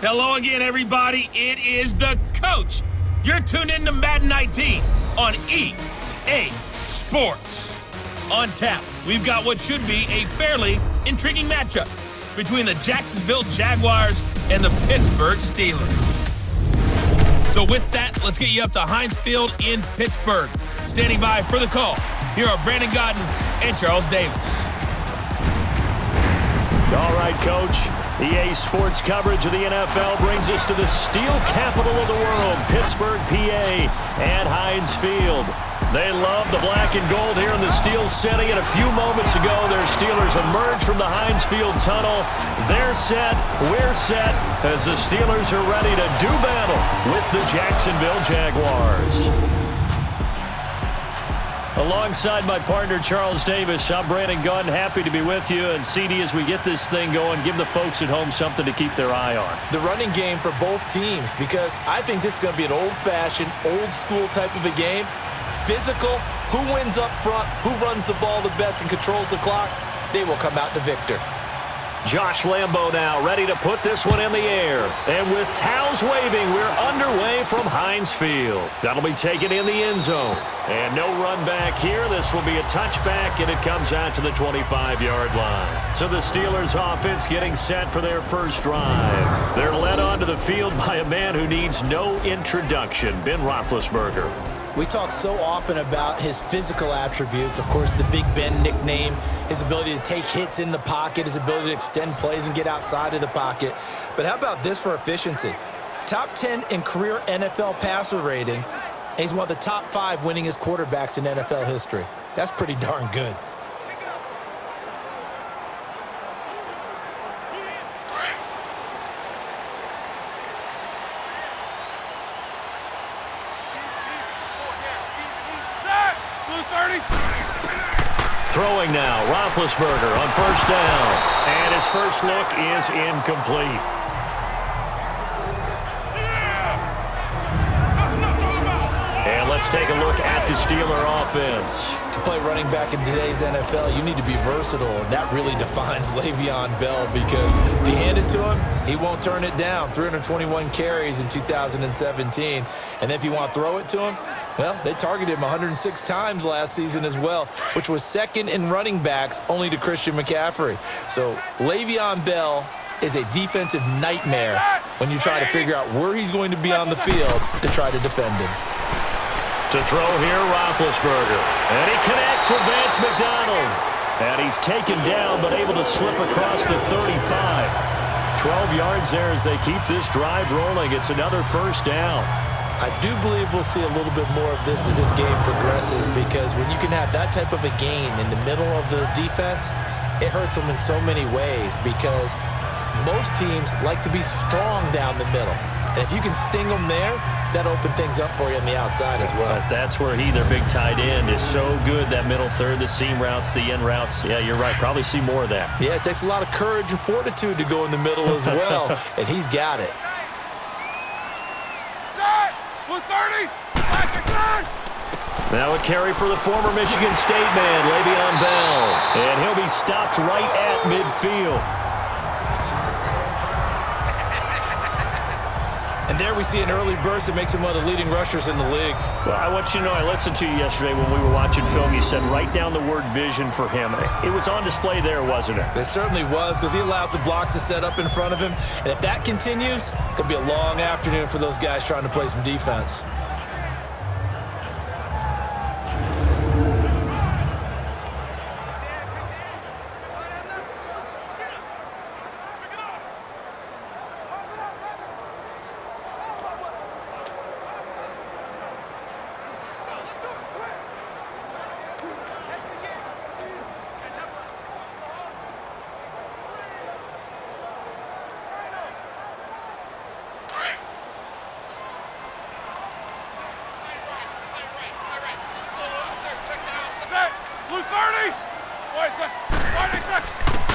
Hello again, everybody. It is the coach. You're tuned in to Madden 19 on EA Sports. On tap, we've got what should be a fairly intriguing matchup between the Jacksonville Jaguars and the Pittsburgh Steelers. So with that, let's get you up to Heinz Field in Pittsburgh. Standing by for the call, here are Brandon Godden and Charles Davis. All right, Coach. EA Sports coverage of the NFL brings us to the steel capital of the world, Pittsburgh, PA, at Heinz Field. They love the black and gold here in the Steel City, and a few moments ago, their Steelers emerged from the Heinz Field tunnel. They're set, we're set, as the Steelers are ready to do battle with the Jacksonville Jaguars. Alongside my partner, Charles Davis, I'm Brandon Gunn, happy to be with you. And CD, as we get this thing going, give the folks at home something to keep their eye on. The running game for both teams, because I think this is going to be an old-fashioned, old-school type of a game. Physical, who wins up front, who runs the ball the best and controls the clock, they will come out the victor. Josh Lambo now ready to put this one in the air. And with towels waving, we're underway from Heinz Field. That'll be taken in the end zone. And no run back here. This will be a touchback, and it comes out to the 25-yard line. So the Steelers offense getting set for their first drive. They're led onto the field by a man who needs no introduction, Ben Roethlisberger. We talk so often about his physical attributes. Of course, the Big Ben nickname, his ability to take hits in the pocket, his ability to extend plays and get outside of the pocket. But how about this for efficiency? Top 10 in career NFL passer rating, and he's one of the top 5 winningest quarterbacks in NFL history. That's pretty darn good. Throwing now, Roethlisberger on first down. And his first look is incomplete. And let's take a look at the Steeler offense. To play running back in today's NFL, you need to be versatile, and that really defines Le'Veon Bell, because if you hand it to him, he won't turn it down. 321 carries in 2017. And if you want to throw it to him, well, they targeted him 106 times last season as well, which was second in running backs only to Christian McCaffrey. So Le'Veon Bell is a defensive nightmare when you try to figure out where he's going to be on the field to try to defend him. To throw here, Roethlisberger. And he connects with Vance McDonald. And he's taken down, but able to slip across the 35. 12 yards there as they keep this drive rolling. It's another first down. I do believe we'll see a little bit more of this as this game progresses, because when you can have that type of a gain in the middle of the defense, it hurts them in so many ways, because most teams like to be strong down the middle. And if you can sting them there, that opens things up for you on the outside as well. But that's where their big tight end, is so good, that middle third, the seam routes, the end routes. Yeah, you're right. Probably see more of that. Yeah, it takes a lot of courage and fortitude to go in the middle as well, and he's got it. Now a carry for the former Michigan State man, Le'Veon Bell. And he'll be stopped right at midfield. And there we see an early burst that makes him one of the leading rushers in the league. Well, I want you to know, I listened to you yesterday when we were watching film. You said write down the word vision for him. It was on display there, wasn't it? It certainly was, because he allows the blocks to set up in front of him. And if that continues, it'll be a long afternoon for those guys trying to play some defense.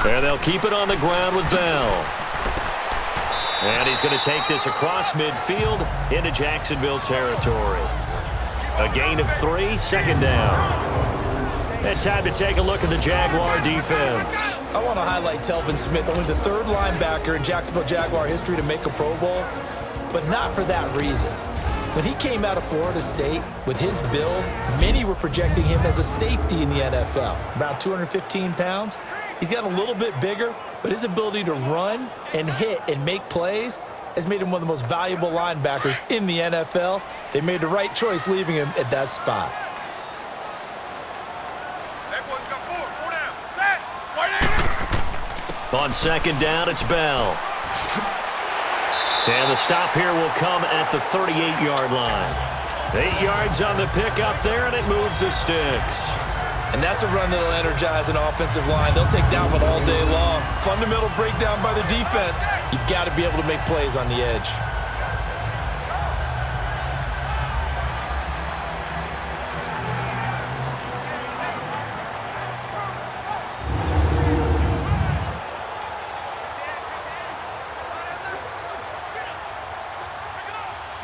And they'll keep it on the ground with Bell. And he's going to take this across midfield into Jacksonville territory. A gain of 3, second down. And time to take a look at the Jaguar defense. I want to highlight Telvin Smith, only the third linebacker in Jacksonville Jaguar history to make a Pro Bowl, but not for that reason. When he came out of Florida State with his build, many were projecting him as a safety in the NFL, about 215 pounds. He's gotten a little bit bigger, but his ability to run and hit and make plays has made him one of the most valuable linebackers in the NFL. They made the right choice leaving him at that spot. On second down, it's Bell. And the stop here will come at the 38-yard line. 8 yards on the pickup there, and it moves the sticks. And that's a run that'll energize an offensive line. They'll take down one all day long. Fundamental breakdown by the defense. You've got to be able to make plays on the edge.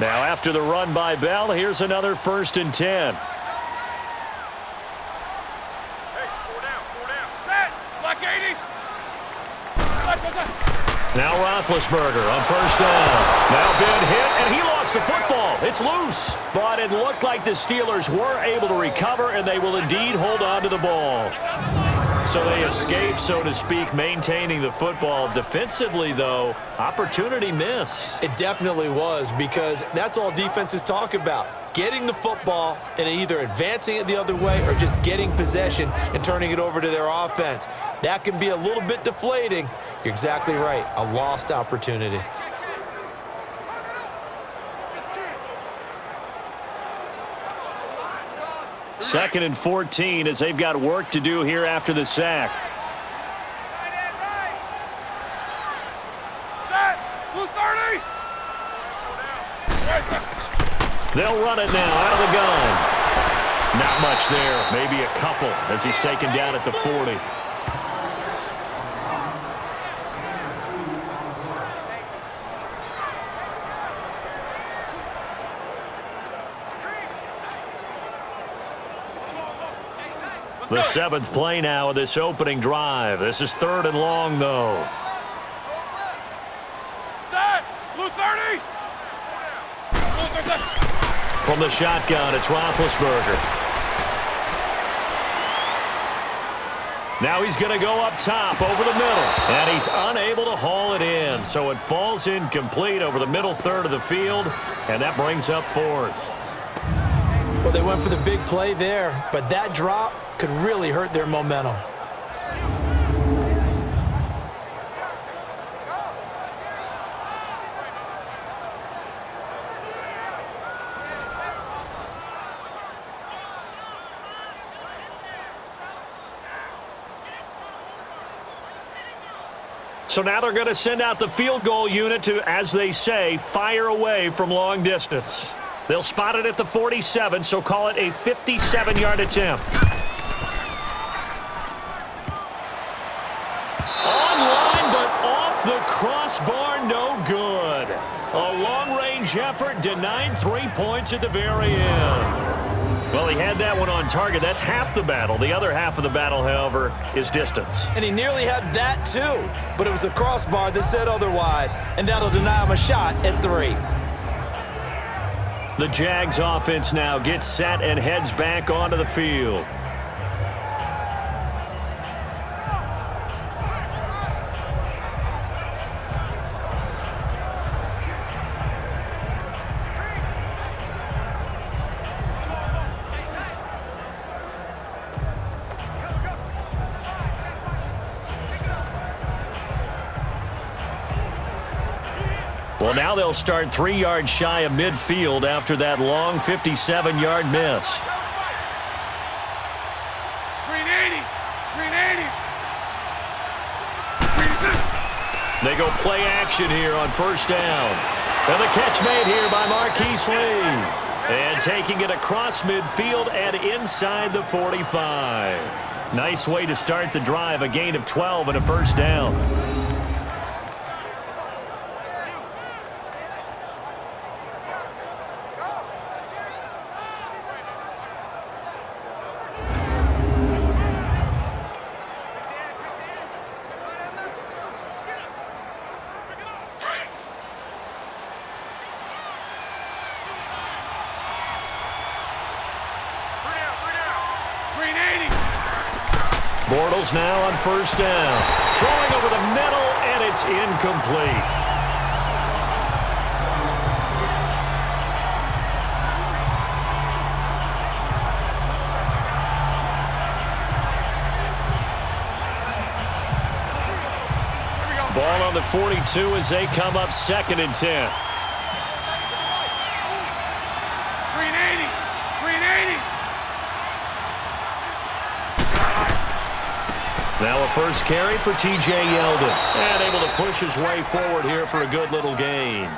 Now after the run by Bell, here's another 1st and 10. Now Roethlisberger on 1st down. Now been hit, and he lost the football. It's loose. But it looked like the Steelers were able to recover, and they will indeed hold on to the ball. So they escape, so to speak, maintaining the football. Defensively, though, opportunity miss. It definitely was, because that's all defenses talk about. Getting the football and either advancing it the other way or just getting possession and turning it over to their offense. That can be a little bit deflating. You're exactly right. A lost opportunity. Second and 14 as they've got work to do here after the sack. They'll run it now out of the gun. Not much there, maybe a couple as he's taken down at the 40. The 7th play now of this opening drive. This is 3rd and long, though. From the shotgun, it's Roethlisberger. Now he's going to go up top over the middle, and he's unable to haul it in. So it falls incomplete over the middle third of the field, and that brings up 4th. Well, they went for the big play there, but that drop could really hurt their momentum. So now they're going to send out the field goal unit to, as they say, fire away from long distance. They'll spot it at the 47, so call it a 57-yard attempt. Online, but off the crossbar, no good. A long-range effort denied 3 points at the very end. Well, he had that one on target. That's half the battle. The other half of the battle, however, is distance. And he nearly had that, too. But it was the crossbar that said otherwise, and that'll deny him a shot at 3. The Jags offense now gets set and heads back onto the field. Well, now they'll start 3 yards shy of midfield after that long 57-yard miss. They go play action here on 1st down. And the catch made here by Marquise Lee. And taking it across midfield and inside the 45. Nice way to start the drive, a gain of 12 and a 1st down. Bortles now on first down. Throwing over the middle, and it's incomplete. Ball on the 42 as they come up 2nd and 10. Now a first carry for T.J. Yeldon. And able to push his way forward here for a good little gain.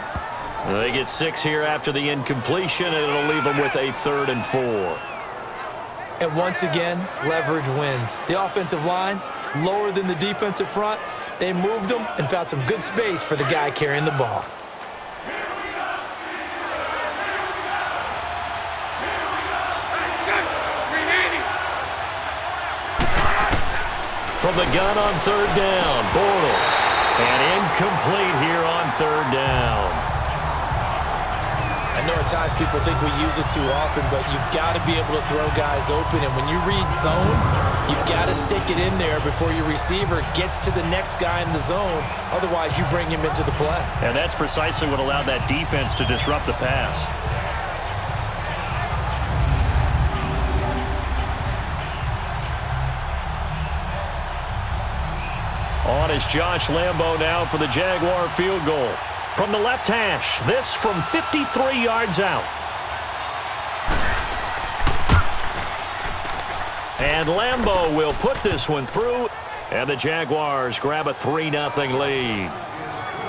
They get 6 here after the incompletion, and it'll leave them with a 3rd and 4. And once again, leverage wins. The offensive line, lower than the defensive front. They moved them and found some good space for the guy carrying the ball. From the gun on 3rd down, Bortles. And incomplete here on 3rd down. I know at times people think we use it too often, but you've got to be able to throw guys open. And when you read zone, you've got to stick it in there before your receiver gets to the next guy in the zone. Otherwise, you bring him into the play. And that's precisely what allowed that defense to disrupt the pass. On is Josh Lambo now for the Jaguar field goal. From the left hash, this from 53 yards out. And Lambo will put this one through, and the Jaguars grab a 3-0 lead.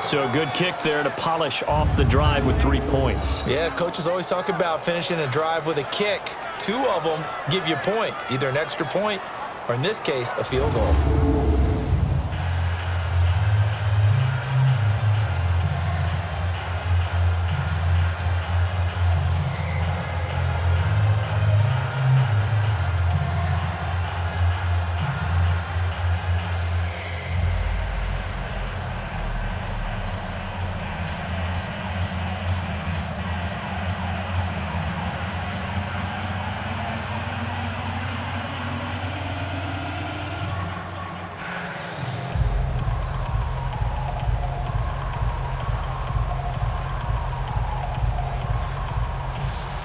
So a good kick there to polish off the drive with 3 points. Yeah, coaches always talk about finishing a drive with a kick. 2 of them give you points, either an extra point or, in this case, a field goal.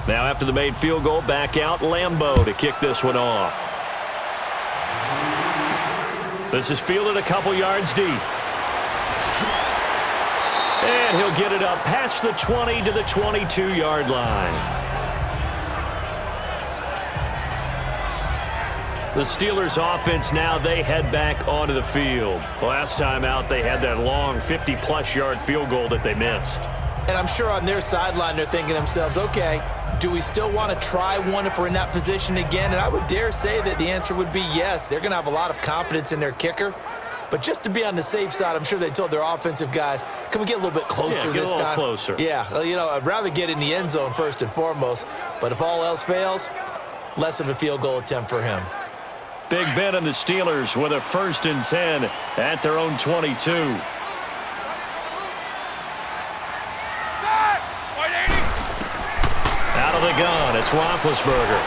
Now after the made field goal, back out Lambo to kick this one off. This is fielded a couple yards deep. And he'll get it up past the 20 to the 22-yard line. The Steelers offense now, they head back onto the field. Last time out, they had that long 50-plus yard field goal that they missed. And I'm sure on their sideline they're thinking to themselves, okay, do we still want to try one if we're in that position again? And I would dare say that the answer would be yes. They're going to have a lot of confidence in their kicker. But just to be on the safe side, I'm sure they told their offensive guys, can we get a little bit closer this time? Get a little closer. Yeah, you know, I'd rather get in the end zone first and foremost. But if all else fails, less of a field goal attempt for him. Big Ben and the Steelers with a 1st and 10 at their own 22. Out of the gun, it's Roethlisberger.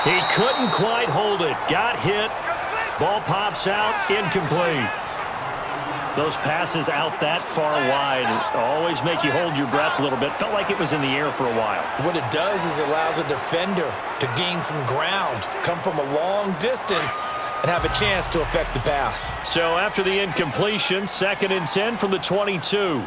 He couldn't quite hold it. Got hit. Ball pops out. Incomplete. Those passes out that far wide always make you hold your breath a little bit. Felt like it was in the air for a while. What it does is it allows a defender to gain some ground, come from a long distance, and have a chance to affect the pass. So after the incompletion, 2nd and 10 from the 22.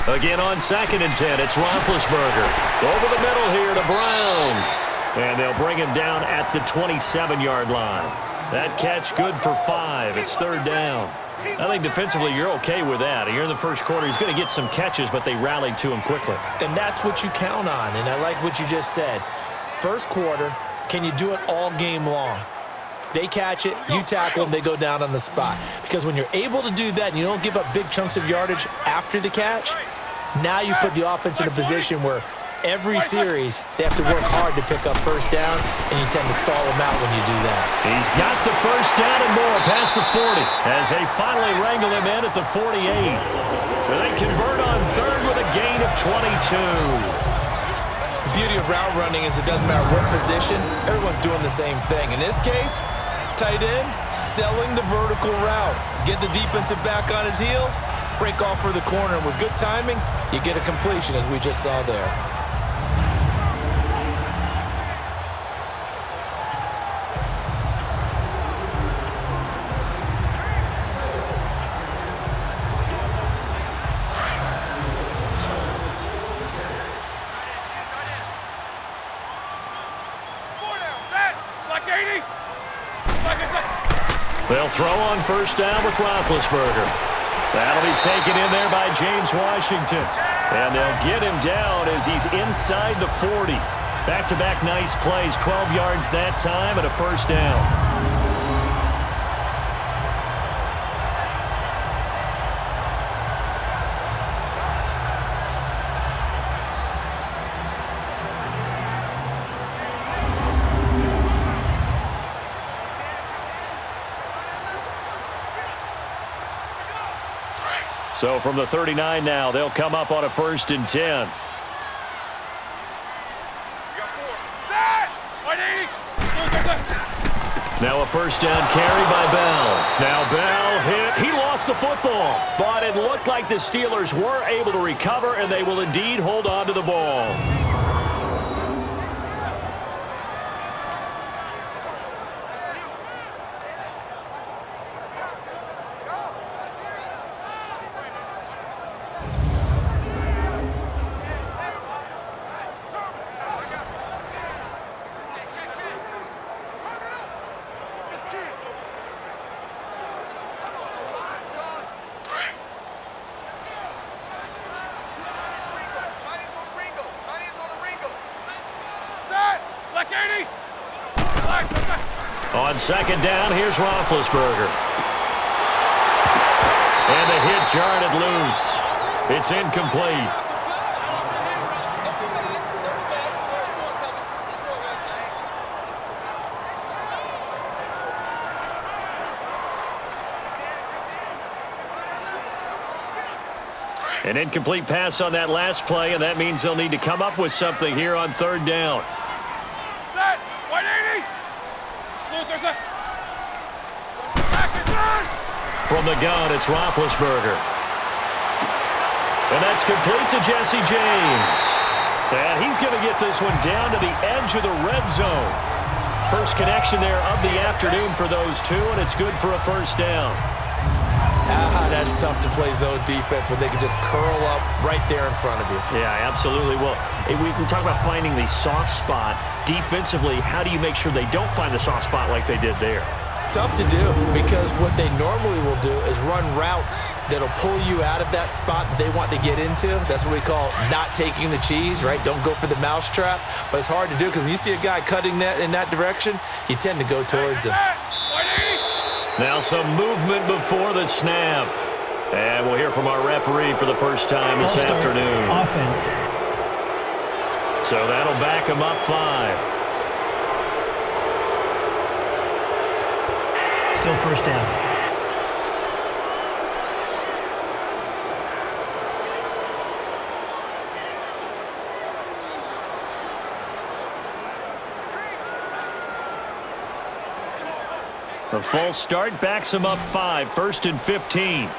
Again on 2nd and 10, it's Roethlisberger. Over the middle here to Brown. And they'll bring him down at the 27-yard line. That catch good for 5. It's 3rd down. I think defensively you're okay with that. Here in the first quarter, he's going to get some catches, but they rallied to him quickly. And that's what you count on, and I like what you just said. First quarter, can you do it all game long? They catch it, you tackle them, they go down on the spot. Because when you're able to do that and you don't give up big chunks of yardage after the catch, now you put the offense in a position where every series, they have to work hard to pick up first downs, and you tend to stall them out when you do that. He's got the first down and more past the 40 as they finally wrangle him in at the 48. Where they convert on third with a gain of 22. The beauty of route running is it doesn't matter what position, everyone's doing the same thing. In this case, tight end, selling the vertical route. Get the defensive back on his heels, break off for the corner, and with good timing, you get a completion as we just saw there. They'll throw on first down with Roethlisberger. That'll be taken in there by James Washington. And they'll get him down as he's inside the 40. Back-to-back nice plays, 12 yards that time and a first down. So from the 39 now, they'll come up on a 1st and 10. Now a first down carry by Bell. Now Bell hit. He lost the football. But it looked like the Steelers were able to recover, and they will indeed hold on to the ball. On second down, here's Roethlisberger. And the hit jarred it loose. It's incomplete. An incomplete pass on that last play, and that means they'll need to come up with something here on third down. From the gun, it's Roethlisberger. And that's complete to Jesse James. And he's going to get this one down to the edge of the red zone. First connection there of the afternoon for those two, and it's good for a first down. That's tough to play zone defense when they can just curl up right there in front of you. Yeah, absolutely. Well, we talk about finding the soft spot. Defensively, how do you make sure they don't find the soft spot like they did there? Tough to do because what they normally will do is run routes that'll pull you out of that spot that they want to get into. That's what we call not taking the cheese, right? Don't go for the mousetrap. But it's hard to do because when you see a guy cutting that in that direction, you tend to go towards him. Now some movement before the snap. And we'll hear from our referee for the first time this afternoon. Offense. So that'll back him up 5. Still first down. The false start backs him up 5, 1st and 15.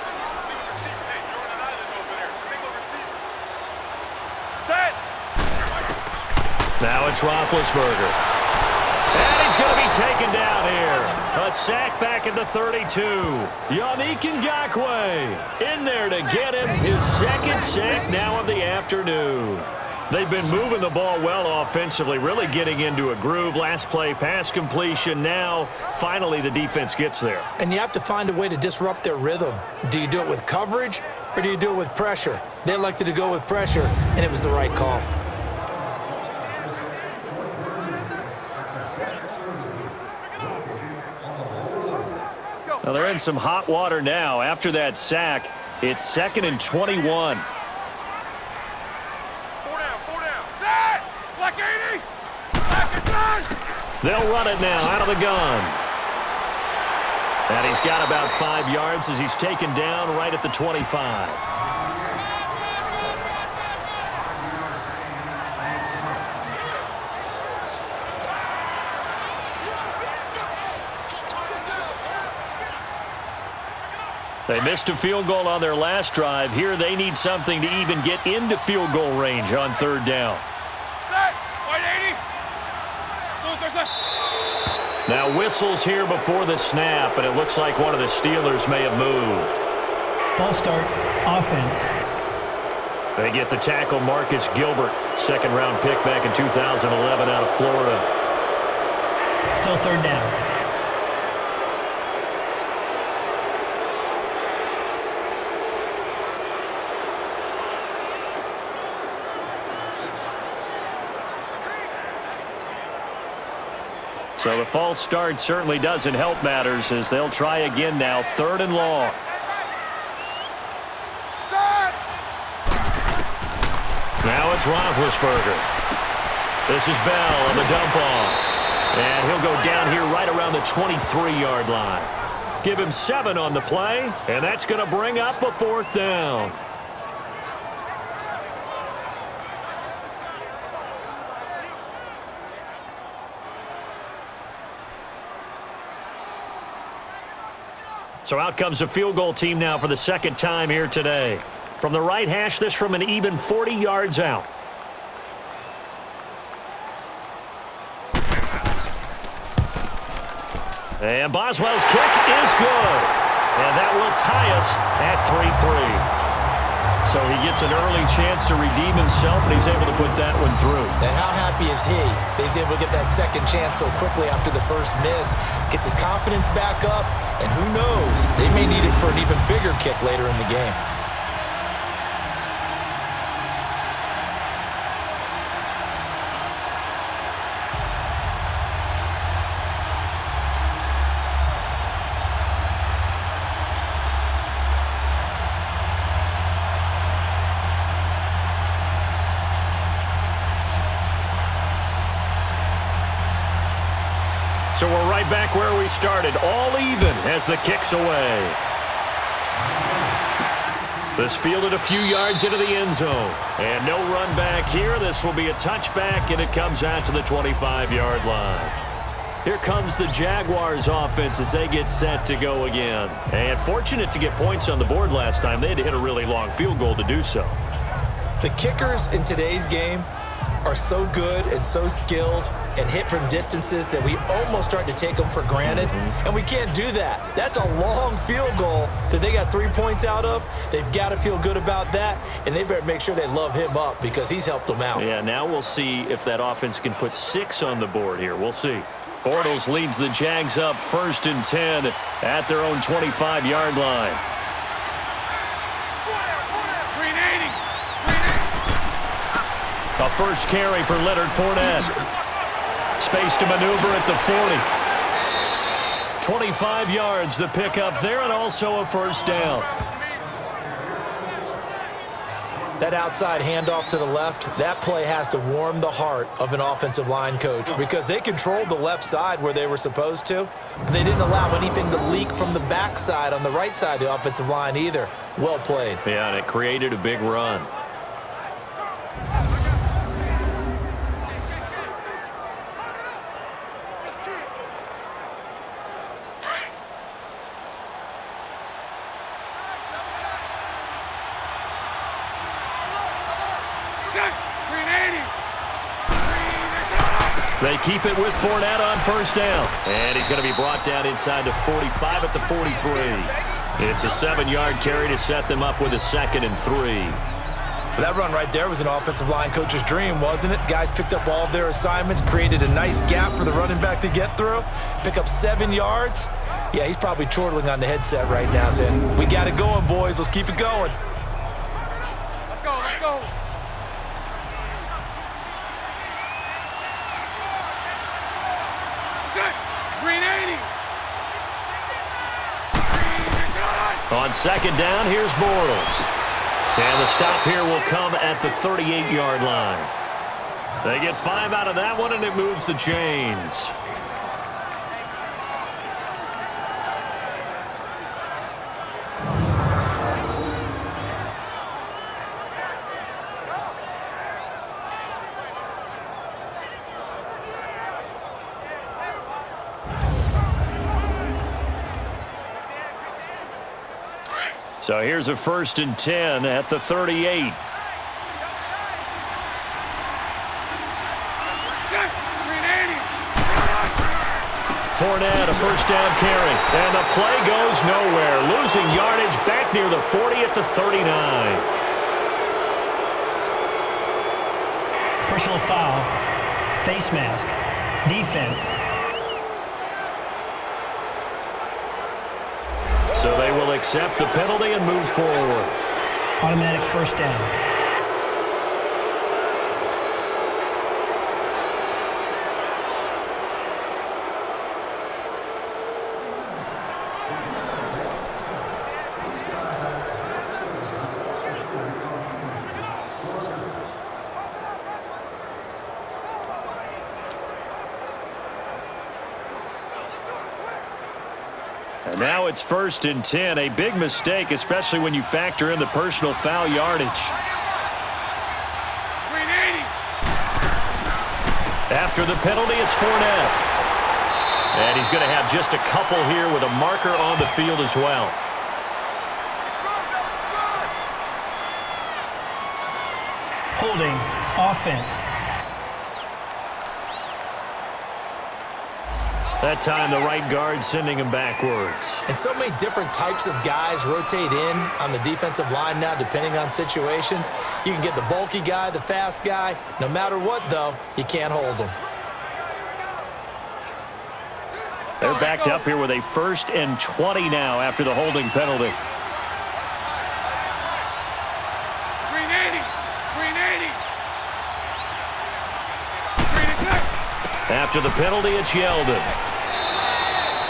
Now it's Roethlisberger. And he's going to be taken down here. A sack back at the 32. Yannick Ngakoue in there to get him his second sack now of the afternoon. They've been moving the ball well offensively, really getting into a groove. Last play, pass completion. Now, finally, the defense gets there. And you have to find a way to disrupt their rhythm. Do you do it with coverage or do you do it with pressure? They elected to go with pressure, and it was the right call. Well, they're in some hot water now. After that sack, it's 2nd and 21. Four down. They'll run it now out of the gun. And he's got about 5 yards as he's taken down right at the 25. They missed a field goal on their last drive. Here they need something to even get into field goal range on 3rd down. Now whistles here before the snap, and it looks like one of the Steelers may have moved. False start, offense. They get the tackle, Marcus Gilbert, 2nd-round pick back in 2011 out of Florida. Still 3rd down. So the false start certainly doesn't help matters as they'll try again now, 3rd and long. Now it's Roethlisberger. This is Bell on the dump off. And he'll go down here right around the 23-yard line. Give him 7 on the play, and that's going to bring up a 4th down. So out comes a field goal team now for the 2nd time here today. From the right hash, this from an even 40 yards out. And Boswell's kick is good. And that will tie us at 3-3. So he gets an early chance to redeem himself, and he's able to put that one through. And how happy is he that he's able to get that 2nd chance so quickly after the first miss, gets his confidence back up, and who knows, they may need it for an even bigger kick later in the game. So we're right back where we started, all even as the kick's away. This fielded a few yards into the end zone. And no run back here. This will be a touchback, and it comes out to the 25-yard line. Here comes the Jaguars offense as they get set to go again. And fortunate to get points on the board last time. They had to hit a really long field goal to do so. The kickers in today's game are so good and so skilled and hit from distances that we almost start to take them for granted, and we can't do that. That's a long field goal that they got 3 points out of. They've got to feel good about that, and they better make sure they love him up because he's helped them out. Yeah, now we'll see if that offense can put 6 on the board here. We'll see. Bortles leads the Jags up 1st and 10 at their own 25-yard line. A first carry for Leonard Fournette. Space to maneuver at the 40. 25 yards the pickup there, and also a 1st down. That outside handoff to the left, that play has to warm the heart of an offensive line coach because they controlled the left side where they were supposed to, but they didn't allow anything to leak from the backside on the right side of the offensive line either. Well played. Yeah, and it created a big run. They keep it with Fournette on 1st down. And he's going to be brought down inside the 45 at the 43. It's a 7-yard carry to set them up with a 2nd and 3. Well, that run right there was an offensive line coach's dream, wasn't it? Guys picked up all of their assignments, created a nice gap for the running back to get through, pick up 7 yards. Yeah, he's probably chortling on the headset right now saying, we got it going, boys. Let's keep it going. Let's go, let's go. Green 80. On 2nd down, here's Bortles. And the stop here will come at the 38-yard line. They get 5 out of that one, and it moves the chains. So here's a 1st and 10 at the 38. Fournette, a 1st down carry. And the play goes nowhere. Losing yardage back near the 40 at the 39. Personal foul. Face mask. Defense. So they will accept the penalty and move forward. Automatic 1st down. And now it's 1st and 10. A big mistake, especially when you factor in the personal foul yardage. After the penalty, it's Fournette. And he's going to have just a couple here with a marker on the field as well. Holding. Offense. That time, the right guard sending him backwards. And so many different types of guys rotate in on the defensive line now, depending on situations. You can get the bulky guy, the fast guy. No matter what, though, you can't hold them. They're backed up here with a 1st and 20 now after the holding penalty. After the penalty, it's Yeldon.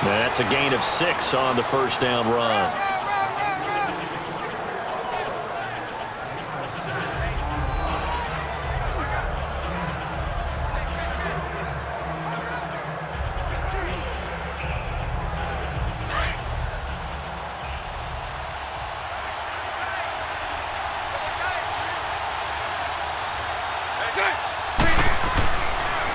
That's a gain of 6 on the 1st down run.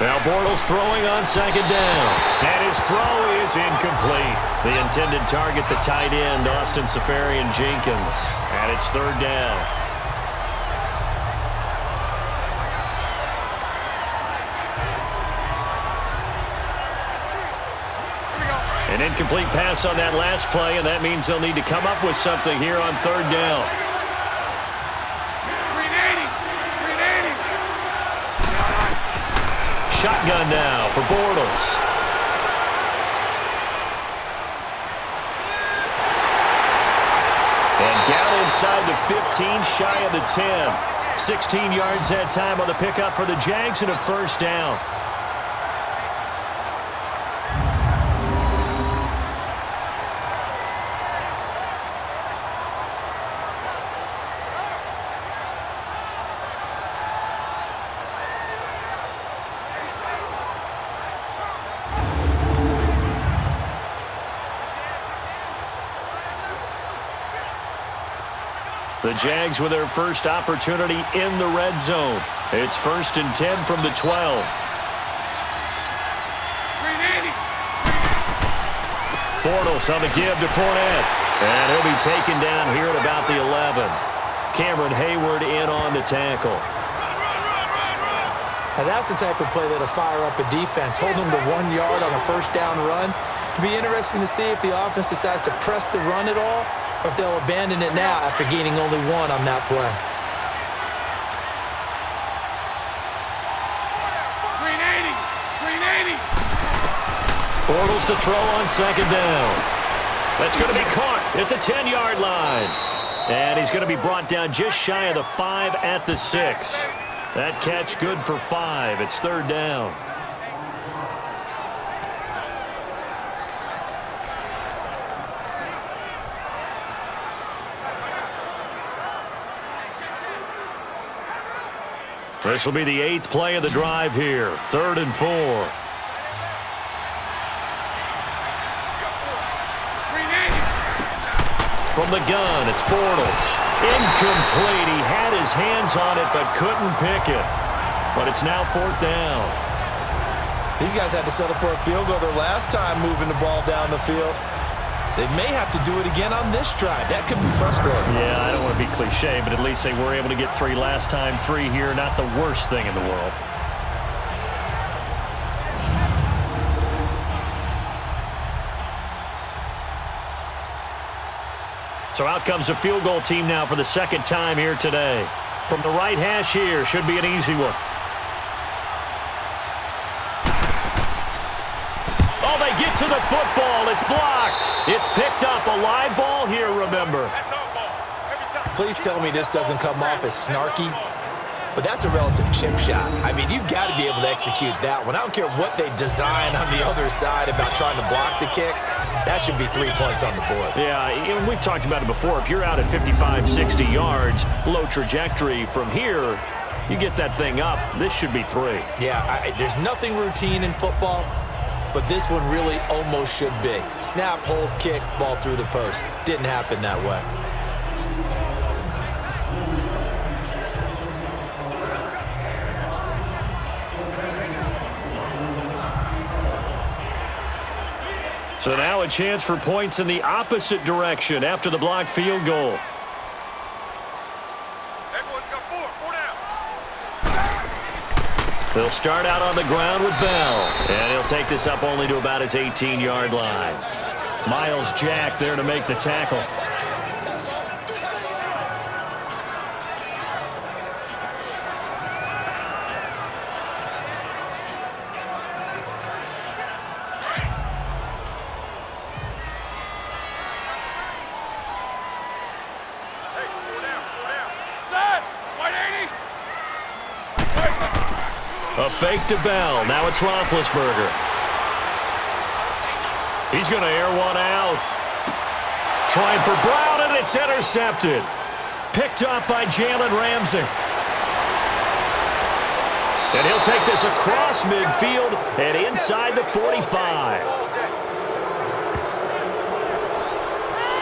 Now Bortles throwing on 2nd down. And his throw is incomplete. The intended target, the tight end, Austin Seferian-Jenkins. And it's 3rd down. An incomplete pass on that last play, and that means they'll need to come up with something here on 3rd down. Shotgun now for Bortles. And down inside the 15, shy of the 10. 16 yards that time on the pickup for the Jags and a 1st down. The Jags with their first opportunity in the red zone. It's 1st and 10 from the 12. Bortles on the give to Fournette. And he'll be taken down here at about the 11. Cameron Hayward in on the tackle. Now that's the type of play that'll fire up a defense. Hold them to 1 yard on a 1st down run. It'll be interesting to see if the offense decides to press the run at all, or if they'll abandon it now after gaining only 1 on that play. Bortles to throw on 2nd down. That's going to be caught at the 10-yard line. And he's going to be brought down just shy of the 5 at the 6. That catch good for 5. It's 3rd down. This will be the 8th play of the drive here. 3rd and 4. From the gun, it's Bortles. Incomplete. He had his hands on it but couldn't pick it. But it's now 4th down. These guys had to settle for a field goal their last time moving the ball down the field. They may have to do it again on this drive. That could be frustrating. Yeah, I don't want to be cliche, but at least they were able to get 3 last time. 3 here, not the worst thing in the world. So out comes a field goal team now for the 2nd time here today. From the right hash here, should be an easy one. Oh, they get to the football. It's blocked. It's picked up. A live ball here, remember. Please tell me this doesn't come off as snarky, but that's a relative chip shot. I mean, you've got to be able to execute that one. I don't care what they design on the other side about trying to block the kick. That should be 3 points on the board. Yeah, we've talked about it before. If you're out at 55, 60 yards, low trajectory from here, you get that thing up, this should be 3. Yeah, there's nothing routine in football, but this one really almost should be. Snap, hold, kick, ball through the post. Didn't happen that way. So now a chance for points in the opposite direction after the blocked field goal. They'll start out on the ground with Bell, and he'll take this up only to about his 18-yard line. Miles Jack there to make the tackle. A fake to Bell. Now it's Roethlisberger. He's going to air one out. Trying for Brown, and it's intercepted. Picked up by Jalen Ramsey. And he'll take this across midfield and inside the 45.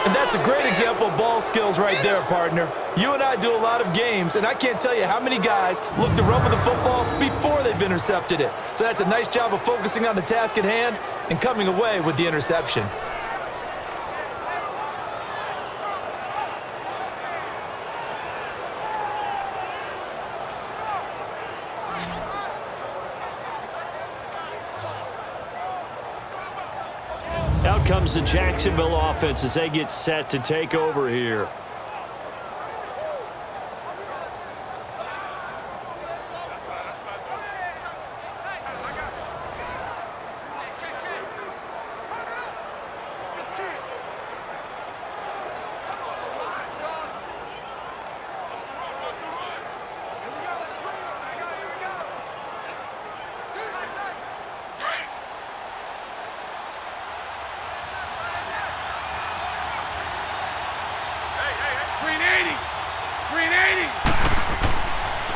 And that's a great example of ball skills right there, partner. You and I do a lot of games, and I can't tell you how many guys look to run with the football before they've intercepted it. So that's a nice job of focusing on the task at hand and coming away with the interception. Out comes the Jacksonville offense as they get set to take over here.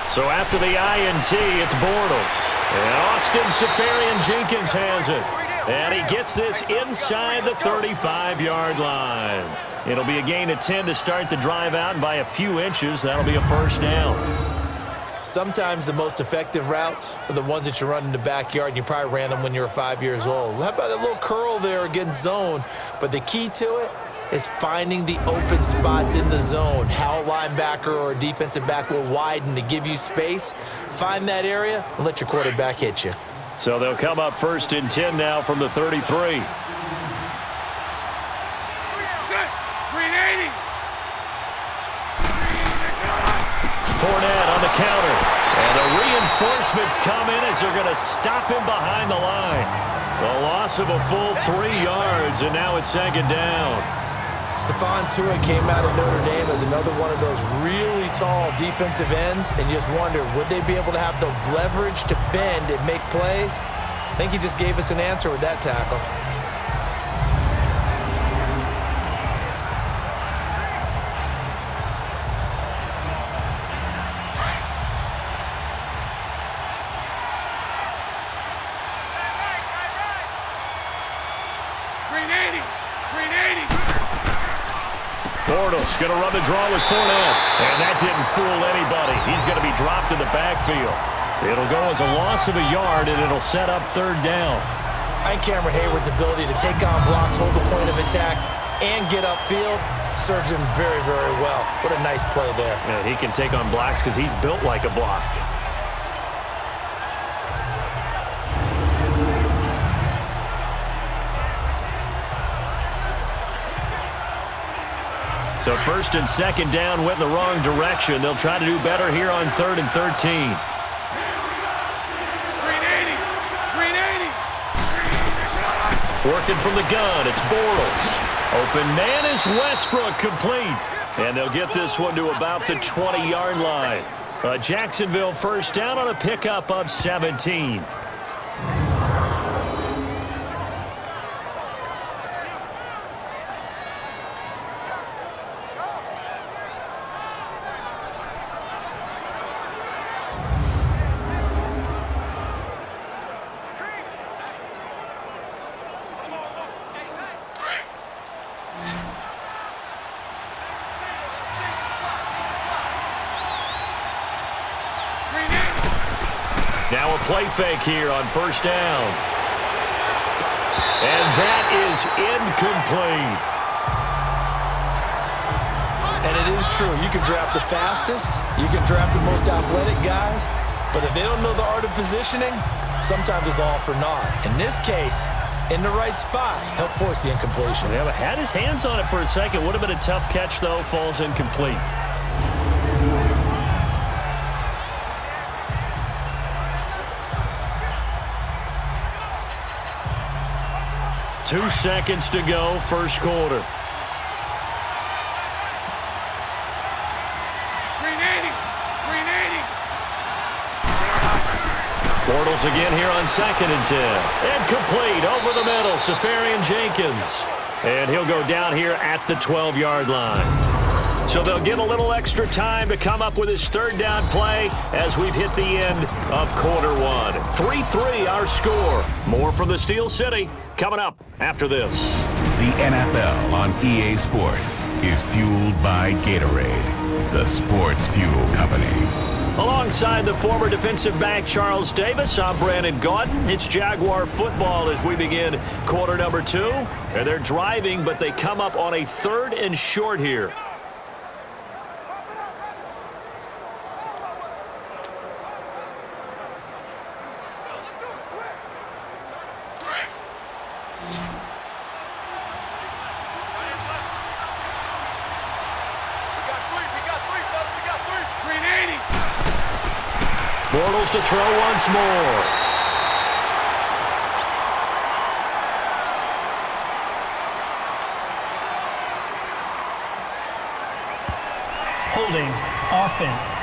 So after the INT, it's Bortles. And Austin Seferian-Jenkins has it. And he gets this inside the 35-yard line. It'll be a gain of 10 to start the drive out, and by a few inches, that'll be a 1st down. Sometimes the most effective routes are the ones that you run in the backyard, and you probably ran them when you were 5 years old. How about that little curl there against zone? But the key to it is finding the open spots in the zone. How a linebacker or a defensive back will widen to give you space. Find that area and let your quarterback hit you. So they'll come up 1st and 10 now from the 33. Fournette on the counter. And the reinforcements come in as they're going to stop him behind the line. The loss of a full 3 yards, and now it's 2nd down. Stephon Tuitt came out of Notre Dame as another one of those really tall defensive ends, and you just wonder, would they be able to have the leverage to bend and make plays? I think he just gave us an answer with that tackle. Bortles going to run the draw with Fournette. And that didn't fool anybody. He's going to be dropped in the backfield. It'll go as a loss of a yard, and it'll set up third down. And Cameron Hayward's ability to take on blocks, hold the point of attack, and get upfield serves him very, very well. What a nice play there. Yeah, he can take on blocks because he's built like a block. So first and second down went in the wrong direction. They'll try to do better here on 3rd and 13. Working from the gun, it's Bortles. Open man is Westbrook, complete. And they'll get this one to about the 20-yard line. A Jacksonville first down on a pickup of 17. Now a play fake here on first down. And that is incomplete. And it is true. You can draft the fastest. You can draft the most athletic guys. But if they don't know the art of positioning, sometimes it's all for naught. In this case, in the right spot, help force the incompletion. Yeah, but had his hands on it for a second. Would have been a tough catch, though. Falls incomplete. Two seconds to go, first quarter. Bortles again here on 2nd and 10. And complete over the middle, Safarian Jenkins. And he'll go down here at the 12-yard line. So they'll get a little extra time to come up with his third down play as we've hit the end of quarter one. 3-3 our score. More from the Steel City coming up after this. The NFL on EA Sports is fueled by Gatorade, the sports fuel company. Alongside the former defensive back Charles Davis, I'm Brandon Gaudin. It's Jaguar football as we begin quarter number 2. And they're driving, but they come up on a 3rd and short here. Bortles to throw once more. Holding offense.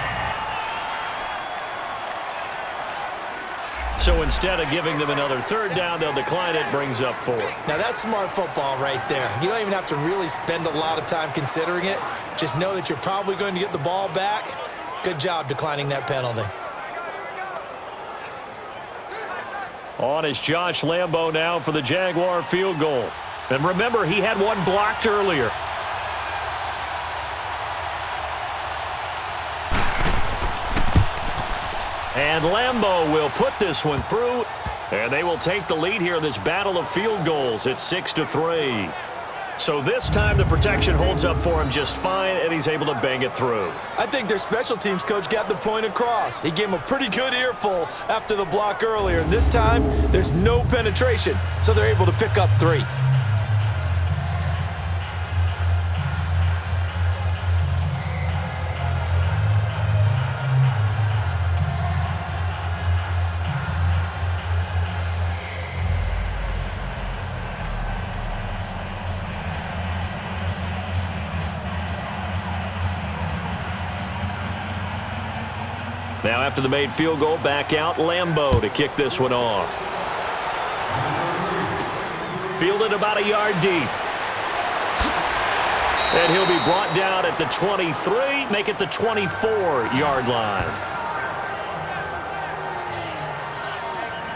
So instead of giving them another third down, they'll decline it, brings up 4. Now that's smart football right there. You don't even have to really spend a lot of time considering it. Just know that you're probably going to get the ball back. Good job declining that penalty. On is Josh Lambo now for the Jaguar field goal. And remember, he had one blocked earlier. And Lambo will put this one through. And they will take the lead here in this battle of field goals. It's 6-3. So this time the protection holds up for him just fine, and he's able to bang it through. I think their special teams coach got the point across. He gave him a pretty good earful after the block earlier. And this time, there's no penetration, so they're able to pick up 3. Now after the made field goal, back out Lambo to kick this one off. Fielded about a yard deep. And he'll be brought down at the 23, make it the 24-yard line.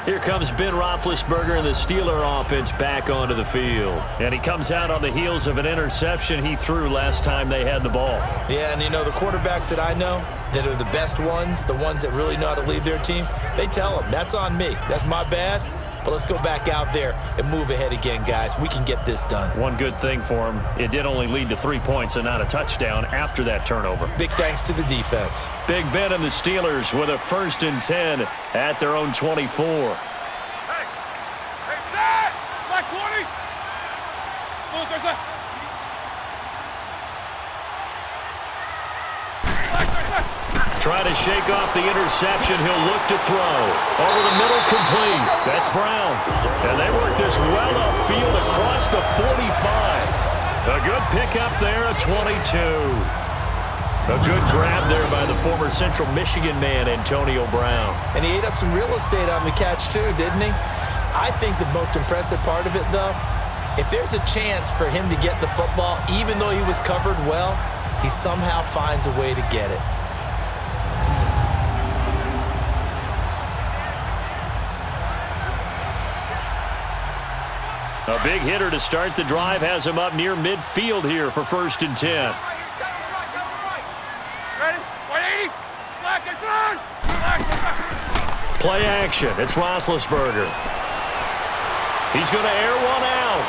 Here comes Ben Roethlisberger and the Steeler offense back onto the field. And he comes out on the heels of an interception he threw last time they had the ball. Yeah, and the quarterbacks that I know that are the best ones, the ones that really know how to lead their team, they tell them, that's on me. That's my bad. But let's go back out there and move ahead again, guys. We can get this done. One good thing for him, it did only lead to 3 points and not a touchdown after that turnover. Big thanks to the defense. Big Ben and the Steelers with a 1st and 10 at their own 24. Hey, set! Black 20! Look, there's a... Try to shake off the interception. He'll look to throw. Over the middle, complete. That's Brown. And they work this well upfield across the 45. A good pickup there, a 22. A good grab there by the former Central Michigan man, Antonio Brown. And he ate up some real estate on the catch, too, didn't he? I think the most impressive part of it, though, if there's a chance for him to get the football, even though he was covered well, he somehow finds a way to get it. A big hitter to start the drive has him up near midfield here for 1st and 10. Ready? 180! Black is on! Black. Play action. It's Roethlisberger. He's going to air one out.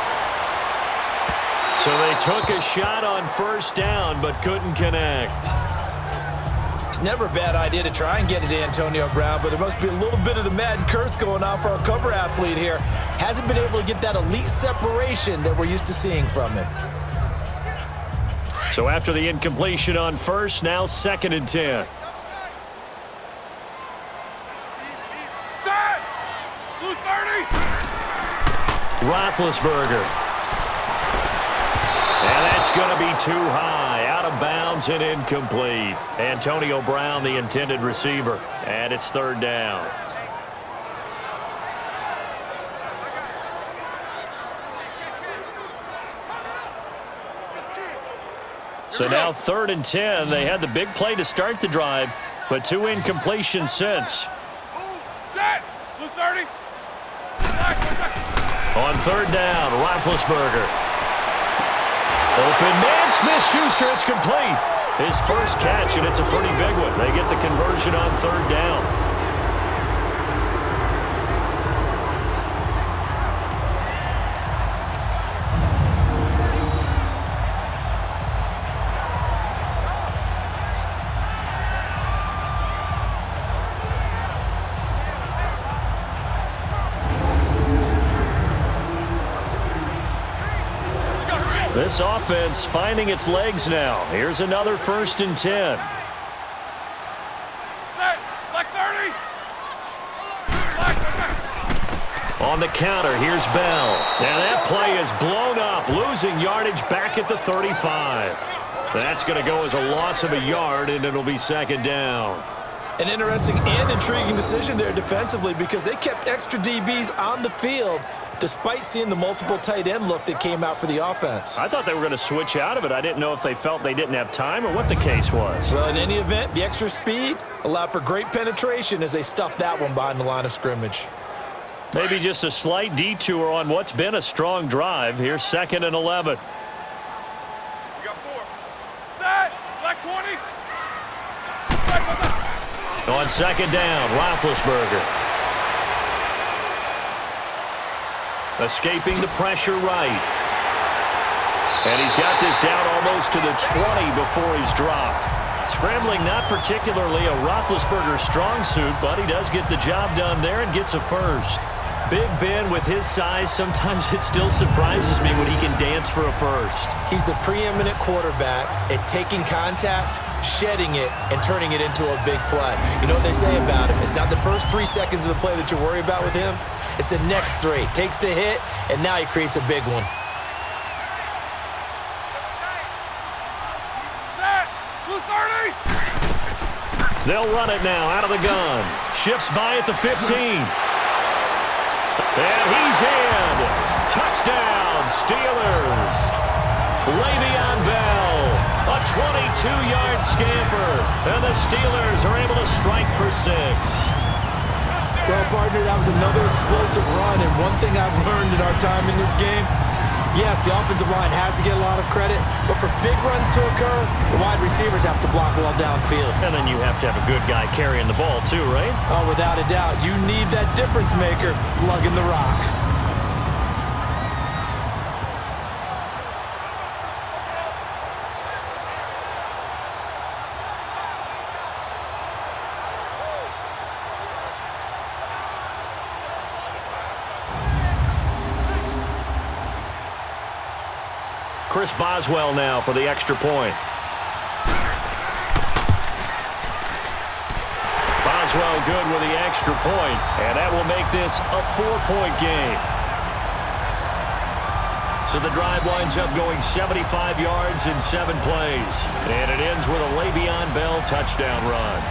So they took a shot on 1st down but couldn't connect. It's never a bad idea to try and get it to Antonio Brown, but there must be a little bit of the Madden curse going on for a cover athlete here. Hasn't been able to get that elite separation that we're used to seeing from him. So after the incompletion on 1st, now 2nd and 10. Set! Blue 30! Roethlisberger. And that's going to be too high, out of bounds and incomplete. Antonio Brown, the intended receiver, and it's 3rd down. So now 3rd and 10. They had the big play to start the drive, but 2 incompletions since. Set! Blue 30! On 3rd down, Roethlisberger. Open man, Smith-Schuster, it's complete. His first catch, and it's a pretty big one. They get the conversion on 3rd down. This offense finding its legs now. Here's another 1st and 10. Black 30! Black. On the counter, here's Bell. And that play is blown up, losing yardage back at the 35. That's going to go as a loss of a yard, and it'll be 2nd down. An interesting and intriguing decision there defensively because they kept extra DBs on the field despite seeing the multiple tight end look that came out for the offense. I thought they were going to switch out of it. I didn't know if they felt they didn't have time or what the case was. Well, in any event, the extra speed allowed for great penetration as they stuffed that one behind the line of scrimmage. Maybe just a slight detour on what's been a strong drive. Here's 2nd and 11. We got 4. Set! Black 20! On 2nd down, Roethlisberger. Escaping the pressure right. And he's got this down almost to the 20 before he's dropped. Scrambling not particularly a Roethlisberger strong suit, but he does get the job done there and gets a 1st. Big Ben with his size, sometimes it still surprises me when he can dance for a 1st. He's the preeminent quarterback at taking contact, shedding it, and turning it into a big play. You know what they say about him? It's not the first 3 seconds of the play that you worry about with him. It's the next 3. Takes the hit, and now he creates a big one. Set! Blue 30! They'll run it now out of the gun. Shifts by at the 15. And he's in. Touchdown, Steelers. Le'Veon Bell, a 22-yard scamper. And the Steelers are able to strike for 6. Well, partner, that was another explosive run, and one thing I've learned in our time in this game, yes, the offensive line has to get a lot of credit, but for big runs to occur, the wide receivers have to block well downfield. And then you have to have a good guy carrying the ball too, right? Oh, without a doubt. You need that difference maker lugging the rock. Chris Boswell now for the extra point. Boswell good with the extra point, and that will make this a 4-point game. So the drive winds up going 75 yards in 7 plays, and it ends with a Le'Veon Bell touchdown run.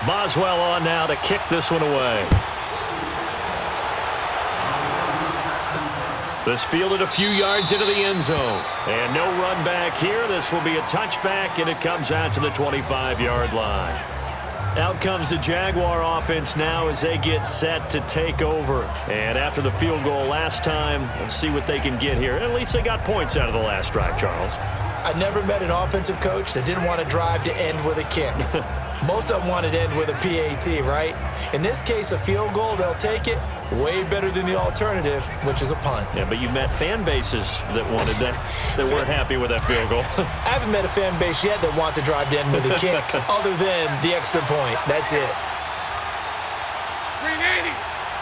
Boswell on now to kick this one away. This fielded a few yards into the end zone. And no run back here. This will be a touchback, and it comes out to the 25-yard line. Out comes the Jaguar offense now as they get set to take over. And after the field goal last time, let's see what they can get here. At least they got points out of the last drive, Charles. I never met an offensive coach that didn't want to drive to end with a kick. Most of them wanted to end with a PAT, right? In this case, a field goal, they'll take it. Way better than the alternative, which is a punt. Yeah, but you've met fan bases that wanted that, that weren't happy with that field goal. I haven't met a fan base yet that wants to drive to end with a kick, other than the extra point. That's it. 380!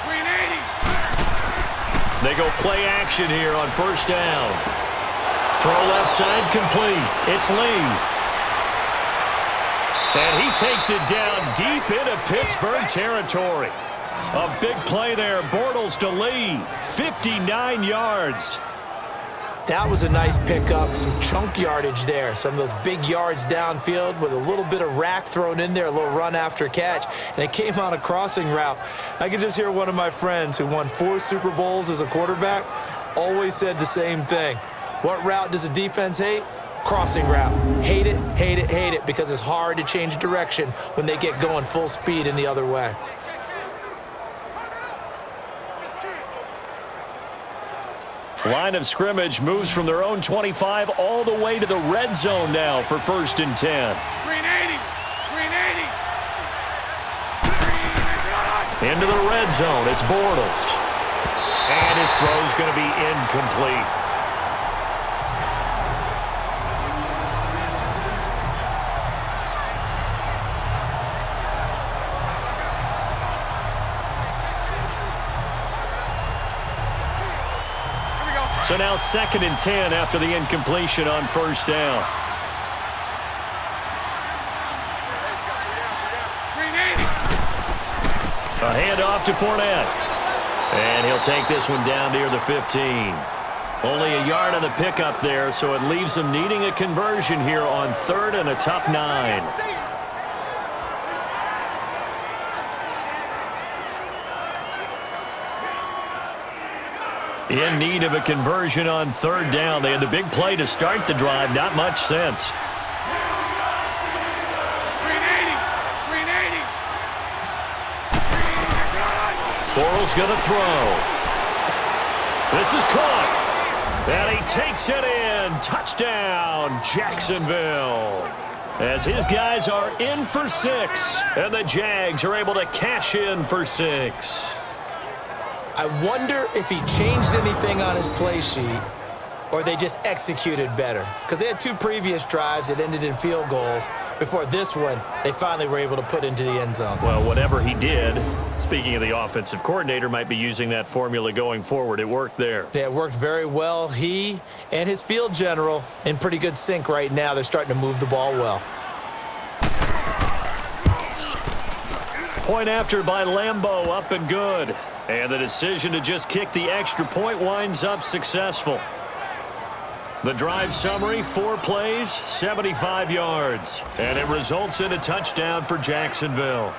380! They go play action here on first down. Throw left side complete. It's Lee. And he takes it down deep into Pittsburgh territory. A big play there. Bortles to Lee. 59 yards. That was a nice pickup. Some chunk yardage there. Some of those big yards downfield with a little bit of rack thrown in there, a little run after catch. And it came on a crossing route. I could just hear one of my friends who won 4 Super Bowls as a quarterback always said the same thing. What route does a defense hate? Crossing route. Hate it, hate it, hate it, because it's hard to change direction when they get going full speed in the other way. Line of scrimmage moves from their own 25 all the way to the red zone now for 1st and 10. 380! 380! Into the red zone, it's Bortles. And his throw's going to be incomplete. So now 2nd and 10 after the incompletion on first down. 380! A handoff to Fournette. And he'll take this one down near the 15. Only a yard on the pickup there, so it leaves him needing a conversion here on 3rd and a tough 9. In need of a conversion on 3rd down. They had the big play to start the drive. Not much sense. 380! 380! Bortles going to throw. This is caught. And he takes it in. Touchdown, Jacksonville. As his guys are in for 6. And the Jags are able to cash in for 6. I wonder if he changed anything on his play sheet or they just executed better. Because they had 2 previous drives that ended in field goals. Before this one, they finally were able to put into the end zone. Well, whatever he did, speaking of the offensive coordinator, might be using that formula going forward. It worked there. Yeah, it worked very well. He and his field general in pretty good sync right now. They're starting to move the ball well. Point after by Lambeau, up and good. And the decision to just kick the extra point winds up successful. The drive summary, 4 plays, 75 yards. And it results in a touchdown for Jacksonville.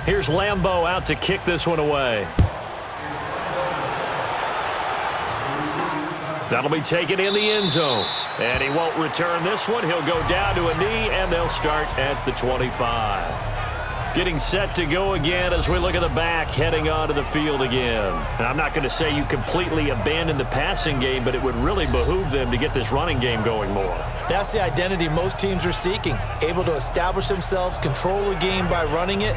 Here's Lambeau out to kick this one away. That'll be taken in the end zone. And he won't return this one. He'll go down to a knee, and they'll start at the 25. Getting set to go again as we look at the back heading onto the field again. And I'm not going to say you completely abandon the passing game, but it would really behoove them to get this running game going more. That's the identity most teams are seeking. Able to establish themselves, control the game by running it,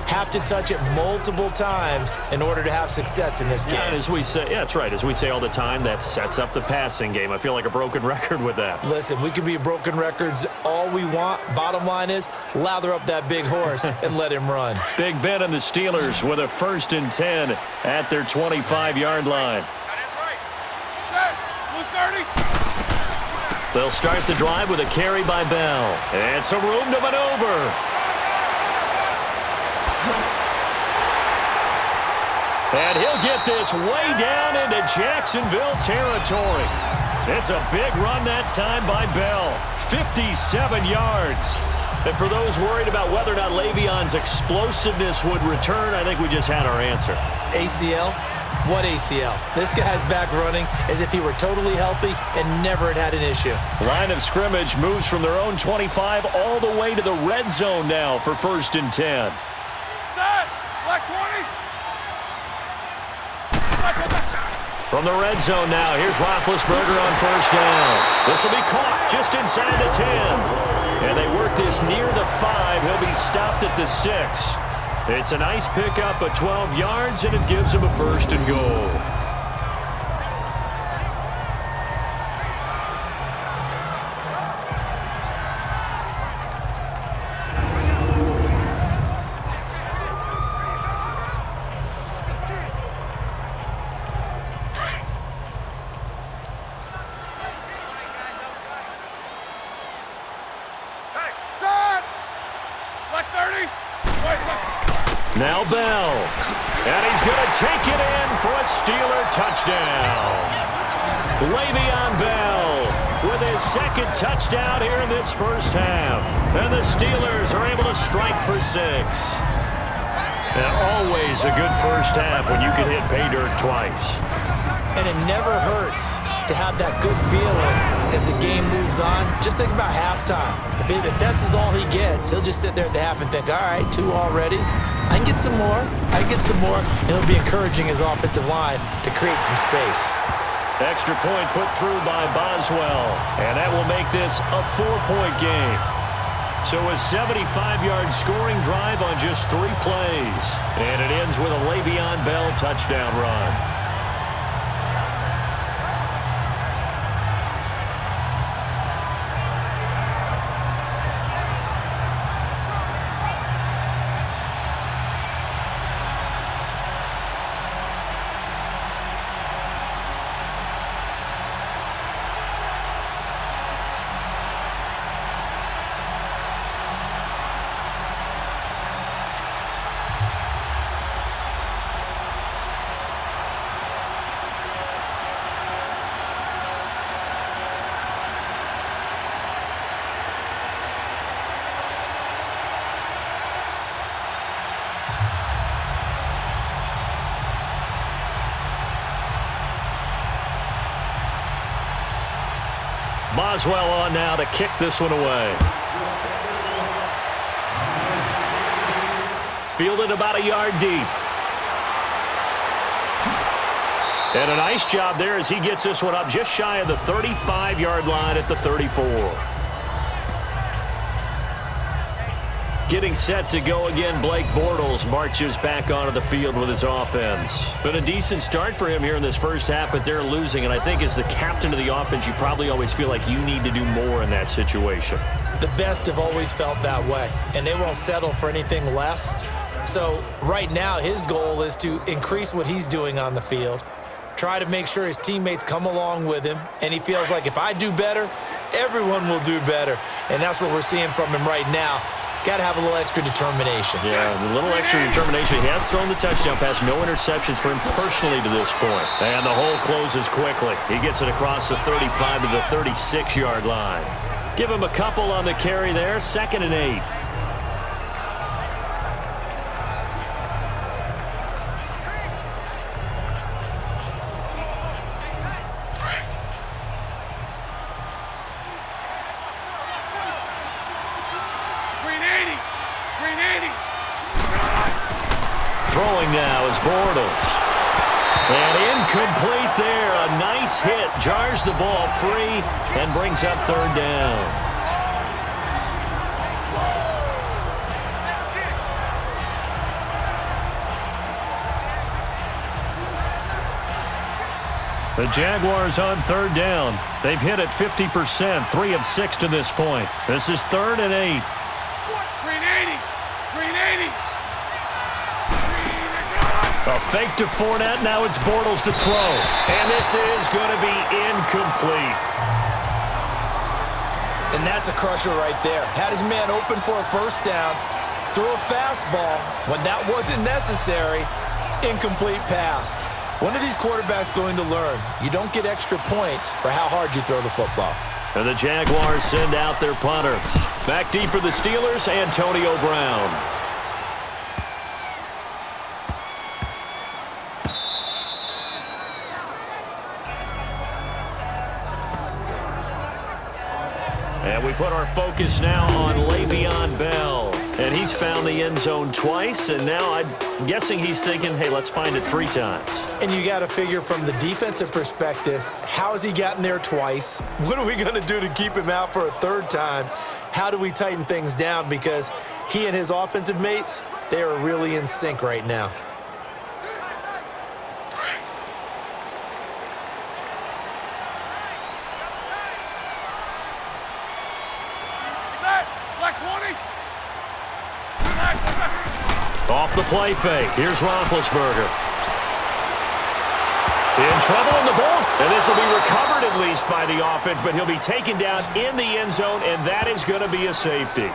have to touch it multiple times in order to have success in this game. Yeah, as we say, yeah, that's right. As we say all the time, that sets up the passing game. I feel like a broken record with that. Listen, we can be broken records all we want. Bottom line is, lather up that big horse and let him run. Big Ben and the Steelers with a 1st and 10 at their 25-yard line. They'll start the drive with a carry by Bell. And some room to maneuver. And he'll get this way down into Jacksonville territory. It's a big run that time by Bell. 57 yards. And for those worried about whether or not Le'Veon's explosiveness would return, I think we just had our answer. ACL? What ACL? This guy's back running as if he were totally healthy and never had an issue. Line of scrimmage moves from their own 25 all the way to the red zone now for 1st and 10. Black 20. From the red zone now, here's Roethlisberger on 1st down. This will be caught just inside the 10. And they work this near the 5. He'll be stopped at the 6. It's a nice pickup of 12 yards, and it gives him a 1st and goal. Now Bell, and he's going to take it in for a Steeler touchdown. Le'Veon Bell with his 2nd touchdown here in this 1st half. And the Steelers are able to strike for 6. And always a good 1st half when you can hit pay dirt twice. And it never hurts to have that good feeling as the game moves on. Just think about halftime. If that's all he gets, he'll just sit there at the half and think, all right, 2 already. I can get some more. I can get some more. And it'll be encouraging his offensive line to create some space. Extra point put through by Boswell. And that will make this a 4-point game. So a 75-yard scoring drive on just 3 plays. And it ends with a Le'Veon Bell touchdown run. Boswell on now to kick this one away. Fielded about a yard deep. And a nice job there as he gets this one up just shy of the 35-yard line at the 34. Getting set to go again, Blake Bortles marches back onto the field with his offense. Been a decent start for him here in this first half, but they're losing. And I think as the captain of the offense, you probably always feel like you need to do more in that situation. The best have always felt that way, and they won't settle for anything less. So right now, his goal is to increase what he's doing on the field, try to make sure his teammates come along with him, and he feels like if I do better, everyone will do better. And that's what we're seeing from him right now. Got to have a little extra determination. Yeah, a little extra determination. He has thrown the touchdown pass. No interceptions for him personally to this point. And the hole closes quickly. He gets it across the 35 to the 36-yard line. Give him a couple on the carry there. 2nd and 8. Throwing now is Bortles. And incomplete there. A nice hit. Jars the ball free and brings up 3rd down. The Jaguars on 3rd down. They've hit it 50%, 3 of 6 to this point. This is 3rd and 8. A fake to Fournette. Now it's Bortles to throw. And this is going to be incomplete. And that's a crusher right there. Had his man open for a 1st down, threw a fastball when that wasn't necessary, incomplete pass. When are these quarterbacks going to learn? You don't get extra points for how hard you throw the football. And the Jaguars send out their punter. Back deep for the Steelers, Antonio Brown. And we put our focus now on Le'Veon Bell. And he's found the end zone twice, and now I'm guessing he's thinking, hey, let's find it 3 times. And you got to figure from the defensive perspective, how has he gotten there twice? What are we going to do to keep him out for a 3rd time? How do we tighten things down? Because he and his offensive mates, they are really in sync right now. Off the play fake. Here's Roethlisberger. In trouble in the balls. And this will be recovered at least by the offense, but he'll be taken down in the end zone, and that is going to be a safety.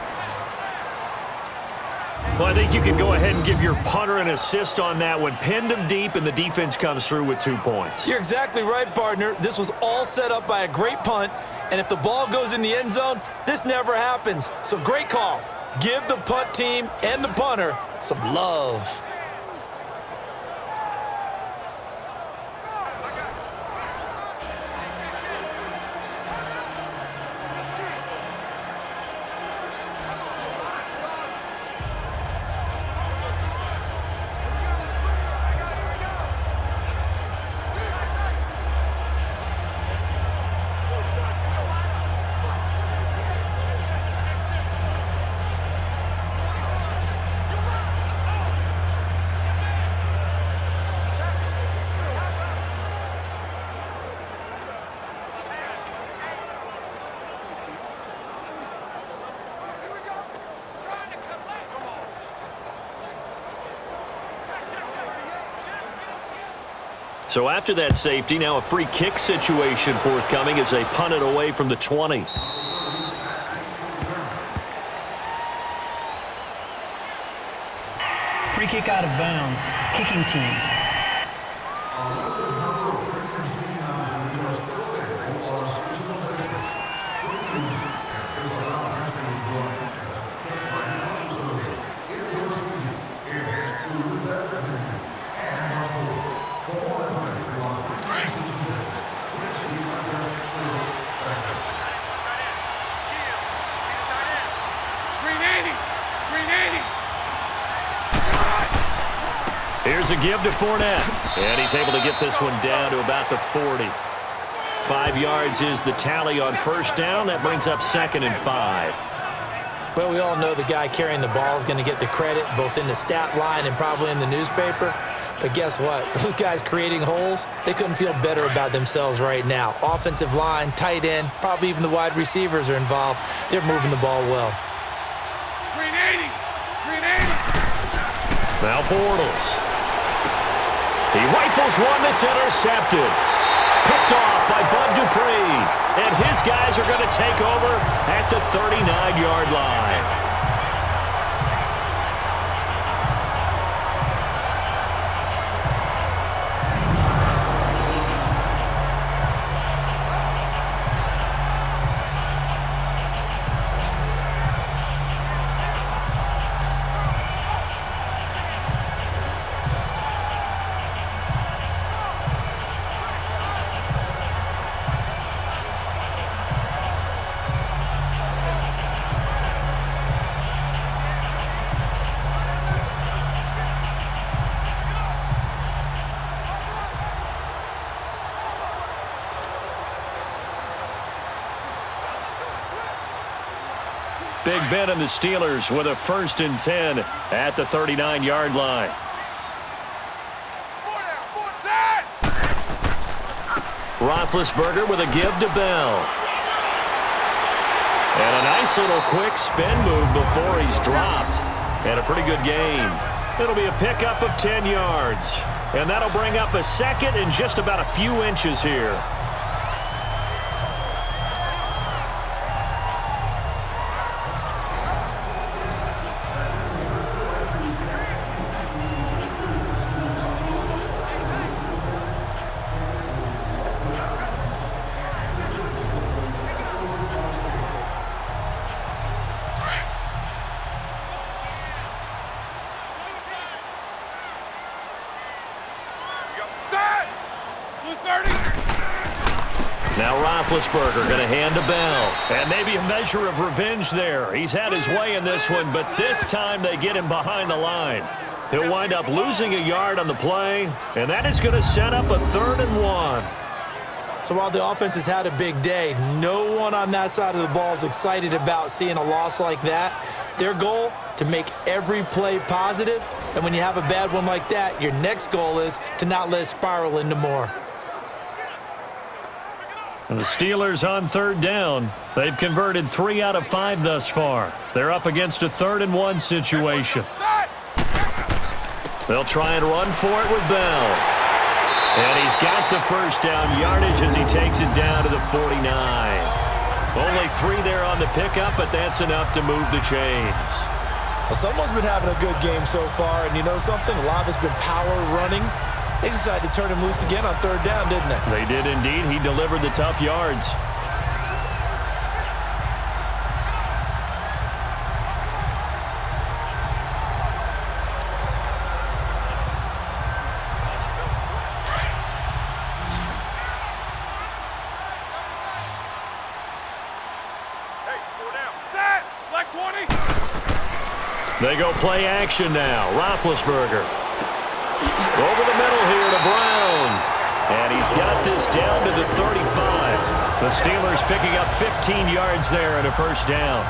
Well, I think you can go ahead and give your punter an assist on that one. Pinned him deep, and the defense comes through with 2 points. You're exactly right, partner. This was all set up by a great punt, and if the ball goes in the end zone, this never happens. So great call. Give the punt team and the punter some love. So after that safety, now a free kick situation forthcoming as they punt it away from the 20. Free kick out of bounds. Kicking team. Here's a give to Fournette. And he's able to get this one down to about the 40. 5 yards is the tally on 1st down. That brings up 2nd and 5. Well, we all know the guy carrying the ball is going to get the credit, both in the stat line and probably in the newspaper. But guess what? Those guys creating holes, they couldn't feel better about themselves right now. Offensive line, tight end, probably even the wide receivers are involved. They're moving the ball well. 380! 380! Now Bortles. He rifles one that's intercepted. Picked off by Bud Dupree. And his guys are going to take over at the 39-yard line. Big Ben and the Steelers with a 1st and 10 at the 39-yard line. Roethlisberger with a give to Bell. And a nice little quick spin move before he's dropped. And a pretty good gain. It'll be a pickup of 10 yards. And that'll bring up a 2nd and just about a few inches here. Now Roethlisberger going to hand to Bell. And maybe a measure of revenge there. He's had his way in this one, but this time they get him behind the line. He'll wind up losing a yard on the play, and that is going to set up a 3rd and 1. So while the offense has had a big day, no one on that side of the ball is excited about seeing a loss like that. Their goal, to make every play positive, and when you have a bad one like that, your next goal is to not let it spiral into more. And the Steelers on 3rd down. They've converted 3 out of 5 thus far. They're up against a 3rd and 1 situation. They'll try and run for it with Bell. And he's got the 1st down yardage as he takes it down to the 49. Only 3 there on the pickup, but that's enough to move the chains. Well, someone's been having a good game so far, and you know something? A lot of it's been power running. They decided to turn him loose again on 3rd down, didn't they? They did indeed. He delivered the tough yards. Hey, 4 down. Set! Black 20! They go play action now. Roethlisberger. Over the middle here to Brown. And he's got this down to the 35. The Steelers picking up 15 yards there and a 1st down.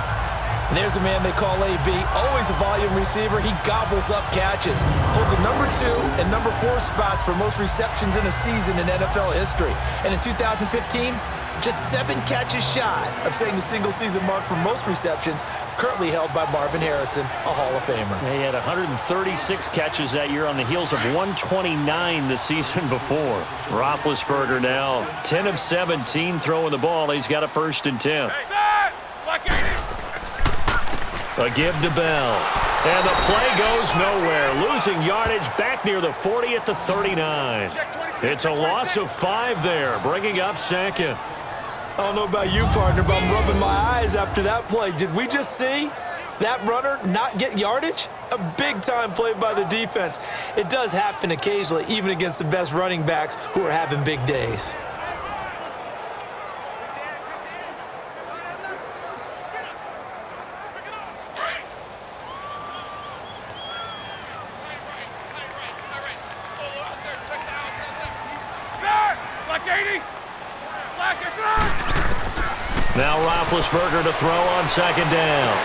And there's a man they call AB, always a volume receiver. He gobbles up catches. Holds a number 2 and number 4 spots for most receptions in a season in NFL history. And in 2015, just 7 catches shy of setting the single-season mark for most receptions, currently held by Marvin Harrison, a Hall of Famer. He had 136 catches that year on the heels of 129 the season before. Roethlisberger now 10 of 17 throwing the ball. He's got a 1st and 10. A give to Bell. And the play goes nowhere. Losing yardage back near the 40 at the 39. It's a loss of 5 there, bringing up 2nd. I don't know about you, partner, but I'm rubbing my eyes after that play. Did we just see that runner not get yardage? A big-time play by the defense. It does happen occasionally, even against the best running backs who are having big days. Now Roethlisberger to throw on 2nd down.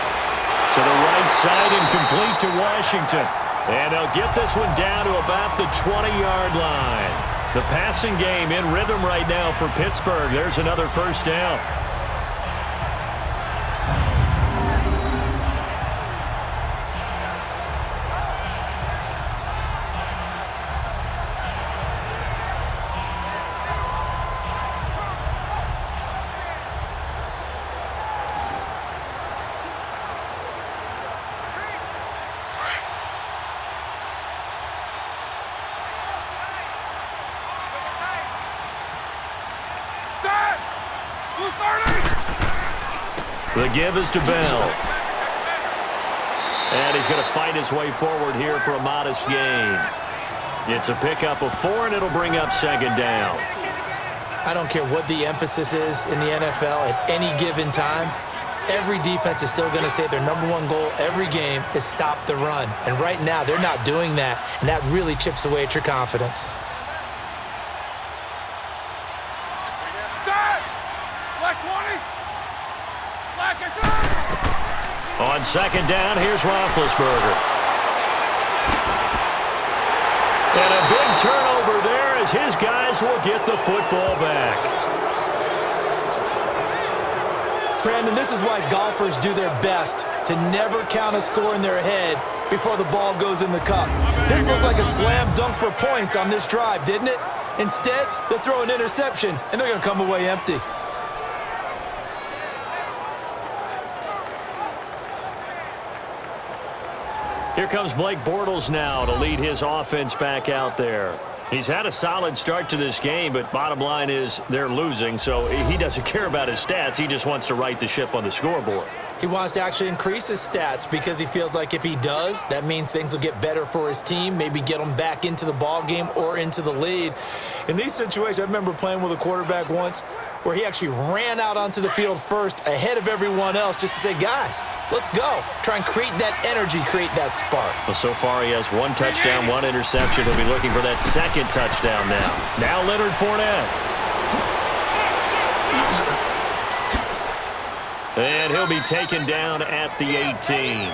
To the right side and complete to Washington. And they'll get this one down to about the 20-yard line. The passing game in rhythm right now for Pittsburgh. There's another first down. The give is to Bell. And he's going to fight his way forward here for a modest gain. It's a pickup of 4, and it'll bring up second down. I don't care what the emphasis is in the NFL at any given time. Every defense is still going to say their number one goal every game is stop the run. And right now, they're not doing that, and that really chips away at your confidence. On second down, here's Roethlisberger. And a big turnover there as his guys will get the football back. Brandon, this is why golfers do their best to never count a score in their head before the ball goes in the cup. This looked like a slam dunk for points on this drive, didn't it? Instead, they'll throw an interception, and they're going to come away empty. Here comes Blake Bortles now to lead his offense back out there. He's had a solid start to this game, but bottom line is they're losing, so he doesn't care about his stats. He just wants to right the ship on the scoreboard. He wants to actually increase his stats because he feels like if he does, that means things will get better for his team, maybe get them back into the ball game or into the lead. In these situations, I remember playing with a quarterback once where he actually ran out onto the field first ahead of everyone else just to say, guys, let's go. Try and create that energy, create that spark. Well, so far he has 1 touchdown, 1 interception. He'll be looking for that second touchdown now. Now Leonard Fournette. And he'll be taken down at the 18.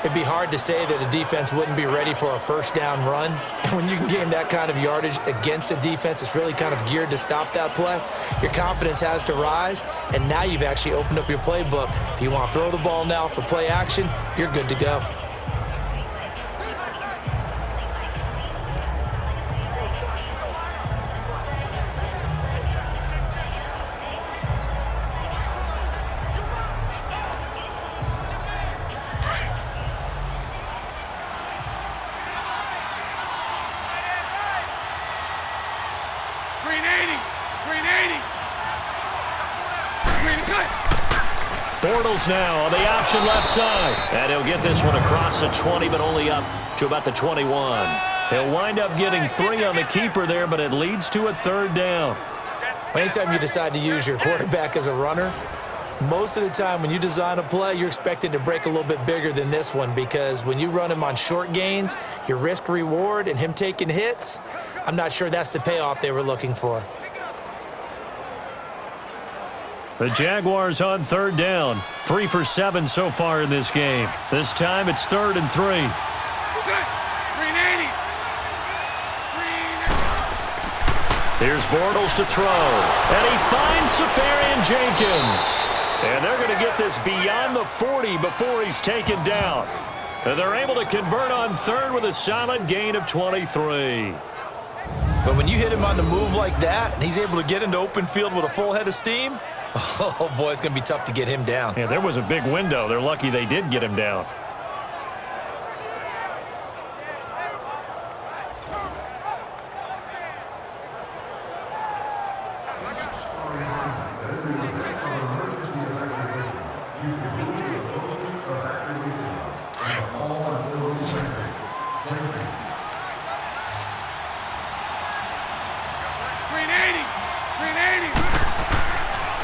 It'd be hard to say that a defense wouldn't be ready for a first down run. And when you can gain that kind of yardage against a defense, it's really kind of geared to stop that play. Your confidence has to rise, and now you've actually opened up your playbook. If you want to throw the ball now for play action, you're good to go. Bortles now on the option left side. And he'll get this one across the 20, but only up to about the 21. He'll wind up getting 3 on the keeper there, but it leads to a third down. Anytime you decide to use your quarterback as a runner, most of the time when you design a play, you're expected to break a little bit bigger than this one because when you run him on short gains, your risk-reward and him taking hits, I'm not sure that's the payoff they were looking for. The Jaguars on third down. 3 for 7 so far in this game. This time it's 3rd and 3. Here's Bortles to throw. And he finds Safarian Jenkins. And they're going to get this beyond the 40 before he's taken down. And they're able to convert on third with a solid gain of 23. But when you hit him on the move like that, and he's able to get into open field with a full head of steam, oh, boy, it's going to be tough to get him down. Yeah, there was a big window. They're lucky they did get him down.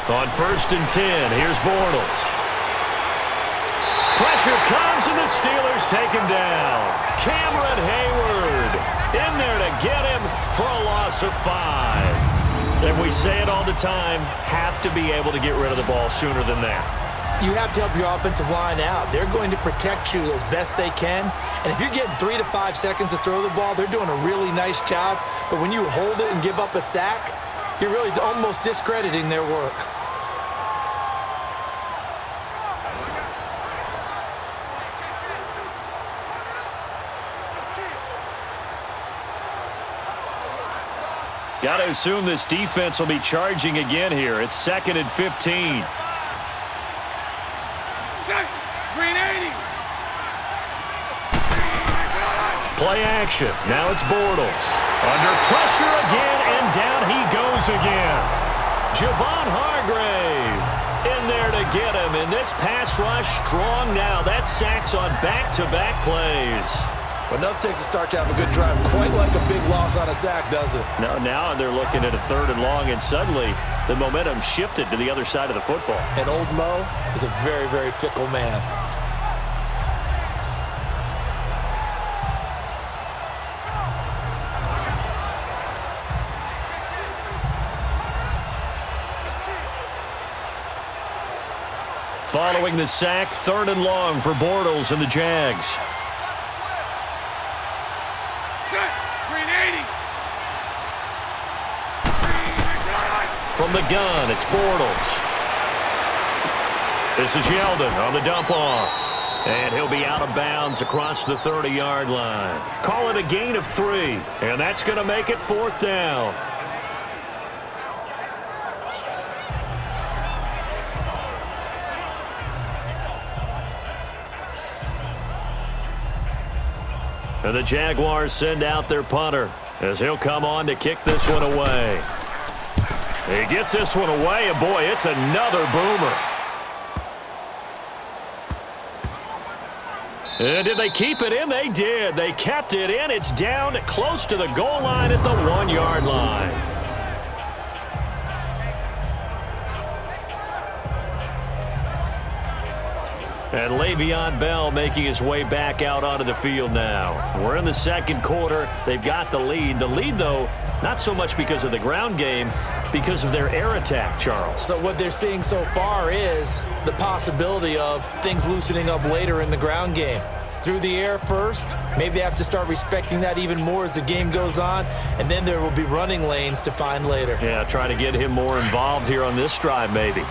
On 1st and 10, here's Bortles. Pressure comes, and the Steelers take him down. Cameron Hayward in there to get him for a loss of 5. And we say it all the time, have to be able to get rid of the ball sooner than that. You have to help your offensive line out. They're going to protect you as best they can. And if you're getting 3 to 5 seconds to throw the ball, they're doing a really nice job. But when you hold it and give up a sack, you're really almost discrediting their work. Got to assume this defense will be charging again here. It's 2nd and 15. Green 80. Play action. Now it's Bortles. Under pressure again, and down he goes again. Javon Hargrave in there to get him. And this pass rush strong now. That's sacks on back-to-back plays. But enough takes a start to have a good drive. Quite like a big loss on a sack, does it? Now they're looking at a 3rd and long, and suddenly the momentum shifted to the other side of the football. And old Mo is a very, very fickle man. Following the sack, 3rd and long for Bortles and the Jags. Green 80. From the gun, it's Bortles. This is Yeldon on the dump off. And he'll be out of bounds across the 30-yard line. Call it a gain of 3. And that's going to make it 4th down. And the Jaguars send out their punter as he'll come on to kick this one away. He gets this one away, and boy, it's another boomer. And did they keep it in? They did. They kept it in. It's down close to the goal line at the 1-yard line. And Le'Veon Bell making his way back out onto the field now. We're in the 2nd quarter. They've got the lead. The lead, though, not so much because of the ground game, because of their air attack, Charles. So what they're seeing so far is the possibility of things loosening up later in the ground game. Through the air first, maybe they have to start respecting that even more as the game goes on, and then there will be running lanes to find later. Yeah, trying to get him more involved here on this drive, maybe.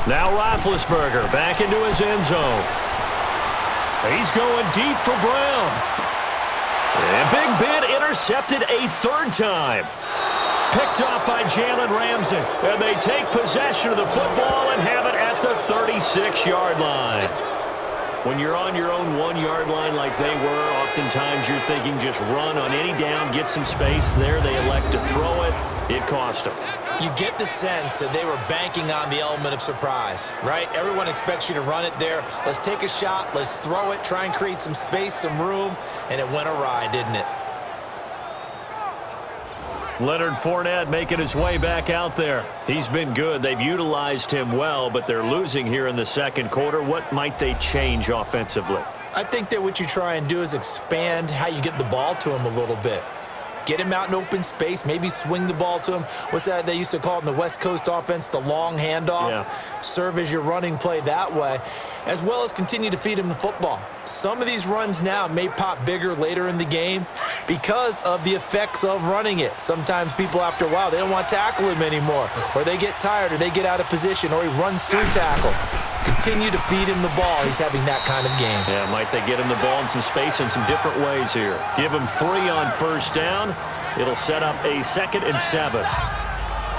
Now Roethlisberger back into his end zone. He's going deep for Brown. And Big Ben intercepted a 3rd time. Picked off by Jalen Ramsey. And they take possession of the football and have it at the 36-yard line. When you're on your own 1-yard line like they were, oftentimes you're thinking just run on any down, get some space. There they elect to throw it. It cost them. You get the sense that they were banking on the element of surprise, right? Everyone expects you to run it there. Let's take a shot. Let's throw it. Try and create some space, some room. And it went awry, didn't it? Leonard Fournette making his way back out there. He's been good. They've utilized him well, but they're losing here in the 2nd quarter. What might they change offensively? I think that what you try and do is expand how you get the ball to him a little bit. Get him out in open space, maybe swing the ball to him. What's that they used to call it in the West Coast offense, the long handoff? Yeah. Serve as your running play that way, as well as continue to feed him the football. Some of these runs now may pop bigger later in the game because of the effects of running it. Sometimes people, after a while, they don't want to tackle him anymore, or they get tired, or they get out of position, or he runs through tackles. Continue to feed him the ball. He's having that kind of game. Yeah, might they get him the ball in some space in some different ways here. Give him 3 on 1st down. It'll set up a 2nd and 7.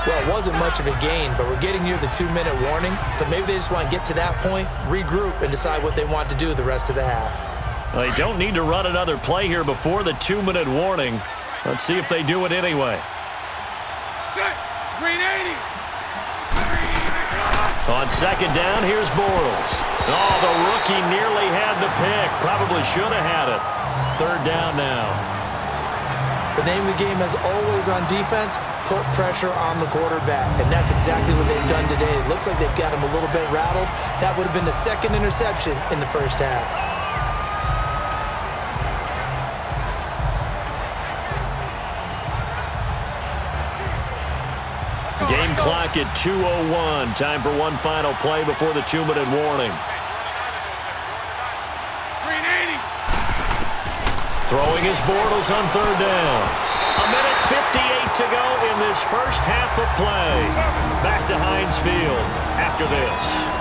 Well, it wasn't much of a gain, but we're getting near the 2-minute warning, so maybe they just want to get to that point, regroup, and decide what they want to do the rest of the half. Well, they don't need to run another play here before the 2-minute warning. Let's see if they do it anyway. Green 80. On 2nd down, here's Bortles. Oh, the rookie nearly had the pick. Probably should have had it. 3rd down now. The name of the game is always on defense, put pressure on the quarterback. And that's exactly what they've done today. It looks like they've got him a little bit rattled. That would have been the second interception in the first half. Game clock at 2:01. Time for one final play before the 2-minute warning. Throwing his Bortles on third down. 1:58 to go in this first half of play. Back to Heinz Field after this.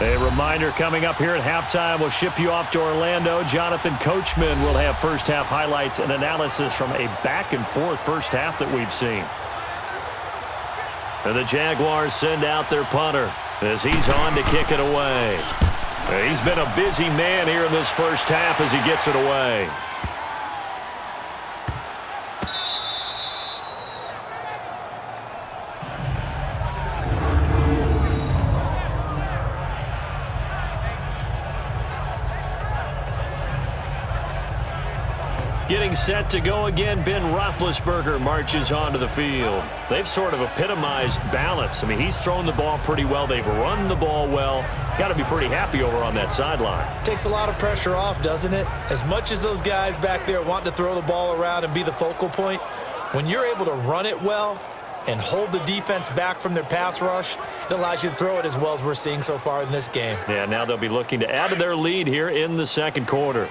A reminder coming up here at halftime. We'll ship you off to Orlando. Jonathan Coachman will have first-half highlights and analysis from a back-and-forth first half that we've seen. And the Jaguars send out their punter as he's on to kick it away. He's been a busy man here in this first half as he gets it away. Getting set to go again, Ben Roethlisberger marches onto the field. They've sort of epitomized balance. I mean, he's thrown the ball pretty well. They've run the ball well. Got to be pretty happy over on that sideline. Takes a lot of pressure off, doesn't it? As much as those guys back there want to throw the ball around and be the focal point, when you're able to run it well and hold the defense back from their pass rush, it allows you to throw it as well as we're seeing so far in this game. Yeah, now they'll be looking to add to their lead here in the second quarter.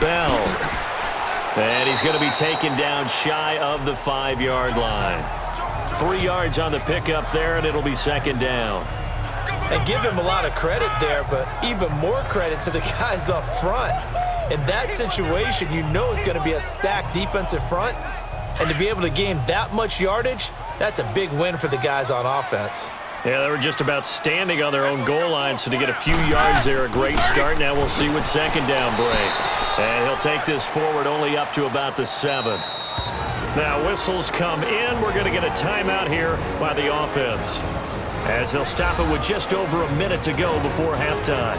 Bell. And he's going to be taken down shy of the 5-yard line. 3 yards on the pickup there, and it'll be second down. And give him a lot of credit there, but even more credit to the guys up front. In that situation, you know it's going to be a stacked defensive front. And to be able to gain that much yardage, that's a big win for the guys on offense. Yeah, they were just about standing on their own goal line, so to get a few yards there, a great start. Now we'll see what second down brings. And he'll take this forward only up to about the 7. Now whistles come in. We're going to get a timeout here by the offense, as they'll stop it with just over a minute to go before halftime.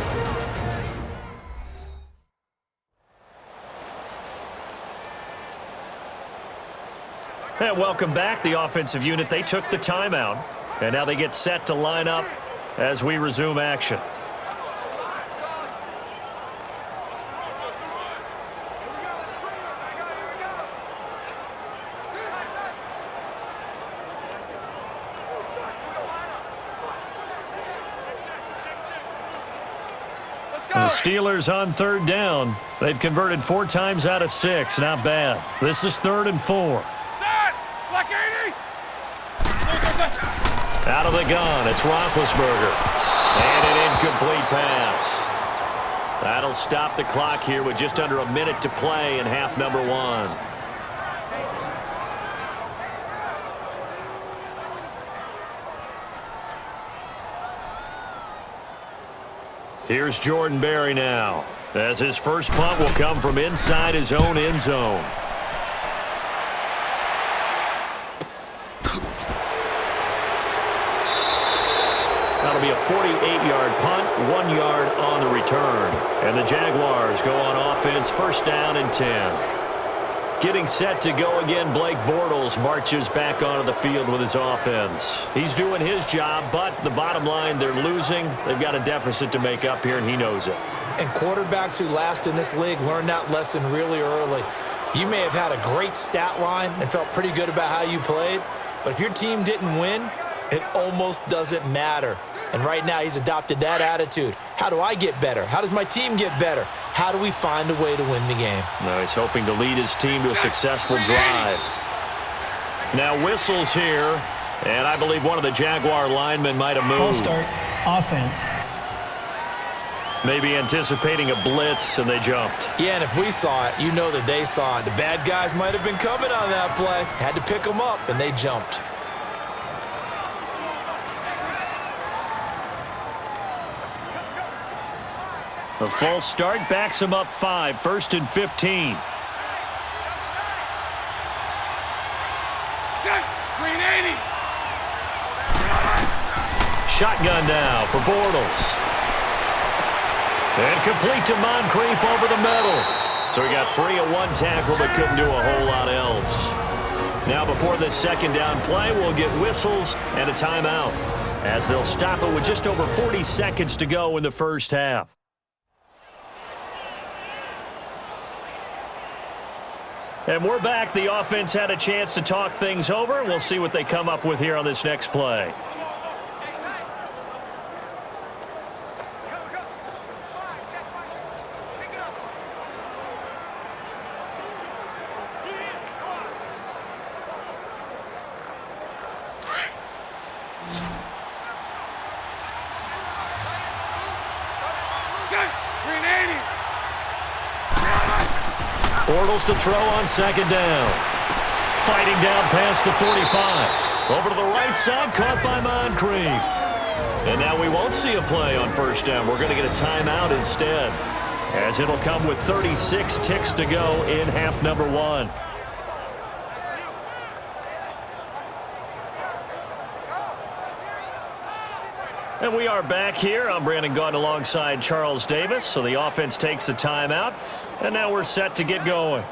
And welcome back. The offensive unit, they took the timeout. And now they get set to line up as we resume action. The Steelers on third down. They've converted 4 times out of 6. Not bad. This is 3rd and 4. Out of the gun, it's Roethlisberger. And an incomplete pass. That'll stop the clock here with just under a minute to play in half number 1. Here's Jordan Berry now, as his first punt will come from inside his own end zone. That'll be a 48-yard punt, 1 yard on the return. And the Jaguars go on offense, first down and 10. Getting set to go again, Blake Bortles marches back onto the field with his offense. He's doing his job, but the bottom line, they're losing. They've got a deficit to make up here, and he knows it. And quarterbacks who last in this league learned that lesson really early. You may have had a great stat line and felt pretty good about how you played, but if your team didn't win, it almost doesn't matter. And right now, he's adopted that attitude. How do I get better? How does my team get better? How do we find a way to win the game? No, he's hoping to lead his team to a successful drive. Now whistles here, and I believe one of the Jaguar linemen might have moved. Full start, offense. Maybe anticipating a blitz, and they jumped. Yeah, and if we saw it, you know that they saw it. The bad guys might have been coming on that play. Had to pick them up, and they jumped. A false start backs him up 5, 1st and 15. Set. Green 80. Shotgun now for Bortles. And complete to Moncrief over the middle. So he got free at one tackle but couldn't do a whole lot else. Now before this second down play, we'll get whistles and a timeout as they'll stop it with just over 40 seconds to go in the first half. And we're back. The offense had a chance to talk things over. We'll see what they come up with here on this next play. Bortles to throw on second down. Fighting down past the 45. Over to the right side, caught by Moncrief. And now we won't see a play on first down. We're going to get a timeout instead, as it'll come with 36 ticks to go in half number 1. And we are back here. I'm Brandon Gaudin alongside Charles Davis. So the offense takes a timeout. And now we're set to get going.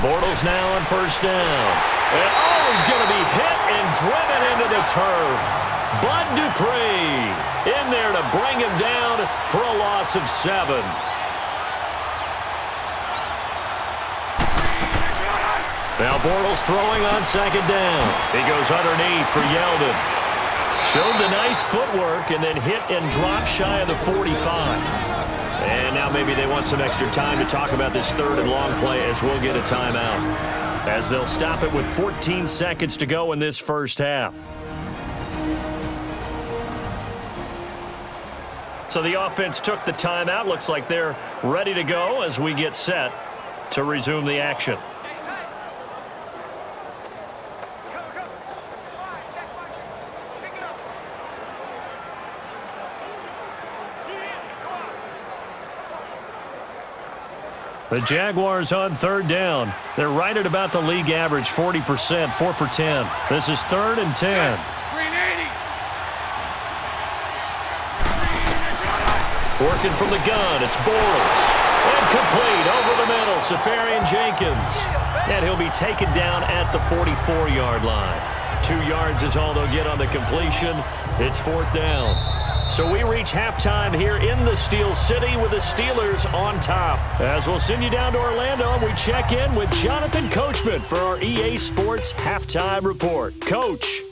Bortles now on first down. And he's going to be hit and driven into the turf. Bud Dupree in there to bring him down for a loss of 7. Now Bortles throwing on second down. He goes underneath for Yeldon. Showed the nice footwork and then hit and dropped shy of the 45. And now maybe they want some extra time to talk about this third and long play as we'll get a timeout, as they'll stop it with 14 seconds to go in this first half. So the offense took the timeout. Looks like they're ready to go as we get set to resume the action. The Jaguars on third down. They're right at about the league average, 40%, 4 for 10. This is 3rd and 10. Working from the gun, it's Bortles. Incomplete over the middle, Safarian Jenkins. And he'll be taken down at the 44-yard line. 2 yards is all they'll get on the completion. It's 4th down. So we reach halftime here in the Steel City with the Steelers on top. As we'll send you down to Orlando, and we check in with Jonathan Coachman for our EA Sports Halftime Report. Coach.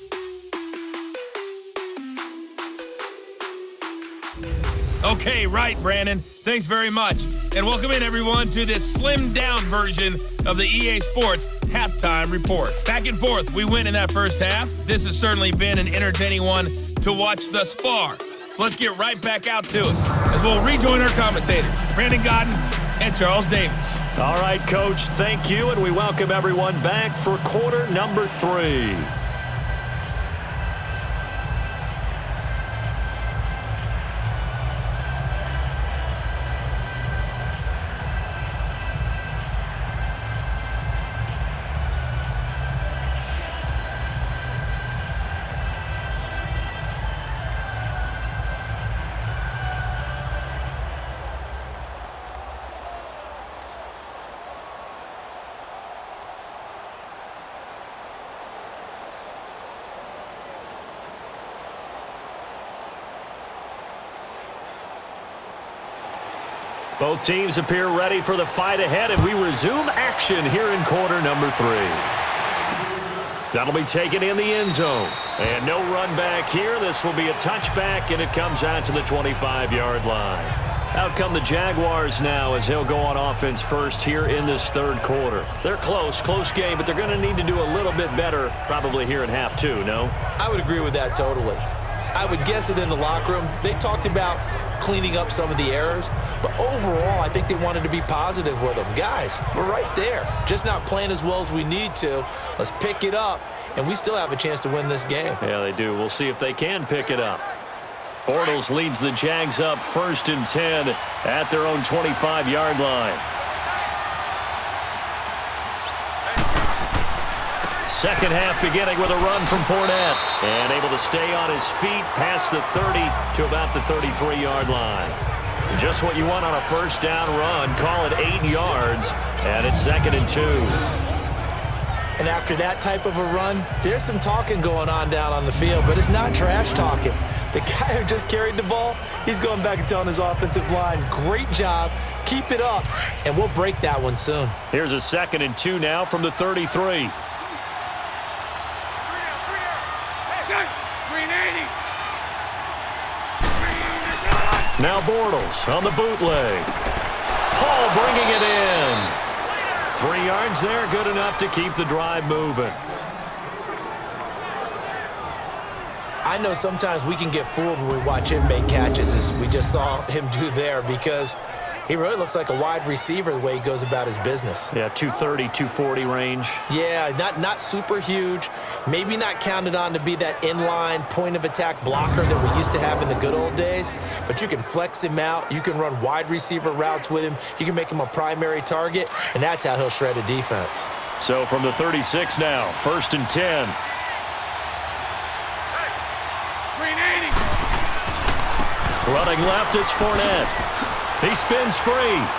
Okay, right, Brandon. Thanks very much. And welcome in, everyone, to this slimmed-down version of the EA Sports Halftime Report. Back and forth, we win in that first half. This has certainly been an entertaining one to watch thus far. So let's get right back out to it, as we'll rejoin our commentators, Brandon Gaudin and Charles Davis. All right, Coach, thank you, and we welcome everyone back for quarter number 3. Both teams appear ready for the fight ahead, and we resume action here in quarter number 3. That'll be taken in the end zone. And no run back here. This will be a touchback, and it comes out to the 25-yard line. Out come the Jaguars now as they'll go on offense first here in this third quarter. They're close game, but they're going to need to do a little bit better probably here in half two, no? I would agree with that totally. I would guess it in the locker room. They talked about cleaning up some of the errors, but overall, I think they wanted to be positive with them. Guys, we're right there. Just not playing as well as we need to. Let's pick it up, and we still have a chance to win this game. Yeah, they do. We'll see if they can pick it up. Bortles leads the Jags up 1st and 10 at their own 25-yard line. Second half beginning with a run from Fournette. And able to stay on his feet past the 30 to about the 33-yard line. Just what you want on a first down run. Call it 8 yards. And it's 2nd and 2. And after that type of a run, there's some talking going on down on the field, but it's not trash talking. The guy who just carried the ball, he's going back and telling his offensive line, great job, keep it up, and we'll break that one soon. Here's a 2nd and 2 now from the 33. Now Bortles on the bootleg. Paul bringing it in. 3 yards there, good enough to keep the drive moving. I know sometimes we can get fooled when we watch him make catches, as we just saw him do there, because he really looks like a wide receiver the way he goes about his business. Yeah, 230, 240 range. Yeah, not super huge. Maybe not counted on to be that inline point-of-attack blocker that we used to have in the good old days, but you can flex him out. You can run wide receiver routes with him. You can make him a primary target, and that's how he'll shred a defense. So from the 36 now, 1st and 10. Running left, it's Fournette. He spins free.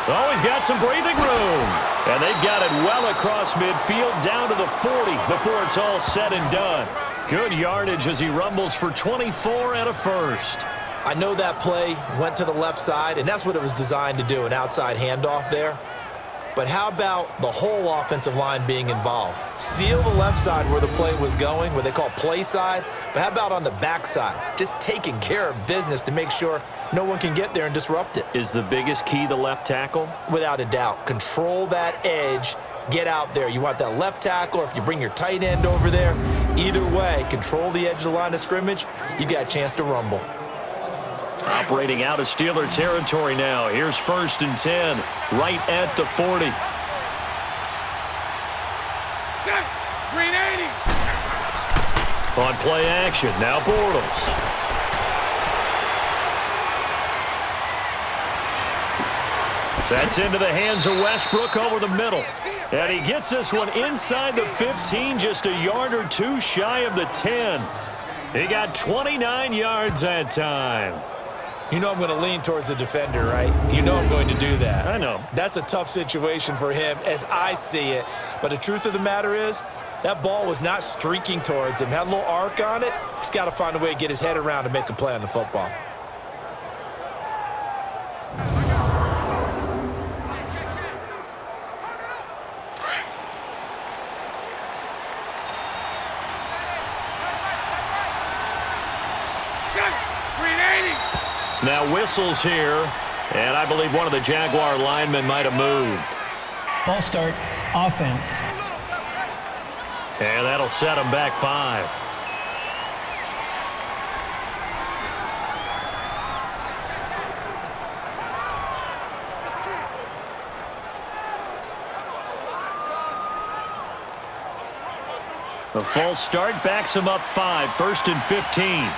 Oh, he's got some breathing room. And they've got it well across midfield down to the 40 before it's all said and done. Good yardage as he rumbles for 24 and a first. I know that play went to the left side, and that's what it was designed to do, an outside handoff there. But how about the whole offensive line being involved? Seal the left side where the play was going, what they call play side. But how about on the back side? Just taking care of business to make sure no one can get there and disrupt it. Is the biggest key the left tackle? Without a doubt. Control that edge. Get out there. You want that left tackle, or if you bring your tight end over there, either way, control the edge of the line of scrimmage, you got a chance to rumble. Operating out of Steeler territory now. Here's 1st and 10, right at the 40. Green 80. On play action, now Bortles. That's into the hands of Westbrook over the middle. And he gets this one inside the 15, just a yard or two shy of the 10. He got 29 yards that time. You know I'm going to lean towards the defender, right? You know I'm going to do that. I know. That's a tough situation for him as I see it. But the truth of the matter is, that ball was not streaking towards him. Had a little arc on it. He's got to find a way to get his head around and make a play on the football. Now whistles here, and I believe one of the Jaguar linemen might have moved. False start, offense. And that'll set him back 5. The false start backs him up 5, 1st and 15.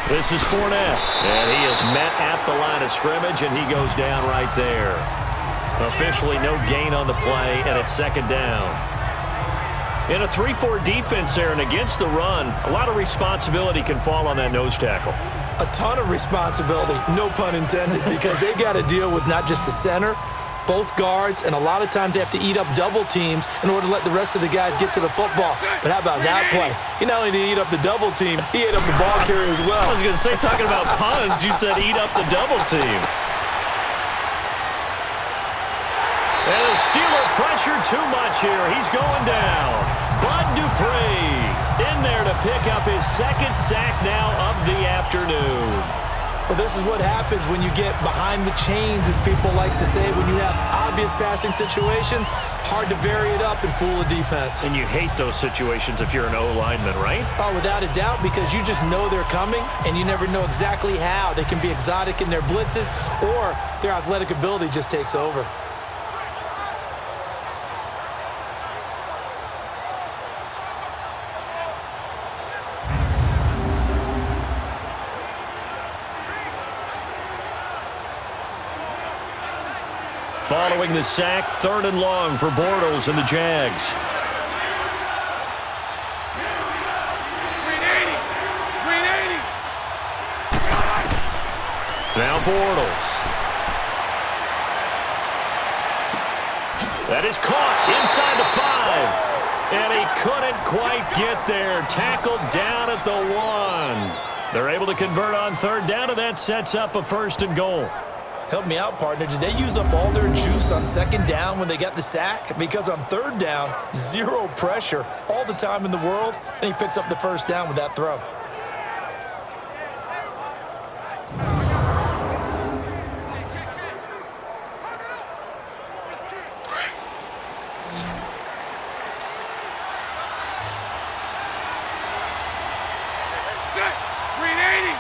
This is Fournette, and he is met at the line of scrimmage, and he goes down right there. Officially no gain on the play, and it's 2nd down. In a 3-4 defense there and against the run, a lot of responsibility can fall on that nose tackle. A ton of responsibility, no pun intended, because they've got to deal with not just the center, both guards, and a lot of times they have to eat up double teams in order to let the rest of the guys get to the football. But how about that play? He not only did he eat up the double team, he ate up the ball carrier as well. I was going to say, talking about puns, you said eat up the double team. And the Steeler pressure too much here. He's going down. Bud Dupree. in there to pick up his second sack now of the afternoon. Well, this is what happens when you get behind the chains, as people like to say. When you have obvious passing situations, hard to vary it up and fool a defense. And you hate those situations if you're an O-lineman, right? Oh, without a doubt, because you just know they're coming, and you never know exactly how. They can be exotic in their blitzes, or their athletic ability just takes over. Following the sack, 3rd and long for Bortles and the Jags. Green 80. Now Bortles. That is caught inside the 5. And he couldn't quite get there. Tackled down at the 1. They're able to convert on 3rd down, and that sets up a 1st and goal. Help me out, partner. Did they use up all their juice on 2nd down when they got the sack? Because on 3rd down, 0 pressure, all the time in the world, and he picks up the 1st down with that throw. Green 80.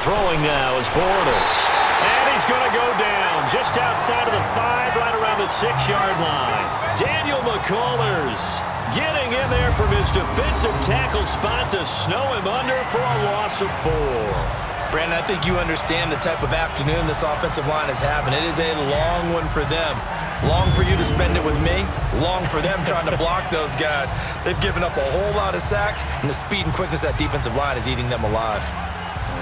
Throwing now is Bortles. And he's going to go down just outside of the 5, right around the 6-yard line. Daniel McCullers getting in there from his defensive tackle spot to snow him under for a loss of 4. Brandon, I think you understand the type of afternoon this offensive line is having. It is a long one for them. Long for you to spend it with me. Long for them trying to block those guys. They've given up a whole lot of sacks, and the speed and quickness of that defensive line is eating them alive.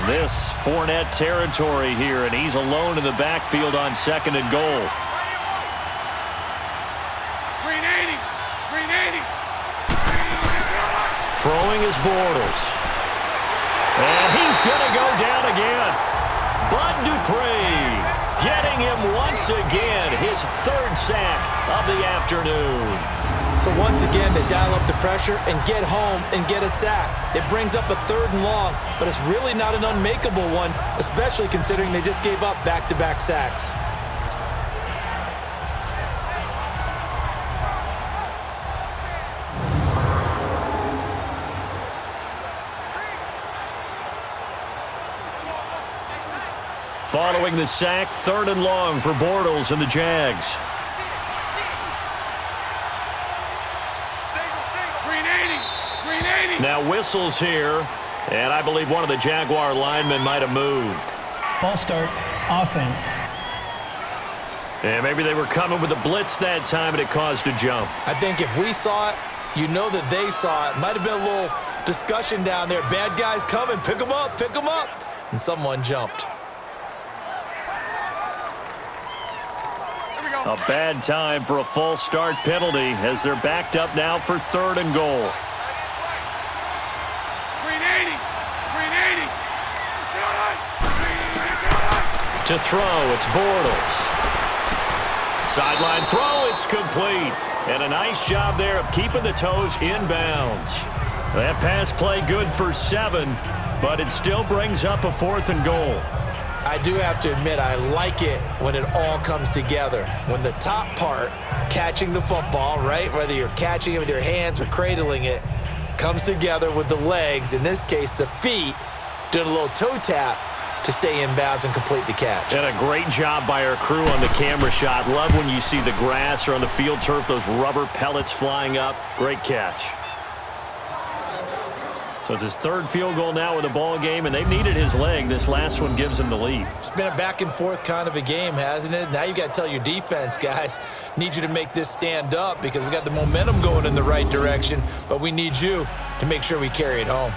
This Fournette territory here, and he's alone in the backfield on 2nd and goal. Green 80. Green 80. Throwing is Bortles. And he's going to go down again. Bud Dupree getting him once again, his 3rd sack of the afternoon. So once again, they dial up the pressure and get home and get a sack. It brings up a 3rd and long, but it's really not an unmakeable one, especially considering they just gave up back-to-back sacks. Following the sack, 3rd and long for Bortles and the Jags. Now whistles here, and I believe one of the Jaguar linemen might have moved. False start, offense. And maybe they were coming with a blitz that time, and it caused a jump. I think if we saw it, you know that they saw it. Might have been a little discussion down there. Bad guys coming, pick them up, pick them up. And someone jumped. A bad time for a false start penalty as they're backed up now for 3rd and goal. To throw, it's Bortles. Sideline throw, it's complete. And a nice job there of keeping the toes inbounds. That pass play good for 7, but it still brings up a 4th and goal. I do have to admit, I like it when it all comes together. When the top part, catching the football, right, whether you're catching it with your hands or cradling it, comes together with the legs, in this case the feet, doing a little toe tap to stay in bounds and complete the catch. And a great job by our crew on the camera shot. Love when you see the grass or on the field turf, those rubber pellets flying up. Great catch. So it's his 3rd field goal now in the ball game, and they've needed his leg. This last one gives him the lead. It's been a back and forth kind of a game, hasn't it? Now you got to tell your defense, guys, need you to make this stand up because we got the momentum going in the right direction, but we need you to make sure we carry it home.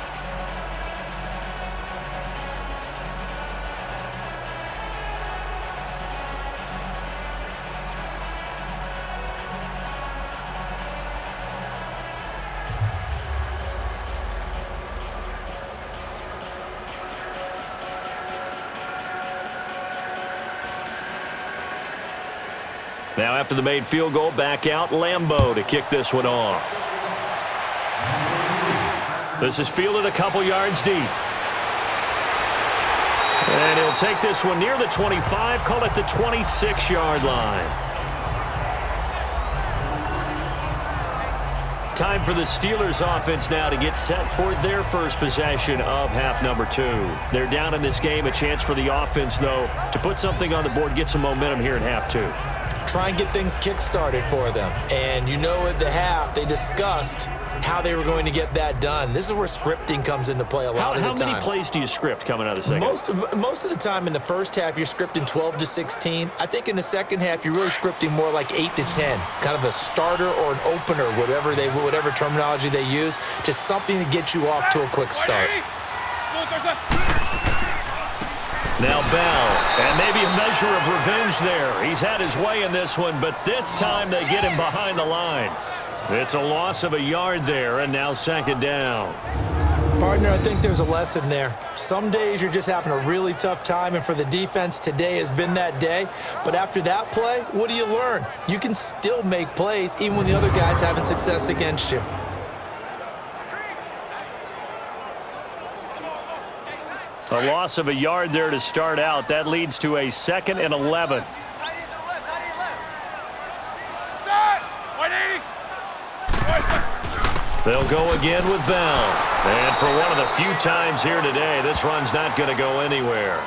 Now after the made field goal, back out Lambeau to kick this one off. This is fielded a couple yards deep. And he'll take this one near the 25, call it the 26-yard line. Time for the Steelers offense now to get set for their first possession of half number 2. They're down in this game. A chance for the offense, though, to put something on the board, get some momentum here in half 2. Try and get things kick-started for them. And you know at the half, they discussed how they were going to get that done. This is where scripting comes into play a lot of the time. How many plays do you script coming out of the second? Most of the time in the first half, you're scripting 12 to 16. I think in the second half, you're really scripting more like 8 to 10, kind of a starter or an opener, whatever terminology they use, just something to get you off to a quick start. Now Bell, and maybe a measure of revenge there. He's had his way in this one, but this time they get him behind the line. It's a loss of a yard there, and now second down. Partner, I think there's a lesson there. Some days you're just having a really tough time, and for the defense, today has been that day. But after that play, what do you learn? You can still make plays even when the other guy's having success against you. A loss of a yard there to start out. That leads to a 2nd and 11. They'll go again with Bell. And for one of the few times here today, this run's not going to go anywhere.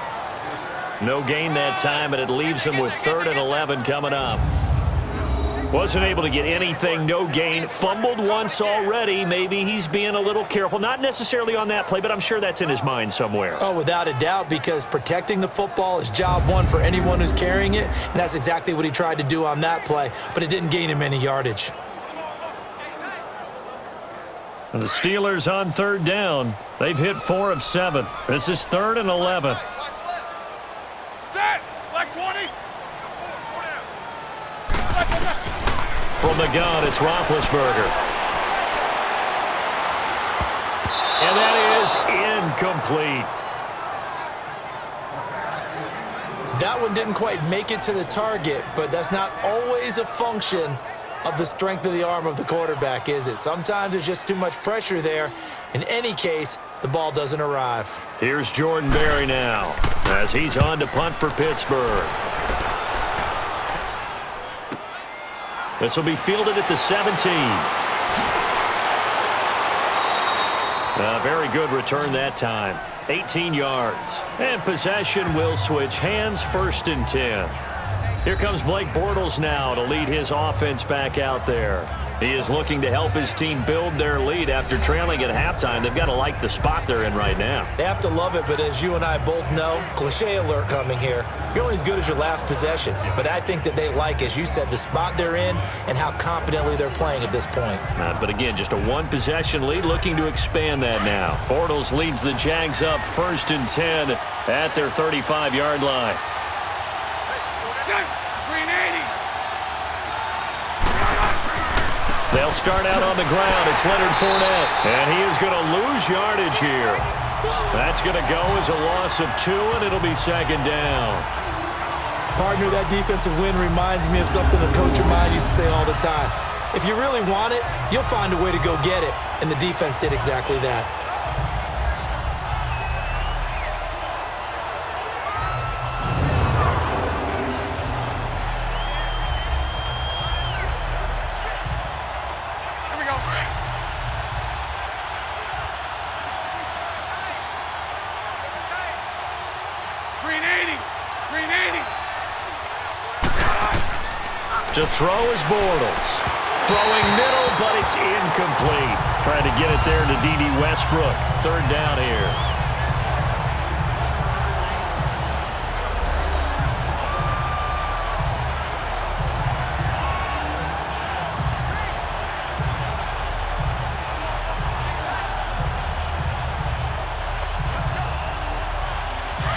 No gain that time, and it leaves them with 3rd and 11 coming up. Wasn't able to get anything, no gain. Fumbled once already. Maybe he's being a little careful. Not necessarily on that play, but I'm sure that's in his mind somewhere. Oh, without a doubt, because protecting the football is job one for anyone who's carrying it, and that's exactly what he tried to do on that play, but it didn't gain him any yardage. And the Steelers on 3rd down. They've hit 4 of 7. This is 3rd and 11. Set! Black 20! From the gun, it's Roethlisberger. And that is incomplete. That one didn't quite make it to the target, but that's not always a function of the strength of the arm of the quarterback, is it? Sometimes there's just too much pressure there. In any case, the ball doesn't arrive. Here's Jordan Berry now as he's on to punt for Pittsburgh. This will be fielded at the 17. A very good return that time. 18 yards. And possession will switch hands, 1st and 10. Here comes Blake Bortles now to lead his offense back out there. He is looking to help his team build their lead after trailing at halftime. They've got to like the spot they're in right now. They have to love it, but as you and I both know, cliche alert coming here, you're only as good as your last possession. But I think that they like, as you said, the spot they're in and how confidently they're playing at this point. But again, just a 1-possession lead, looking to expand that now. Bortles leads the Jags up 1st and 10 at their 35-yard line. They'll start out on the ground. It's Leonard Fournette, and he is going to lose yardage here. That's going to go as a loss of 2, and it'll be 2nd down. Partner, that defensive win reminds me of something a coach of mine used to say all the time. If you really want it, you'll find a way to go get it, and the defense did exactly that. To throw is Bortles. Throwing middle, but it's incomplete. Trying to get it there to D.D. Westbrook. 3rd down here.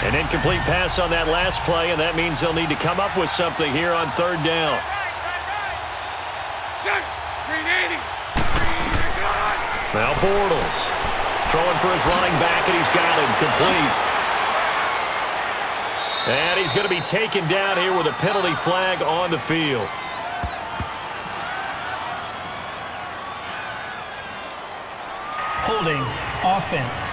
An incomplete pass on that last play, and that means they'll need to come up with something here on 3rd down. Now Bortles throwing for his running back, and he's got him complete. And he's going to be taken down here with a penalty flag on the field. Holding offense.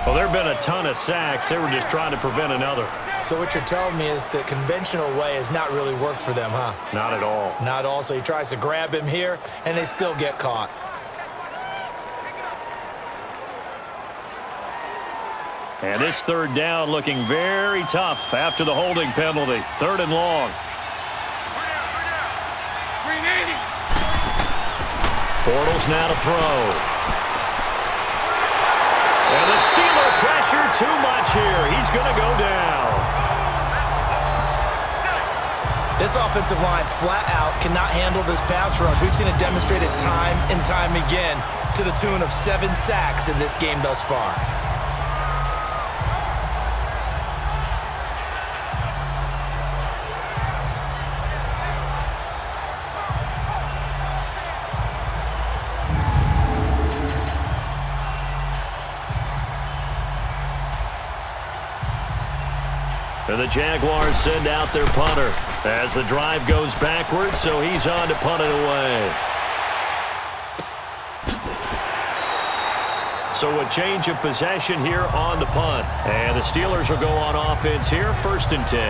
Well, there have been a ton of sacks. They were just trying to prevent another. So what you're telling me is the conventional way has not really worked for them, huh? Not at all. Not all. So he tries to grab him here, and they still get caught. And this third down looking very tough after the holding penalty. 3rd and long. 380. Bortles now to throw. And the Steeler pressure too much here. He's going to go down. This offensive line flat out cannot handle this pass rush. We've seen it demonstrated time and time again to the tune of 7 sacks in this game thus far. And the Jaguars send out their punter as the drive goes backwards, so he's on to punt it away. So a change of possession here on the punt. And the Steelers will go on offense here, 1st and 10.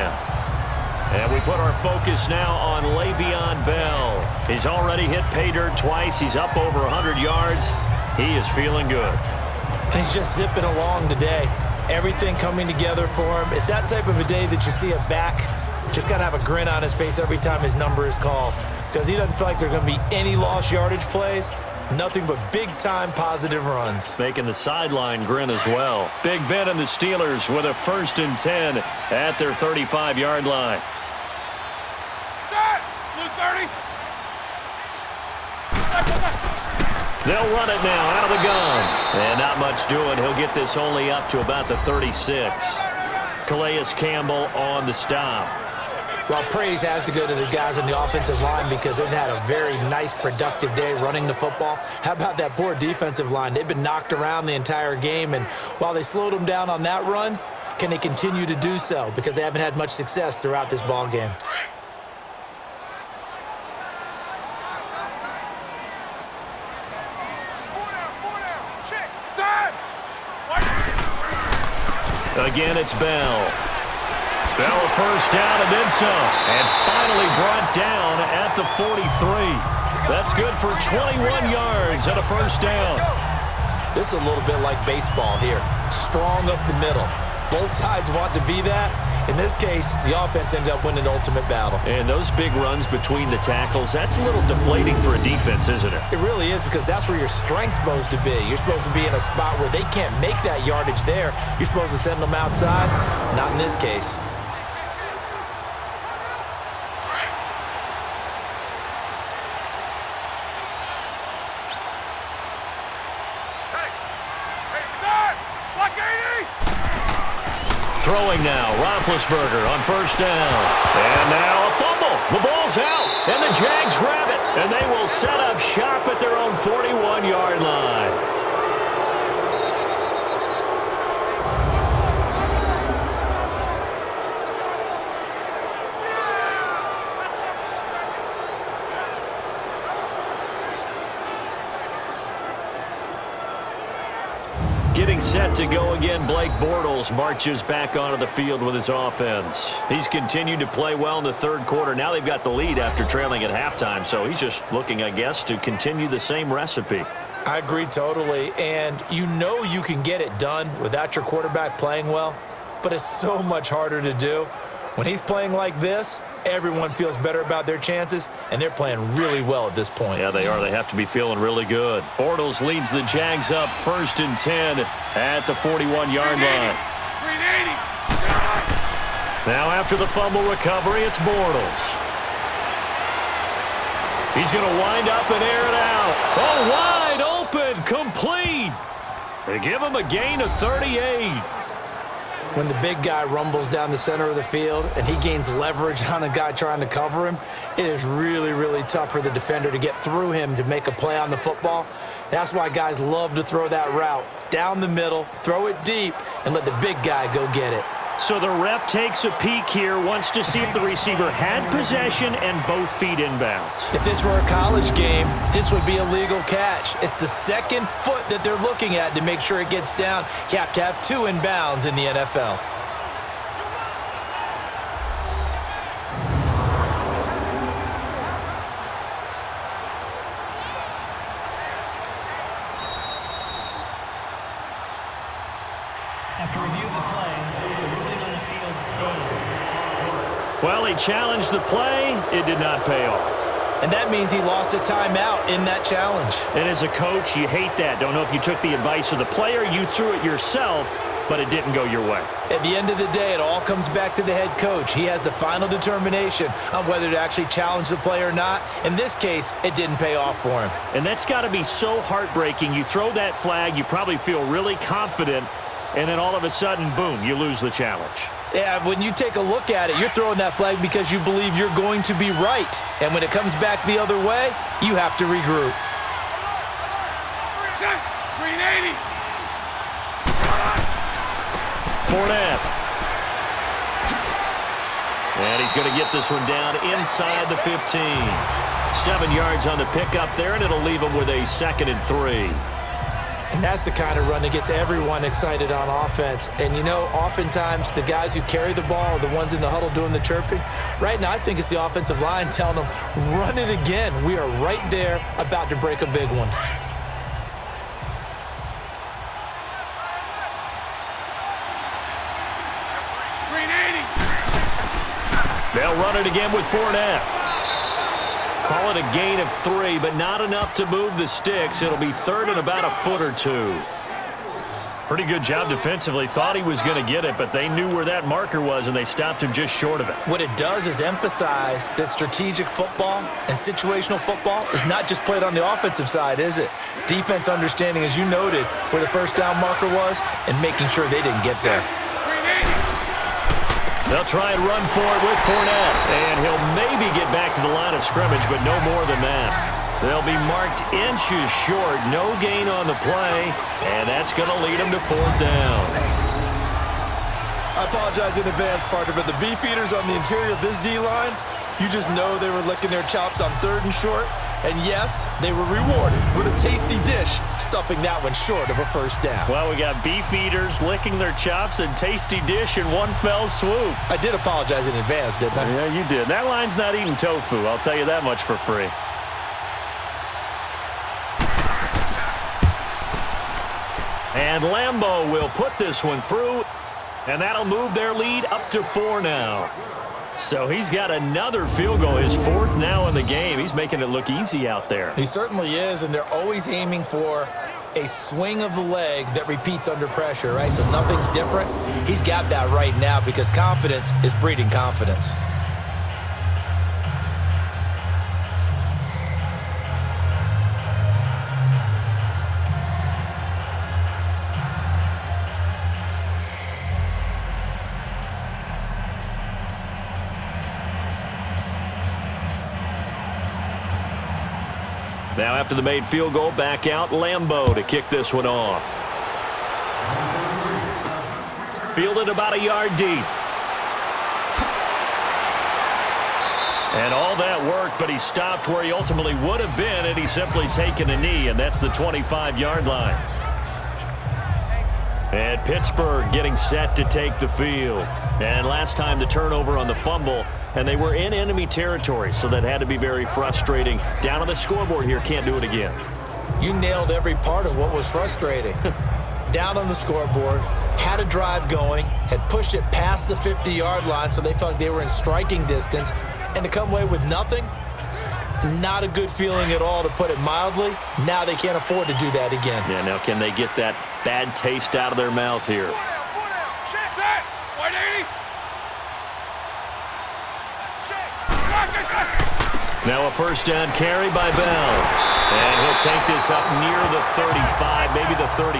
And we put our focus now on Le'Veon Bell. He's already hit pay dirt twice. He's up over 100 yards. He is feeling good. And he's just zipping along today. Everything coming together for him. It's that type of a day that you see a back just kind of have a grin on his face every time his number is called, because he doesn't feel like there are going to be any lost yardage plays. Nothing but big-time positive runs. Making the sideline grin as well. Big Ben and the Steelers with a 1st and 10 at their 35-yard line. Set. Blue 30. They'll run it now out of the gun. And not much doing. He'll get this only up to about the 36. Calais Campbell on the stop. Well, praise has to go to the guys on the offensive line because they've had a very nice, productive day running the football. How about that poor defensive line? They've been knocked around the entire game, and while they slowed them down on that run, can they continue to do so? Because they haven't had much success throughout this ball game. Again, it's Bell. Bell a 1st down and then some. And finally brought down at the 43. That's good for 21 yards and a 1st down. This is a little bit like baseball here. Strong up the middle. Both sides want to be that. In this case, the offense ended up winning the ultimate battle. And those big runs between the tackles, that's a little deflating for a defense, isn't it? It really is, because that's where your strength's supposed to be. You're supposed to be in a spot where they can't make that yardage there. You're supposed to send them outside. Not in this case. Throwing now, Roethlisberger on 1st down. And now a fumble. The ball's out, and the Jags grab it. And they will set up shop at their own 41-yard line. Getting set to go again, Blake Bortles marches back onto the field with his offense. He's continued to play well in the 3rd quarter. Now they've got the lead after trailing at halftime, so he's just looking, I guess, to continue the same recipe. I agree totally, and you know you can get it done without your quarterback playing well, but it's so much harder to do. When he's playing like this, everyone feels better about their chances, and they're playing really well at this point. Yeah, they are. They have to be feeling really good. Bortles leads the Jags up 1st and 10 at the 41-yard line. 380. Now after the fumble recovery, it's Bortles. He's going to wind up and air it out. Oh, wide open, complete. They give him a gain of 38. When the big guy rumbles down the center of the field and he gains leverage on a guy trying to cover him, it is really, really tough for the defender to get through him to make a play on the football. That's why guys love to throw that route down the middle, throw it deep, and let the big guy go get it. So the ref takes a peek here, wants to see if the receiver had possession and both feet inbounds. If this were a college game, this would be a legal catch. It's the second foot that they're looking at to make sure it gets down. You have to have 2 inbounds in the NFL. After review of the play, the ruling on the field stands. Well, he challenged the play. It did not pay off. And that means he lost a timeout in that challenge. And as a coach, you hate that. Don't know if you took the advice of the player, you threw it yourself, but it didn't go your way. At the end of the day, it all comes back to the head coach. He has the final determination on whether to actually challenge the play or not. In this case, it didn't pay off for him. And that's got to be so heartbreaking. You throw that flag, you probably feel really confident, and then all of a sudden, boom, you lose the challenge. Yeah, when you take a look at it, you're throwing that flag because you believe you're going to be right. And when it comes back the other way, you have to regroup. Green 80. Fournette. And he's going to get this one down inside the 15. 7 yards on the pickup there, and it'll leave him with a 2nd and 3. And that's the kind of run that gets everyone excited on offense. And, you know, oftentimes the guys who carry the ball are the ones in the huddle doing the chirping. Right now, I think it's the offensive line telling them, run it again. We are right there about to break a big one. Green 80. They'll run it again with Fournette. Call it a gain of 3, but not enough to move the sticks. It'll be 3rd and about a foot or 2. Pretty good job defensively. Thought he was going to get it, but they knew where that marker was, and they stopped him just short of it. What it does is emphasize that strategic football and situational football is not just played on the offensive side, is it? Defense understanding, as you noted, where the first down marker was and making sure they didn't get there. They'll try and run for it with Fournette, and he'll maybe get back to the line of scrimmage, but no more than that. They'll be marked inches short, no gain on the play, and that's going to lead them to 4th down. I apologize in advance, partner, but the beefeaters on the interior of this D-line, you just know they were licking their chops on 3rd and short. And yes, they were rewarded with a tasty dish, stuffing that one short of a 1st down. Well, we got beef eaters licking their chops and tasty dish in one fell swoop. I did apologize in advance, didn't I? Yeah, you did. That line's not eating tofu, I'll tell you that much for free. And Lambeau will put this one through, and that'll move their lead up to 4 now. So he's got another field goal, his 4th now in the game. He's making it look easy out there. He certainly is, and they're always aiming for a swing of the leg that repeats under pressure, right? So nothing's different. He's got that right now because confidence is breeding confidence. Now after the made field goal, back out Lambeau to kick this one off. Fielded about a yard deep. And all that work, but he stopped where he ultimately would have been had he simply taken a knee, and that's the 25-yard line. And Pittsburgh getting set to take the field. And last time the turnover on the fumble, and they were in enemy territory, so that had to be very frustrating. Down on the scoreboard here, can't do it again. You nailed every part of what was frustrating. Down on the scoreboard, had a drive going, had pushed it past the 50-yard line, so they felt like they were in striking distance, and to come away with nothing, not a good feeling at all, to put it mildly. Now they can't afford to do that again. Yeah, now can they get that bad taste out of their mouth here? Set. 180. Now a 1st down carry by Bell. And he'll take this up near the 35, maybe the 34.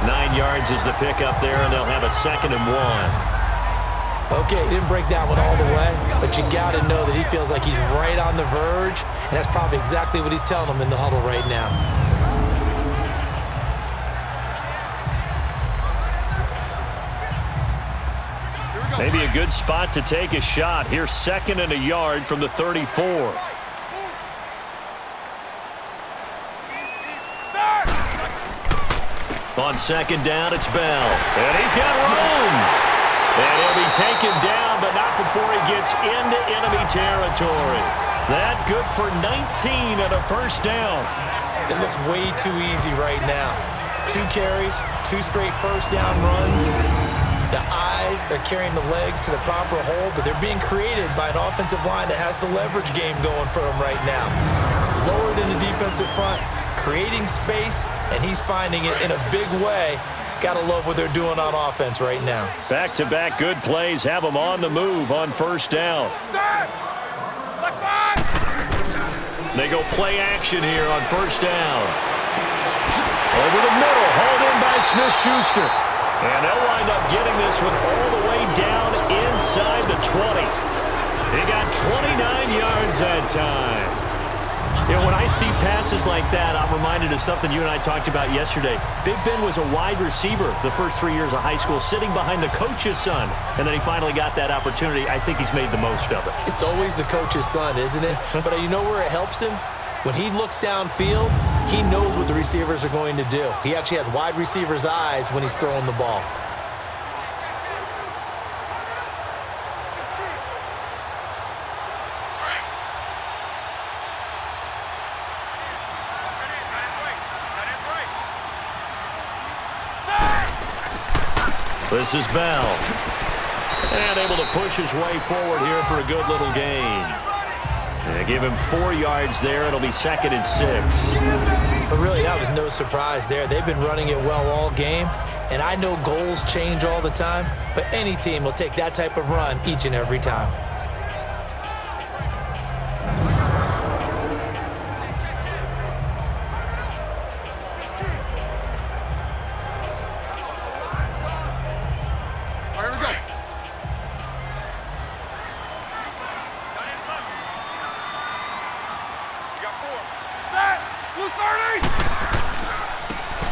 9 yards is the pickup there, and they'll have a 2nd and 1. Okay, he didn't break that one all the way, but you got to know that he feels like he's right on the verge, and that's probably exactly what he's telling them in the huddle right now. Maybe a good spot to take a shot. Here's 2nd and a yard from the 34. On 2nd down, it's Bell. And he's got room. And he'll be taken down, but not before he gets into enemy territory. That good for 19 and a first down. It looks way too easy right now. 2 carries, 2 straight first down runs. The eyes are carrying the legs to the proper hole, but they're being created by an offensive line that has the leverage game going for them right now. Lower than the defensive front, creating space, and he's finding it in a big way. Gotta love what they're doing on offense right now. Back-to-back good plays have them on the move on first down. They go play action here on first down. Over the middle, hauled in by Smith-Schuster. And they'll wind up getting this one all the way down inside the 20. He got 29 yards that time. You know, when I see passes like that, I'm reminded of something you and I talked about yesterday. Big Ben was a wide receiver the first 3 years of high school, sitting behind the coach's son. And then he finally got that opportunity. I think he's made the most of it. It's always the coach's son, isn't it? But you know where it helps him? When he looks downfield, he knows what the receivers are going to do. He actually has wide receivers' eyes when he's throwing the ball. This is Bell. And able to push his way forward here for a good little gain. And give him 4 yards there. It'll be 2nd and 6. But really, that was no surprise there. They've been running it well all game. And I know goals change all the time, but any team will take that type of run each and every time.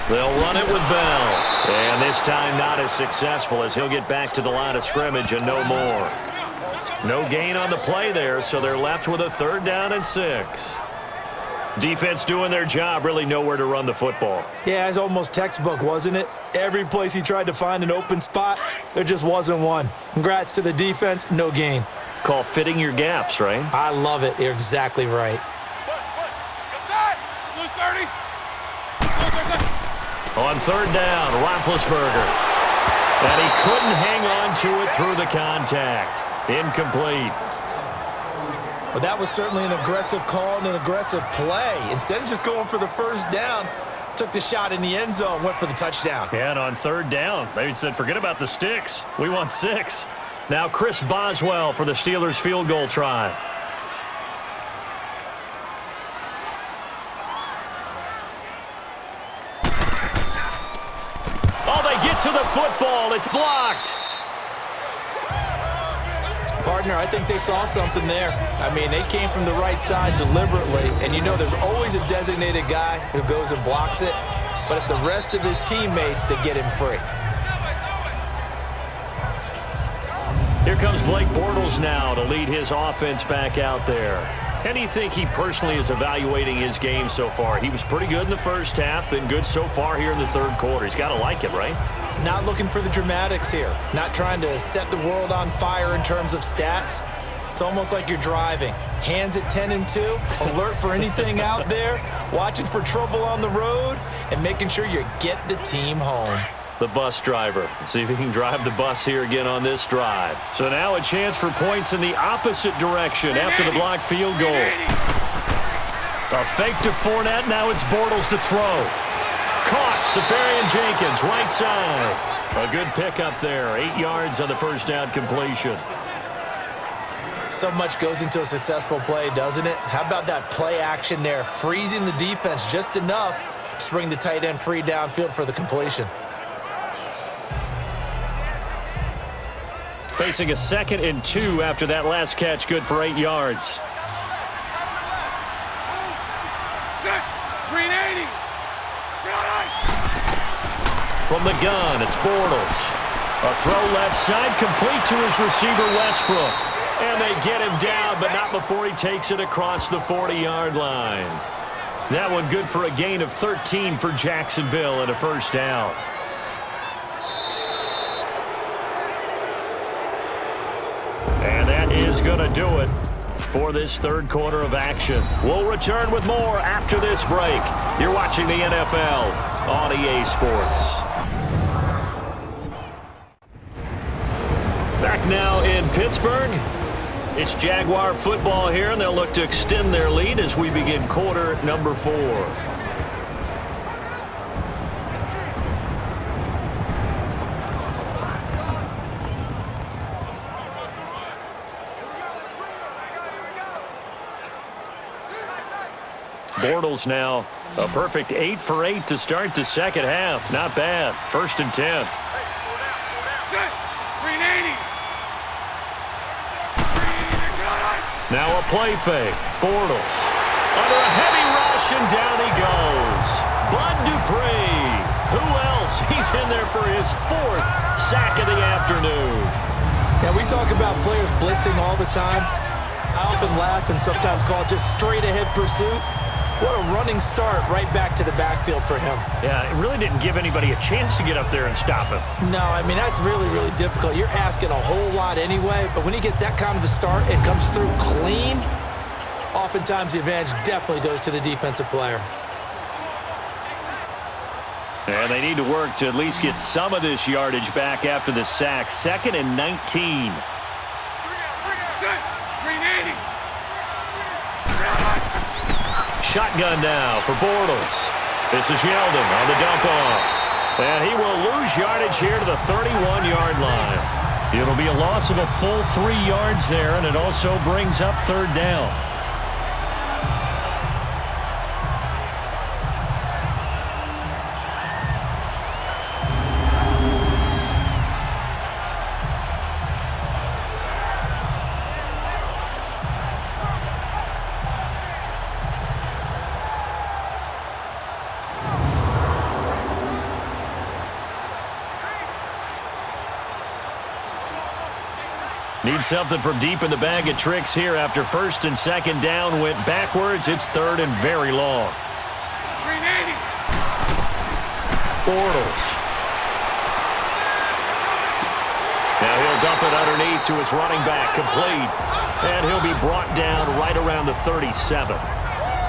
They'll run it with Bell. And this time not as successful as he'll get back to the line of scrimmage and no more. No gain on the play there, so they're left with a 3rd down and 6. Defense doing their job, really nowhere to run the football. Yeah, it's almost textbook, wasn't it? Every place he tried to find an open spot, there just wasn't one. Congrats to the defense, no gain. Call fitting your gaps, right? I love it. You're exactly right. On 3rd down, Roethlisberger. And he couldn't hang on to it through the contact. Incomplete. Well, that was certainly an aggressive call and an aggressive play. Instead of just going for the first down, took the shot in the end zone, went for the touchdown. Yeah, and on 3rd down, they said, forget about the sticks. We want 6. Now Chris Boswell for the Steelers field goal try. To the football, it's blocked. Partner, I think they saw something there. I mean, they came from the right side deliberately, and you know there's always a designated guy who goes and blocks it, but it's the rest of his teammates that get him free. Here comes Blake Bortles now to lead his offense back out there. How do you think he personally is evaluating his game so far? He was pretty good in the first half, been good so far here in the 3rd quarter. He's got to like it, right? Not looking for the dramatics here. Not trying to set the world on fire in terms of stats. It's almost like you're driving. Hands at 10 and 2, alert for anything out there, watching for trouble on the road, and making sure you get the team home. The bus driver. See if he can drive the bus here again on this drive. So now a chance for points in the opposite direction after the blocked field goal. A fake to Fournette. Now it's Bortles to throw. Caught. Safarian-Jenkins, right side. A good pickup there. 8 yards on the first down completion. So much goes into a successful play, doesn't it? How about that play action there? Freezing the defense just enough to bring the tight end free downfield for the completion. Facing a 2nd and 2 after that last catch, good for 8 yards. Green 80. From the gun, it's Bortles. A throw left side, complete to his receiver, Westbrook. And they get him down, but not before he takes it across the 40-yard line. That one good for a gain of 13 for Jacksonville and a first down. And that is going to do it for this third quarter of action. We'll return with more after this break. You're watching the NFL on EA Sports. Back now in Pittsburgh. It's Jaguar football here, and they'll look to extend their lead as we begin quarter number 4. Bortles now a perfect 8 for 8 to start the second half. Not bad. 1st and 10. Now a play fake. Bortles under a heavy rush, and down he goes. Bud Dupree. Who else? He's in there for his 4th sack of the afternoon. Now, we talk about players blitzing all the time. I often laugh and sometimes call it just straight-ahead pursuit. What a running start right back to the backfield for him. Yeah, it really didn't give anybody a chance to get up there and stop him. No, I mean, that's really, really difficult. You're asking a whole lot anyway, but when he gets that kind of a start and comes through clean, oftentimes the advantage definitely goes to the defensive player. And they need to work to at least get some of this yardage back after the sack. 2nd and 19. Shotgun now for Bortles. This is Yeldon on the dump off. And he will lose yardage here to the 31-yard line. It'll be a loss of a full 3 yards there, and it also brings up 3rd down. Need something from deep in the bag of tricks here after 1st and 2nd down went backwards. It's 3rd and very long. Bortles. Now he'll dump it underneath to his running back, complete. And he'll be brought down right around the 37.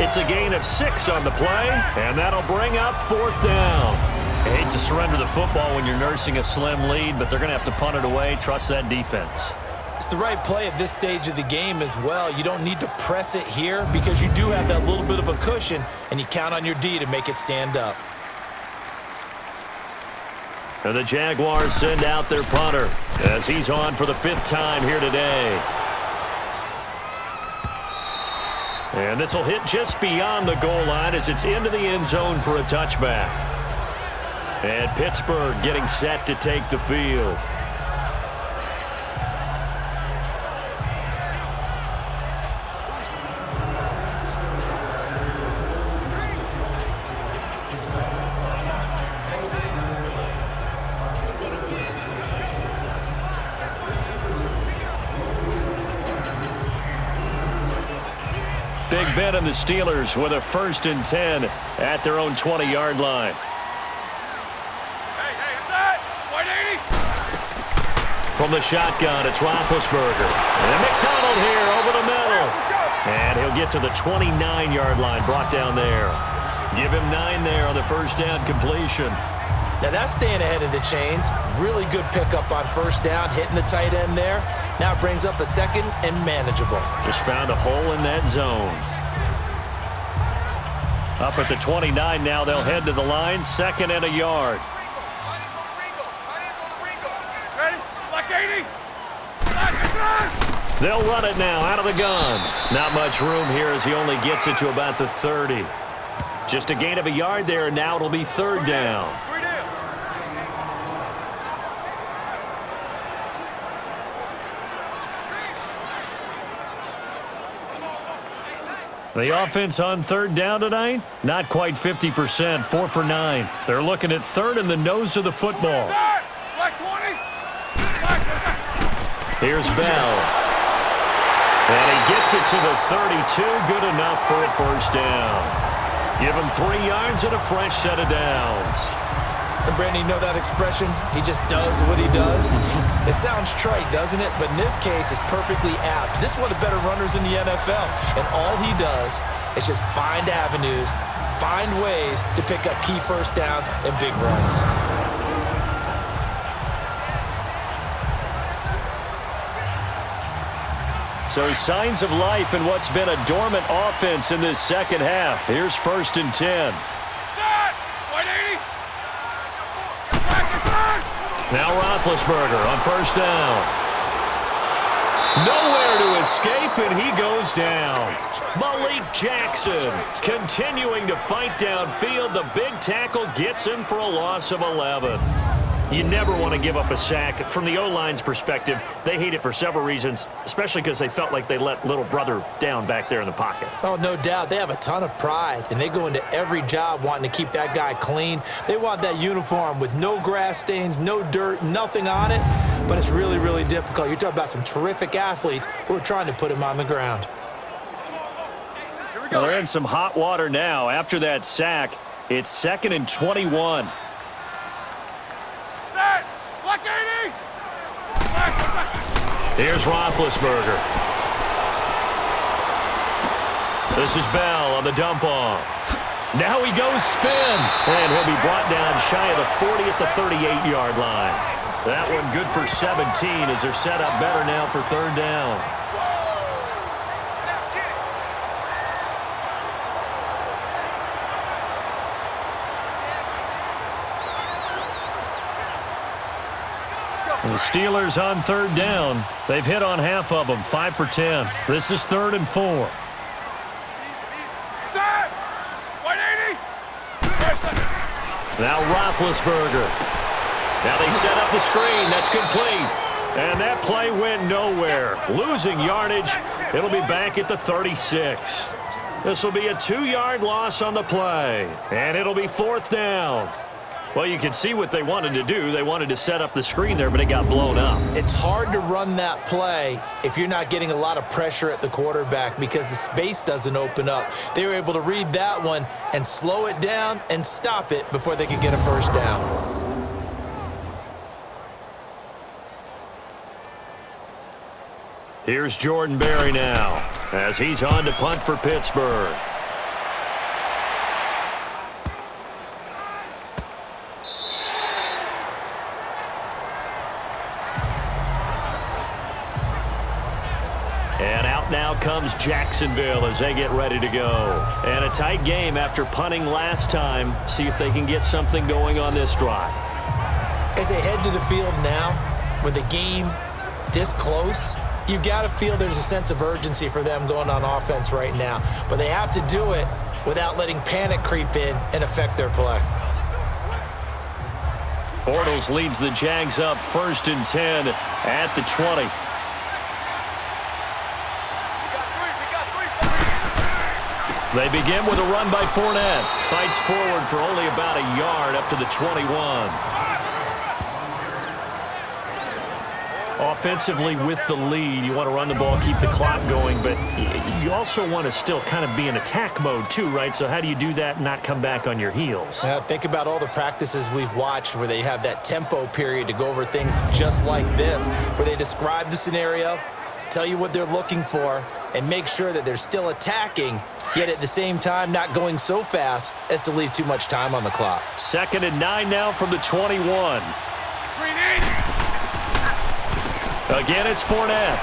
It's a gain of 6 on the play, and that'll bring up 4th down. I hate to surrender the football when you're nursing a slim lead, but they're going to have to punt it away. Trust that defense. It's the right play at this stage of the game as well. You don't need to press it here because you do have that little bit of a cushion, and you count on your D to make it stand up. And the Jaguars send out their punter as he's on for the 5th time here today. And this will hit just beyond the goal line as it's into the end zone for a touchback. And Pittsburgh getting set to take the field. Big Ben and the Steelers with a 1st and 10 at their own 20-yard line. From the shotgun, it's Roethlisberger. And McDonald here over the middle. And he'll get to the 29-yard line, brought down there. Give him 9 there on the 1st down completion. Now that's staying ahead of the chains. Really good pickup on 1st down, hitting the tight end there. Now it brings up a 2nd and manageable. Just found a hole in that zone. Up at the 29 now, they'll head to the line, 2nd and a yard. They'll run it now out of the gun. Not much room here as he only gets it to about the 30. Just a gain of a yard there, and now it'll be 3rd down. The offense on 3rd down tonight, not quite 50%, 4 for 9. They're looking at 3rd and the nose of the football. Black 20. Here's Bell. And he gets it to the 32. Good enough for a first down. Give him 3 yards and a fresh set of downs. And Brandon, you know that expression? He just does what he does. It sounds trite, doesn't it? But in this case, it's perfectly apt. This is one of the better runners in the NFL. And all he does is just find avenues, find ways to pick up key first downs and big runs. So signs of life in what's been a dormant offense in this second half. Here's 1st and 10. Now Roethlisberger on first down. Nowhere to escape, and he goes down. Malik Jackson continuing to fight downfield. The big tackle gets him for a loss of 11. You never want to give up a sack. From the O-line's perspective, they hate it for several reasons, especially because they felt like they let little brother down back there in the pocket. Oh, no doubt. They have a ton of pride, and they go into every job wanting to keep that guy clean. They want that uniform with no grass stains, no dirt, nothing on it, but it's really, really difficult. You're talking about some terrific athletes who are trying to put him on the ground. Well, they're in some hot water now. After that sack, it's 2nd and 21. Here's Roethlisberger. This is Bell on the dump-off. Now he goes spin, and he'll be brought down shy of the 40 at the 38-yard line. That one good for 17 as they're set up better now for 3rd down. The Steelers on 3rd down. They've hit on half of them, 5 for 10. This is 3rd and 4. Now Roethlisberger. Now they set up the screen. That's complete. And that play went nowhere. Losing yardage. It'll be back at the 36. This will be a 2-yard loss on the play. And it'll be 4th down. Well, you can see what they wanted to do. They wanted to set up the screen there, but it got blown up. It's hard to run that play if you're not getting a lot of pressure at the quarterback because the space doesn't open up. They were able to read that one and slow it down and stop it before they could get a first down. Here's Jordan Berry now as he's on to punt for Pittsburgh. And out now comes Jacksonville as they get ready to go. And a tight game after punting last time. See if they can get something going on this drive. As they head to the field now, with the game this close, you've got to feel there's a sense of urgency for them going on offense right now. But they have to do it without letting panic creep in and affect their play. Bortles leads the Jags up 1st and 10 at the 20. They begin with a run by Fournette. Fights forward for only about a yard up to the 21. Offensively with the lead, you want to run the ball, keep the clock going, but you also want to still kind of be in attack mode too, right? So how do you do that and not come back on your heels? Think about all the practices we've watched where they have that tempo period to go over things just like this, where they describe the scenario, tell you what they're looking for, and make sure that they're still attacking, yet at the same time not going so fast as to leave too much time on the clock. 2nd and 9 now from the 21. Again, it's Fournette.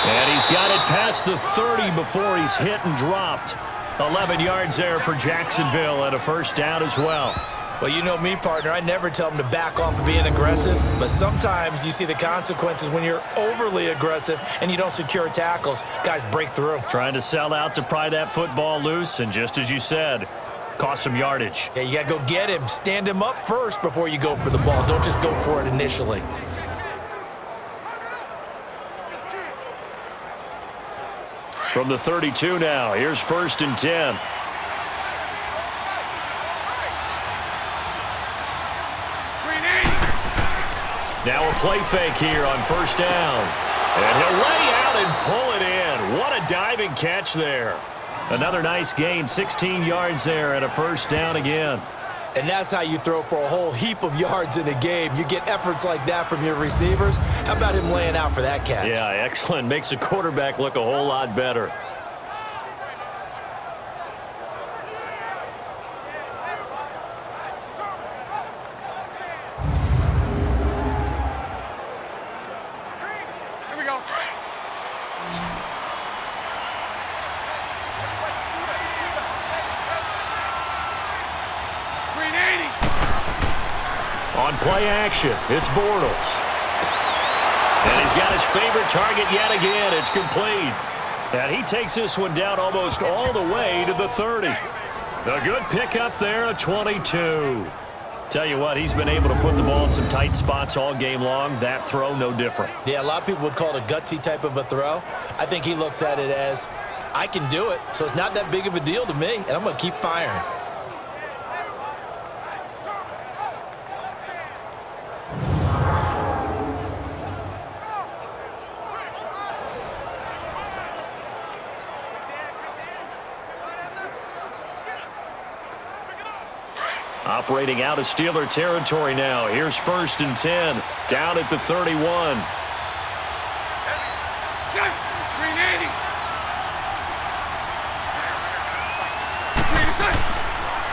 And he's got it past the 30 before he's hit and dropped. 11 yards there for Jacksonville and a first down as well. Well, you know me, partner. I never tell them to back off of being aggressive, but sometimes you see the consequences when you're overly aggressive and you don't secure tackles. Guys break through. Trying to sell out to pry that football loose, and just as you said, cost some yardage. Yeah, you got to go get him. Stand him up first before you go for the ball. Don't just go for it initially. From the 32 now, here's 1st and 10. Now a play fake here on first down. And he'll lay out and pull it in. What a diving catch there. Another nice gain, 16 yards there and a first down again. And that's how you throw for a whole heap of yards in a game. You get efforts like that from your receivers. How about him laying out for that catch? Yeah, excellent. Makes the quarterback look a whole lot better. Here we go. On play action, it's Bortles. And he's got his favorite target yet again. It's complete. And he takes this one down almost all the way to the 30. A good pickup there, a 22. Tell you what, he's been able to put the ball in some tight spots all game long. That throw, no different. Yeah, a lot of people would call it a gutsy type of a throw. I think he looks at it as, I can do it, so it's not that big of a deal to me, and I'm going to keep firing. Operating out of Steeler territory now. Here's 1st and 10. Down at the 31.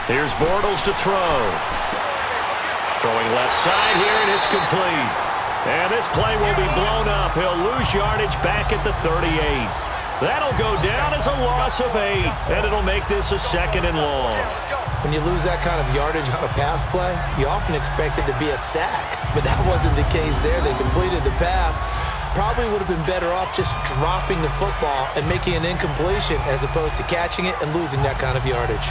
Here's Bortles to throw. Throwing left side here, and it's complete. And this play will be blown up. He'll lose yardage back at the 38. That'll go down as a loss of 8, and it'll make this a 2nd and long. When you lose that kind of yardage on a pass play, you often expect it to be a sack. But that wasn't the case there. They completed the pass. Probably would have been better off just dropping the football and making an incompletion as opposed to catching it and losing that kind of yardage.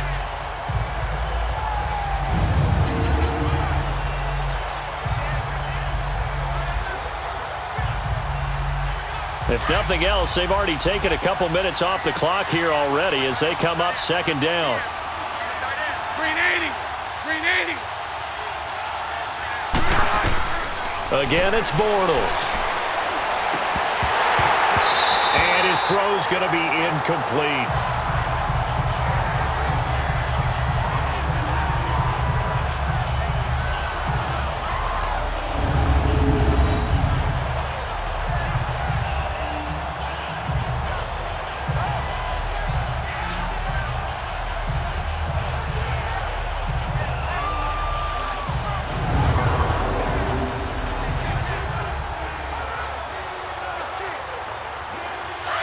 If nothing else, they've already taken a couple minutes off the clock here already as they come up 2nd down. Again, it's Bortles. And his throw's going to be incomplete.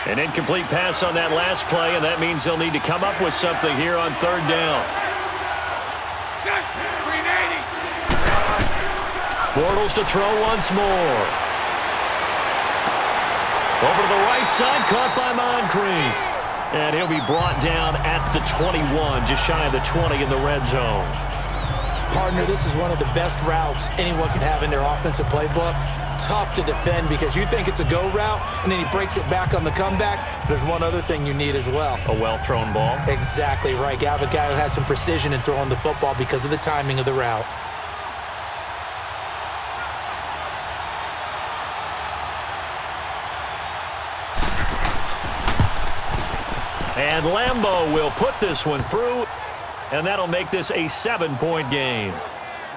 An incomplete pass on that last play, and that means they'll need to come up with something here on 3rd down. Bortles to throw once more. Over to the right side, caught by Moncrief. And he'll be brought down at the 21, just shy of the 20 in the red zone. Partner, this is one of the best routes anyone could have in their offensive playbook. Tough to defend because you think it's a go route, and then he breaks it back on the comeback. There's one other thing you need as well. A well-thrown ball. Exactly right. You have a guy who has some precision in throwing the football because of the timing of the route. And Lambeau will put this one through, and that'll make this a 7-point game.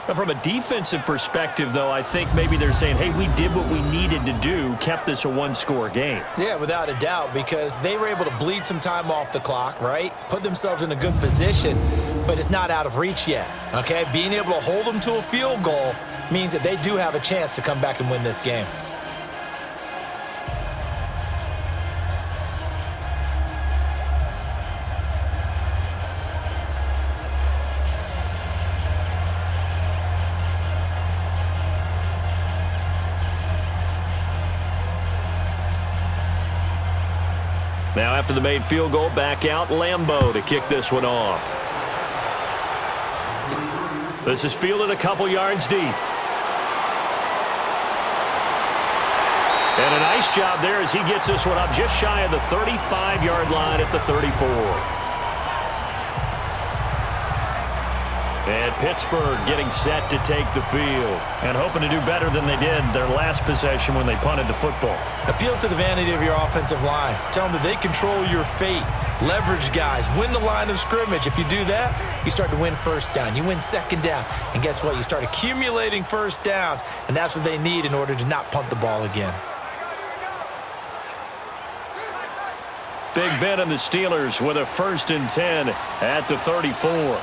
Now, from a defensive perspective, though, I think maybe they're saying, hey, we did what we needed to do, kept this a 1-score game. Yeah, without a doubt, because they were able to bleed some time off the clock, right? Put themselves in a good position, but it's not out of reach yet, okay? Being able to hold them to a field goal means that they do have a chance to come back and win this game. Now after the made field goal, back out Lambeau to kick this one off. This is fielded a couple yards deep. And a nice job there as he gets this one up just shy of the 35-yard line at the 34. And Pittsburgh getting set to take the field. And hoping to do better than they did their last possession when they punted the football. Appeal to the vanity of your offensive line. Tell them that they control your fate. Leverage guys. Win the line of scrimmage. If you do that, you start to win first down. You win second down. And guess what? You start accumulating first downs. And that's what they need in order to not punt the ball again. Big Ben and the Steelers with a 1st and 10 at the 34.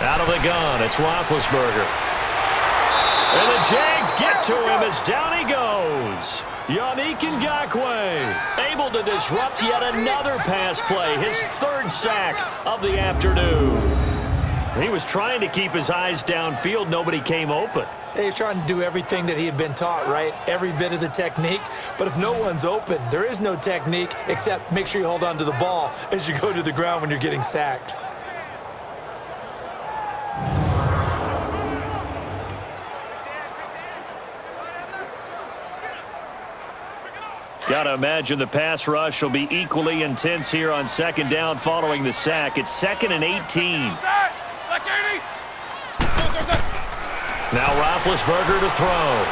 Out of the gun, it's Roethlisberger. And the Jags get to him as down he goes. Yannick Ngakoue able to disrupt yet another pass play, his 3rd sack of the afternoon. He was trying to keep his eyes downfield. Nobody came open. He's trying to do everything that he had been taught, right? Every bit of the technique. But if no one's open, there is no technique except make sure you hold on to the ball as you go to the ground when you're getting sacked. Got to imagine the pass rush will be equally intense here on 2nd down following the sack. It's 2nd and 18. Now Roethlisberger to throw.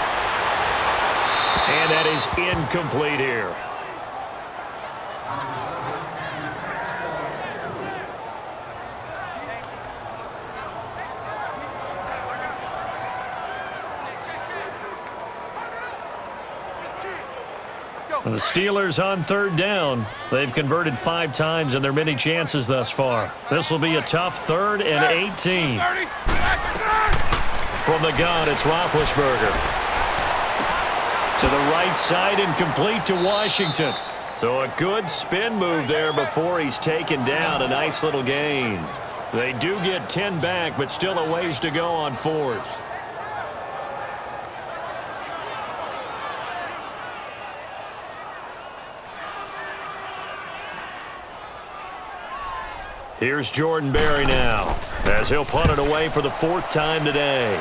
And that is incomplete here. And the Steelers on 3rd down. They've converted 5 times in their many chances thus far. This will be a tough 3rd and 18. From the gun, it's Roethlisberger. To the right side and complete to Washington. So a good spin move there before he's taken down. A nice little gain. They do get 10 back, but still a ways to go on 4th. Here's Jordan Berry now, as he'll punt it away for the 4th time today.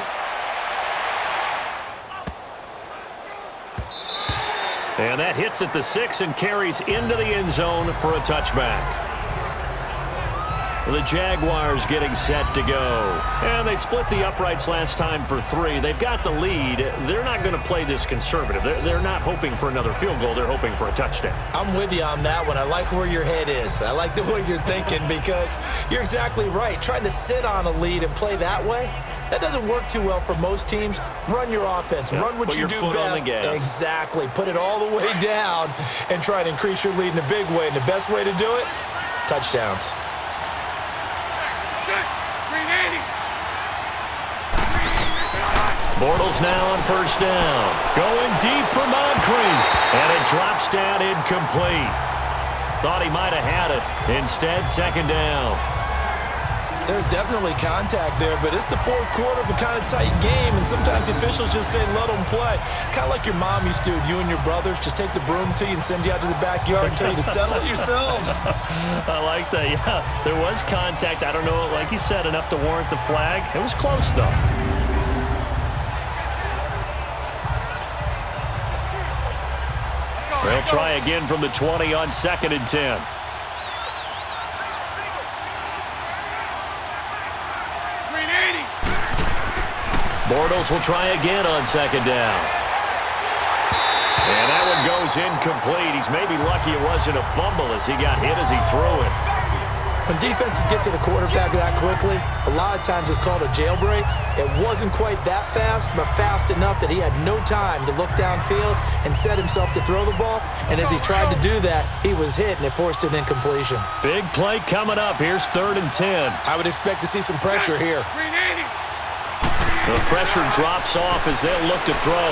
And that hits at the 6 and carries into the end zone for a touchback. The Jaguars getting set to go. And they split the uprights last time for 3. They've got the lead. They're not going to play this conservative. They're not hoping for another field goal. They're hoping for a touchdown. I'm with you on that one. I like where your head is. I like the way you're thinking because you're exactly right. Trying to sit on a lead and play that way, that doesn't work too well for most teams. Run your offense. Yeah, run what you do best. On the gas. Exactly. Put it all the way down and try to increase your lead in a big way. And the best way to do it, touchdowns. Bortles now on 1st down. Going deep for Moncrief. And it drops down incomplete. Thought he might have had it. Instead, 2nd down. There's definitely contact there, but it's the 4th quarter of a kind of tight game, and sometimes the officials just say, let them play. Kind of like your mom used to, you and your brothers, just take the broom to you and send you out to the backyard and tell you to settle it yourselves. I like that, yeah. There was contact. I don't know, like you said, enough to warrant the flag. It was close, though. They'll try again from the 20 on 2nd and 10. Bortles will try again on 2nd down. And that one goes incomplete. He's maybe lucky it wasn't a fumble as he got hit as he threw it. When defenses get to the quarterback that quickly, a lot of times it's called a jailbreak. It wasn't quite that fast, but fast enough that he had no time to look downfield and set himself to throw the ball. And as he tried to do that, he was hit, and it forced an incompletion. Big play coming up. Here's 3rd and 10. I would expect to see some pressure here. The pressure drops off as they'll look to throw.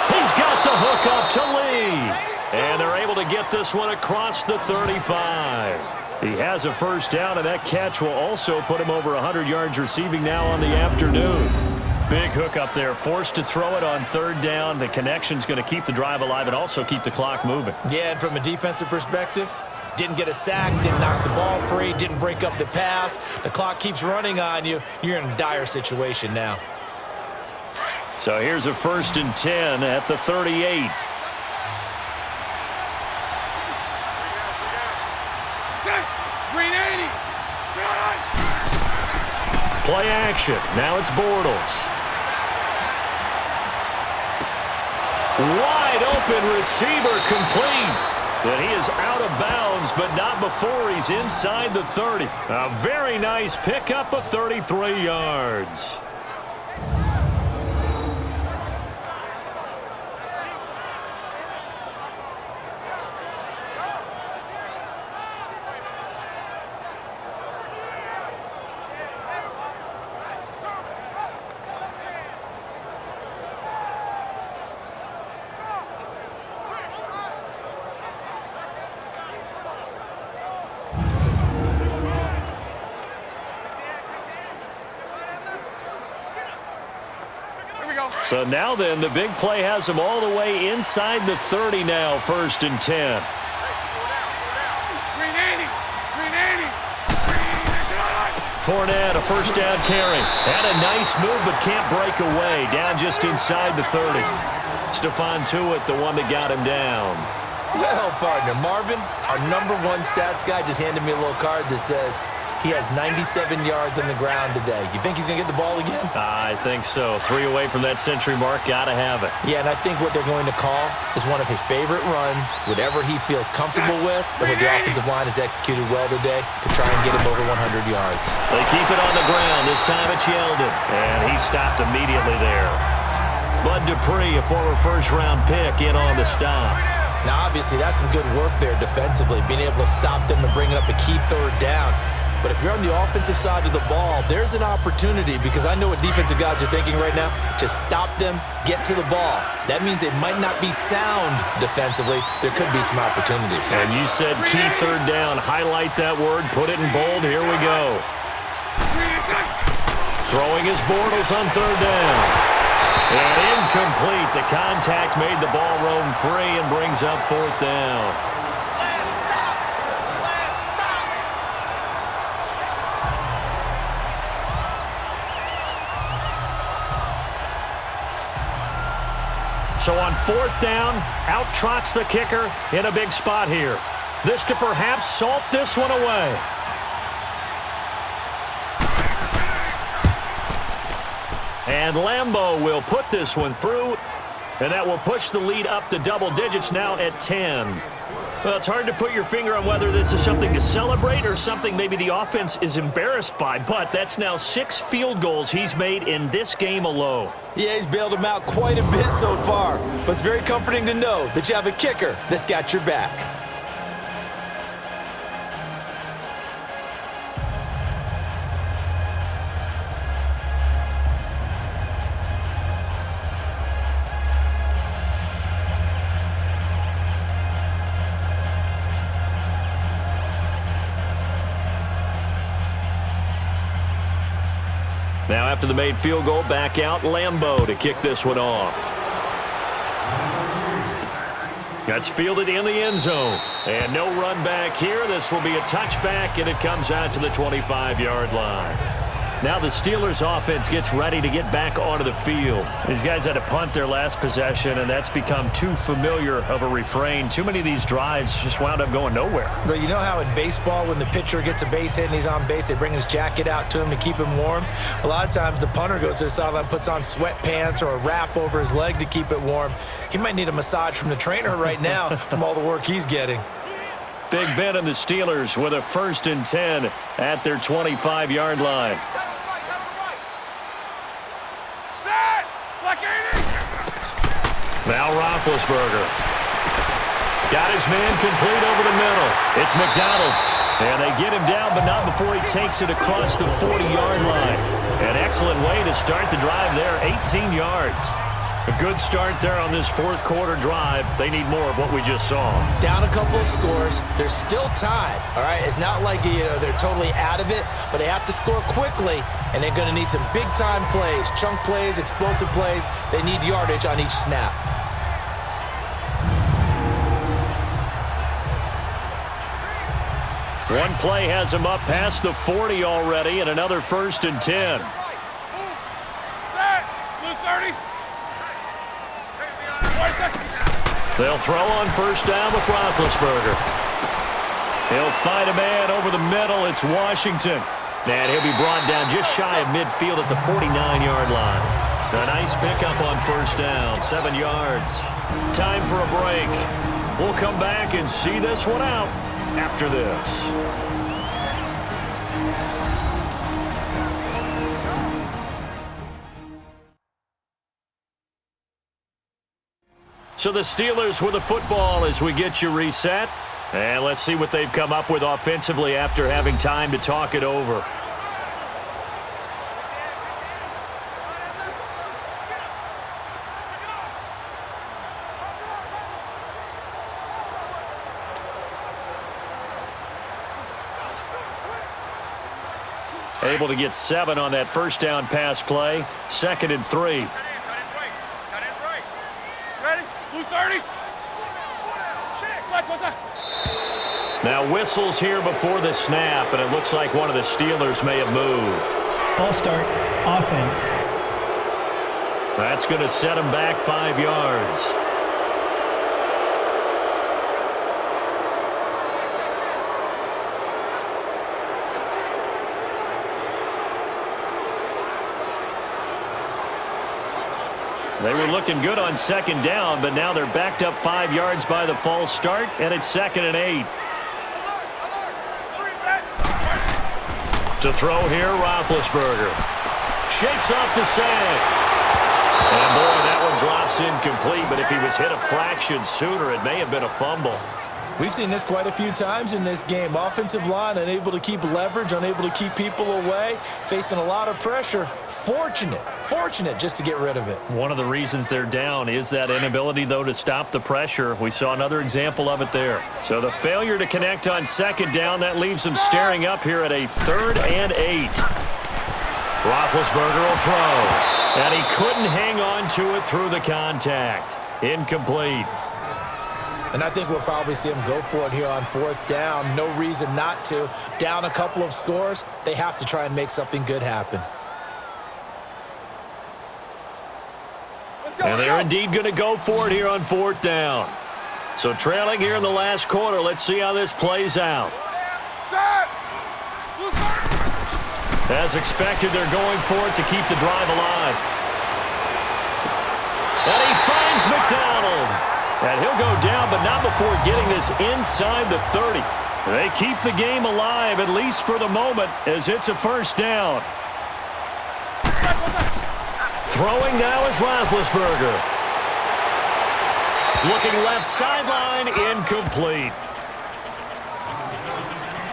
He's got the hook up to Lee. And they're able to get this one across the 35. He has a 1st down, and that catch will also put him over 100 yards receiving now on the afternoon. Big hook up there, forced to throw it on 3rd down. The connection's going to keep the drive alive and also keep the clock moving. Yeah, and from a defensive perspective, didn't get a sack, didn't knock the ball free, didn't break up the pass. The clock keeps running on you. You're in a dire situation now. So here's a 1st and 10 at the 38. set. Green 80. Play action. Now it's Bortles. Wide open receiver complete. And he is out of bounds, but not before he's inside the 30. A very nice pickup of 33 yards. So now then, the big play has him all the way inside the 30 now, 1st and 10. Green 80. Green 80. Fournette, a first down carry. Had a nice move, but can't break away. Down just inside the 30. Stephon Tuitt, the one that got him down. Well, partner, Marvin, our #1 stats guy, just handed me a little card that says he has 97 yards on the ground today. You think he's going to get the ball again? I think so. 3 away from that century mark. Got to have it. Yeah, and I think what they're going to call is one of his favorite runs, whatever he feels comfortable with, and what the offensive line has executed well today to try and get him over 100 yards. They keep it on the ground. This time it's Yeldon, and he stopped immediately there. Bud Dupree, a former first-round pick, in on the stop. Now, obviously, that's some good work there defensively, being able to stop them and bring up a key 3rd down. But if you're on the offensive side of the ball, there's an opportunity, because I know what defensive guys are thinking right now. Just stop them, get to the ball. That means they might not be sound defensively. There could be some opportunities. And you said key 3rd down. Highlight that word. Put it in bold. Here we go. Throwing his Bortles on 3rd down. And incomplete. The contact made the ball roam free and brings up 4th down. So on 4th down, out trots the kicker in a big spot here. This to perhaps salt this one away. And Lambeau will put this one through, and that will push the lead up to double digits now at 10. Well, it's hard to put your finger on whether this is something to celebrate or something maybe the offense is embarrassed by, but that's now 6 field goals he's made in this game alone. Yeah, he's bailed them out quite a bit so far, but it's very comforting to know that you have a kicker that's got your back. Now after the made field goal, back out Lambeau to kick this one off. That's fielded in the end zone. And no run back here. This will be a touchback, and it comes out to the 25-yard line. Now the Steelers offense gets ready to get back onto the field. These guys had to punt their last possession, and that's become too familiar of a refrain. Too many of these drives just wound up going nowhere. But you know how in baseball, when the pitcher gets a base hit and he's on base, they bring his jacket out to him to keep him warm? A lot of times the punter goes to the sideline, puts on sweatpants or a wrap over his leg to keep it warm. He might need a massage from the trainer right now from all the work he's getting. Big Ben and the Steelers with a 1st and 10 at their 25-yard line. Now Roethlisberger. Got his man complete over the middle. It's McDonald. And they get him down, but not before he takes it across the 40-yard line. An excellent way to start the drive there, 18 yards. A good start there on this 4th quarter drive. They need more of what we just saw. Down a couple of scores. They're still tied, all right? It's not like they're totally out of it, but they have to score quickly, and they're going to need some big-time plays, chunk plays, explosive plays. They need yardage on each snap. One play has him up past the 40 already, and another 1st and 10. They'll throw on 1st down with Roethlisberger. He'll find a man over the middle. It's Washington. And he'll be brought down just shy of midfield at the 49-yard line. A nice pickup on first down, 7 yards. Time for a break. We'll come back and see this one out after this. So the Steelers with the football as we get you reset. And let's see what they've come up with offensively after having time to talk it over. Able to get 7 on that first down pass play. 2nd and 3. Ready? Who's 30? Now whistles here before the snap, and it looks like one of the Steelers may have moved. False start, offense. That's going to set him back 5 yards. They were looking good on 2nd down, but now they're backed up 5 yards by the false start, and it's 2nd and 8. To throw here, Roethlisberger. Shakes off the sack. And boy, that one drops incomplete, but if he was hit a fraction sooner, it may have been a fumble. We've seen this quite a few times in this game. Offensive line unable to keep leverage, unable to keep people away, facing a lot of pressure. Fortunate just to get rid of it. One of the reasons they're down is that inability, though, to stop the pressure. We saw another example of it there. So the failure to connect on 2nd down, that leaves them staring up here at a 3rd and 8. Roethlisberger will throw. And he couldn't hang on to it through the contact. Incomplete. And I think we'll probably see him go for it here on 4th down. No reason not to. Down a couple of scores, they have to try and make something good happen. And they're indeed going to go for it here on 4th down. So trailing here in the last quarter, let's see how this plays out. As expected, they're going for it to keep the drive alive. And he finds McDonald. And he'll go down, but not before getting this inside the 30. They keep the game alive, at least for the moment, as it's a 1st down. Throwing now is Roethlisberger. Looking left sideline, incomplete.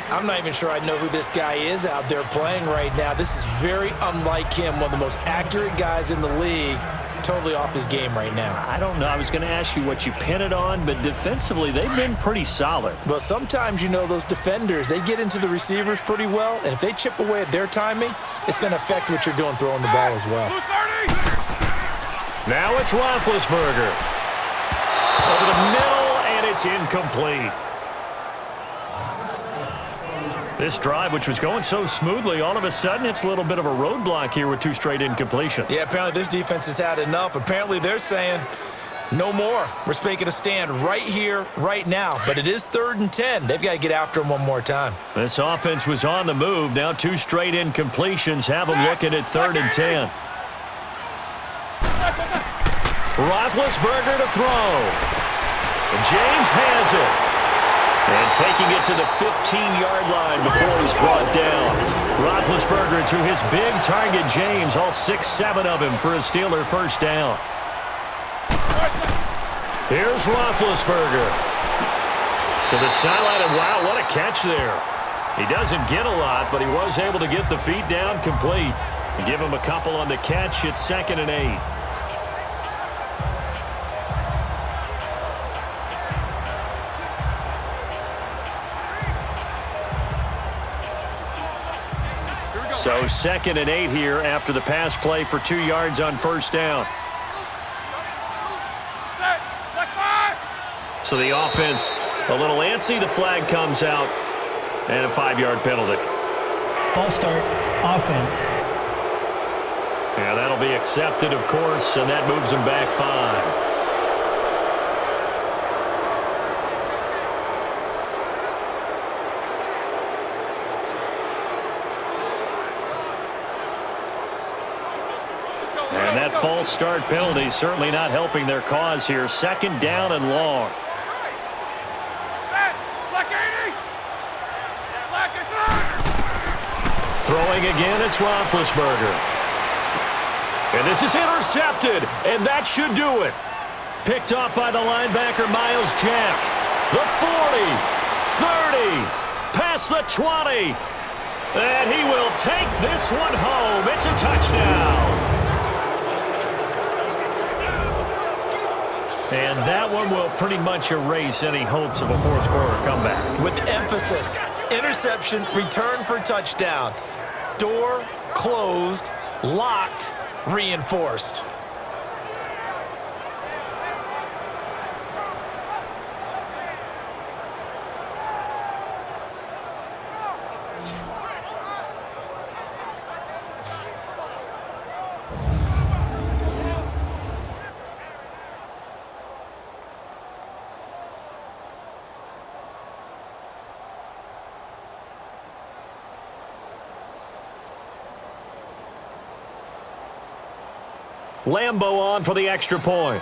I'm not even sure I know who this guy is out there playing right now. This is very unlike him, one of the most accurate guys in the league. Totally off his game right now. I don't know. I was going to ask you what you pin it on, but defensively, they've been pretty solid. Well, sometimes, you know, those defenders, they get into the receivers pretty well, and if they chip away at their timing, it's going to affect what you're doing throwing the ball as well. Now it's Roethlisberger. Over the middle, and it's incomplete. This drive, which was going so smoothly, all of a sudden it's a little bit of a roadblock here with 2 straight incompletions. Yeah, apparently this defense has had enough. Apparently they're saying, no more. We're making a stand right here, right now. But it is 3rd and 10. They've got to get after him one more time. This offense was on the move. Now 2 straight incompletions have them looking at 3rd and 10. Roethlisberger to throw. And James has it. And taking it to the 15-yard line before he's brought down. Roethlisberger to his big target, James, all 6-7 of him for a Steeler 1st down. Here's Roethlisberger. To the sideline, and wow, what a catch there. He doesn't get a lot, but he was able to get the feet down complete. Give him a couple on the catch. It's 2nd and 8. So 2nd and 8 here after the pass play for 2 yards on 1st down. So the offense a little antsy. The flag comes out and a 5-yard penalty. False start, offense. Yeah, that'll be accepted, of course, and that moves them back 5. That false start penalty certainly not helping their cause here. 2nd down and long. Throwing again, it's Roethlisberger. And this is intercepted, and that should do it. Picked off by the linebacker, Miles Jack. The 40, 30, past the 20. And he will take this one home. It's a touchdown. And that one will pretty much erase any hopes of a fourth-quarter comeback. With emphasis, interception, return for touchdown. Door closed, locked, reinforced. Lambo on for the extra point.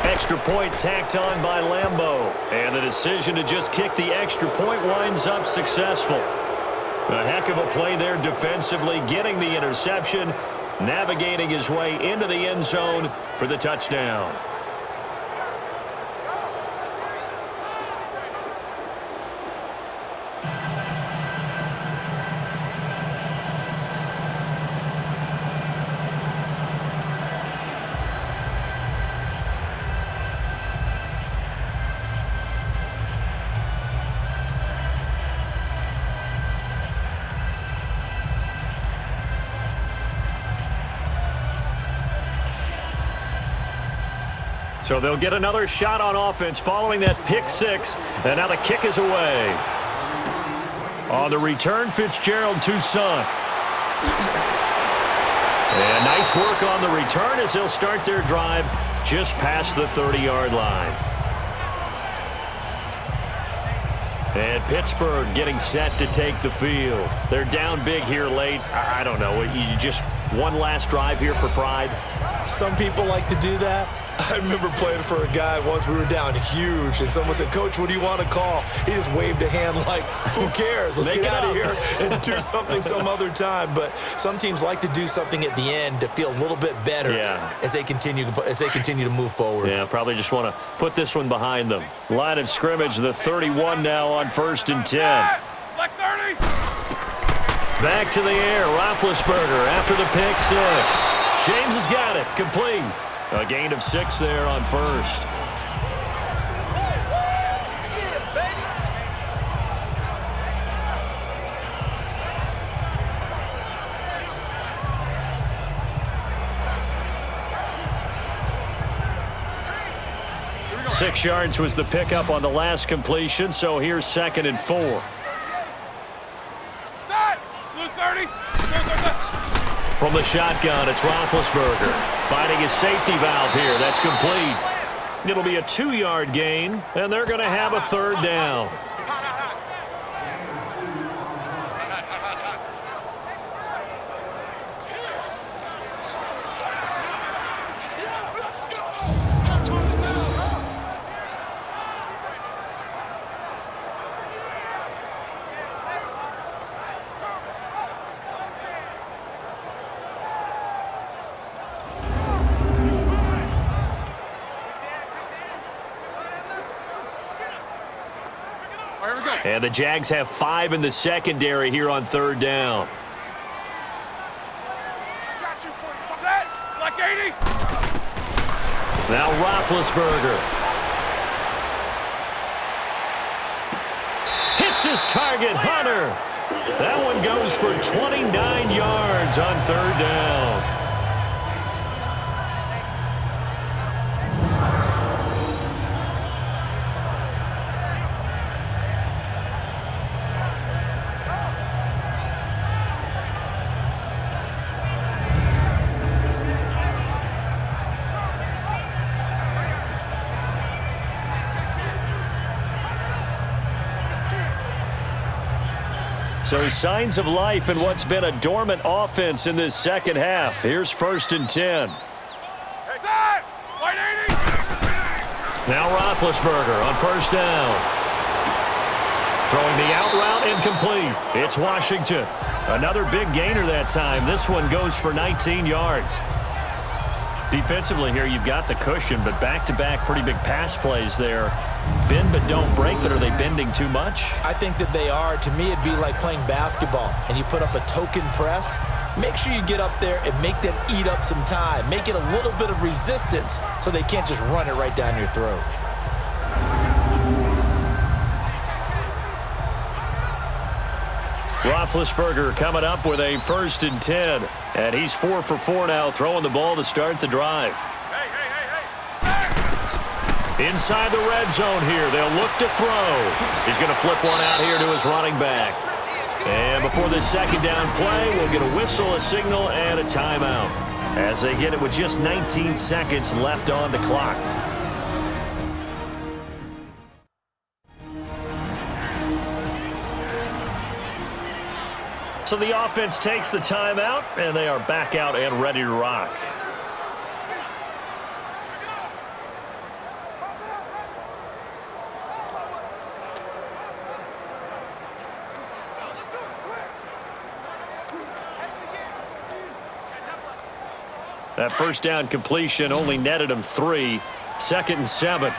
Extra point tacked on by Lambo. And the decision to just kick the extra point winds up successful. A heck of a play there defensively, getting the interception, navigating his way into the end zone for the touchdown. So they'll get another shot on offense following that pick six. And now the kick is away. On the return, Fitzgerald to Son. And nice work on the return as they'll start their drive just past the 30-yard line. And Pittsburgh getting set to take the field. They're down big here late. I don't know. You just one last drive here for pride? Some people like to do that. I remember playing for a guy once. We were down huge, and someone said, "Coach, what do you want to call?" He just waved a hand like, who cares? Let's get out of here and do something some other time. But some teams like to do something at the end to feel a little bit better as they continue to move forward. Yeah, probably just want to put this one behind them. Line of scrimmage, the 31 now on 1st and 10. Like 30. Back to the air, Roethlisberger after the pick six. James has got it, complete. A gain of 6 there on 1st. Six yards was the pickup on the last completion, so here's 2nd and 4. Set. Blue 30. From the shotgun, it's Roethlisberger. Finding his safety valve here. That's complete. It'll be a 2-yard gain, and they're going to have a 3rd down. And the Jags have 5 in the secondary here on 3rd down. Set. Like 80. Now Roethlisberger. Hits his target, Hunter. That one goes for 29 yards on 3rd down. So signs of life in what's been a dormant offense in this second half. Here's 1st and 10. Set! White 80! Now Roethlisberger on 1st down. Throwing the out route incomplete. It's Washington. Another big gainer that time. This one goes for 19 yards. Defensively here, you've got the cushion, but back-to-back pretty big pass plays there. Bend but don't break, but are they bending too much? I think that they are. To me, it'd be like playing basketball, and you put up a token press. Make sure you get up there and make them eat up some time. Make it a little bit of resistance so they can't just run it right down your throat. Roethlisberger coming up with a 1st and 10. And he's 4 for 4 now, throwing the ball to start the drive. Inside the red zone here. They'll look to throw. He's going to flip one out here to his running back. And before this second down play, we'll get a whistle, a signal, and a timeout as they get it with just 19 seconds left on the clock. So the offense takes the timeout, and they are back out and ready to rock. That 1st down completion only netted him 3. 2nd and 7.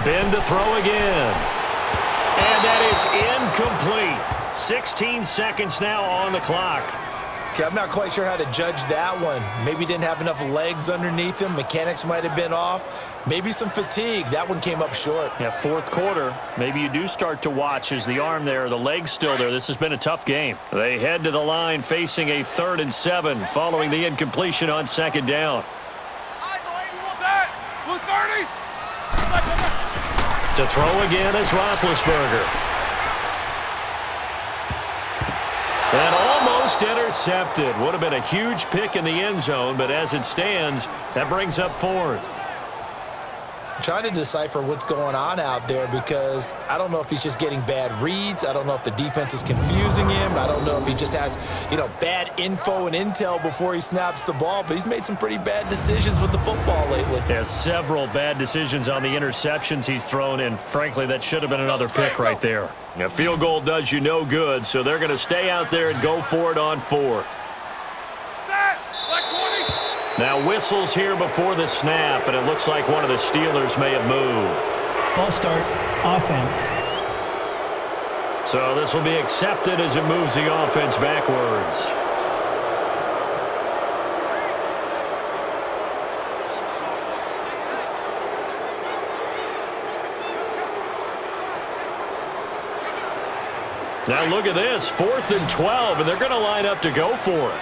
Bend to throw again. And that is incomplete. 16 seconds now on the clock. Okay, I'm not quite sure how to judge that one. Maybe didn't have enough legs underneath him. Mechanics might have been off. Maybe some fatigue. That one came up short. Yeah, 4th quarter. Maybe you do start to watch as the arm there, the leg's still there. This has been a tough game. They head to the line facing a 3rd and 7 following the incompletion on 2nd down. Blue 30! To throw again is Roethlisberger. And almost intercepted. Would have been a huge pick in the end zone, but as it stands, that brings up 4th. I'm trying to decipher what's going on out there because I don't know if he's just getting bad reads. I don't know if the defense is confusing him. I don't know if he just has, bad info and intel before he snaps the ball. But he's made some pretty bad decisions with the football lately. Yeah, several bad decisions on the interceptions he's thrown, and frankly, that should have been another pick right there. A field goal does you no good, so they're going to stay out there and go for it on 4th. Now whistles here before the snap, and it looks like one of the Steelers may have moved. False start, offense. So this will be accepted as it moves the offense backwards. Now look at this, 4th and 12, and they're going to line up to go for it.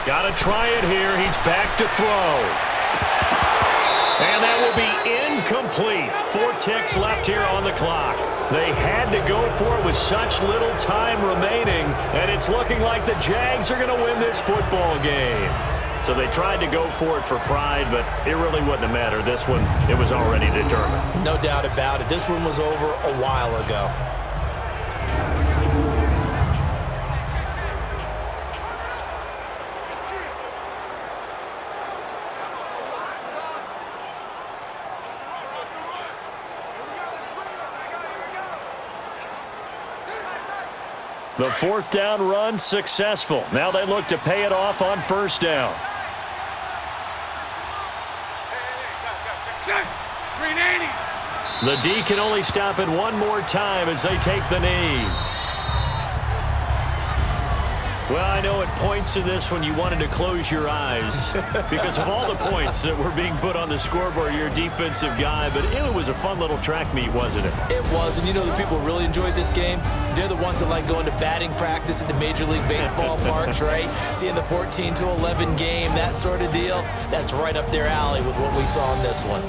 Got to try it here. He's back to throw. And that will be incomplete. 4 ticks left here on the clock. They had to go for it with such little time remaining, and it's looking like the Jags are going to win this football game. So they tried to go for it for pride, but it really wouldn't have mattered. This one, it was already determined. No doubt about it. This one was over a while ago. The 4th down run successful. Now they look to pay it off on 1st down. The D can only stop it one more time as they take the knee. Well, I know at points in this when you wanted to close your eyes because of all the points that were being put on the scoreboard. You're a defensive guy, but it was a fun little track meet, wasn't it? It was, and the people really enjoyed this game. They're the ones that like going to batting practice at the Major League Baseball parks, right? Seeing the 14-11 game, that sort of deal, that's right up their alley with what we saw in this one.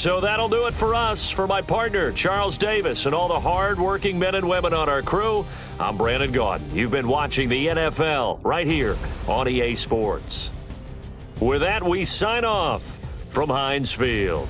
So that'll do it for us. For my partner, Charles Davis, and all the hard-working men and women on our crew, I'm Brandon Gaudin. You've been watching the NFL right here on EA Sports. With that, we sign off from Heinz Field.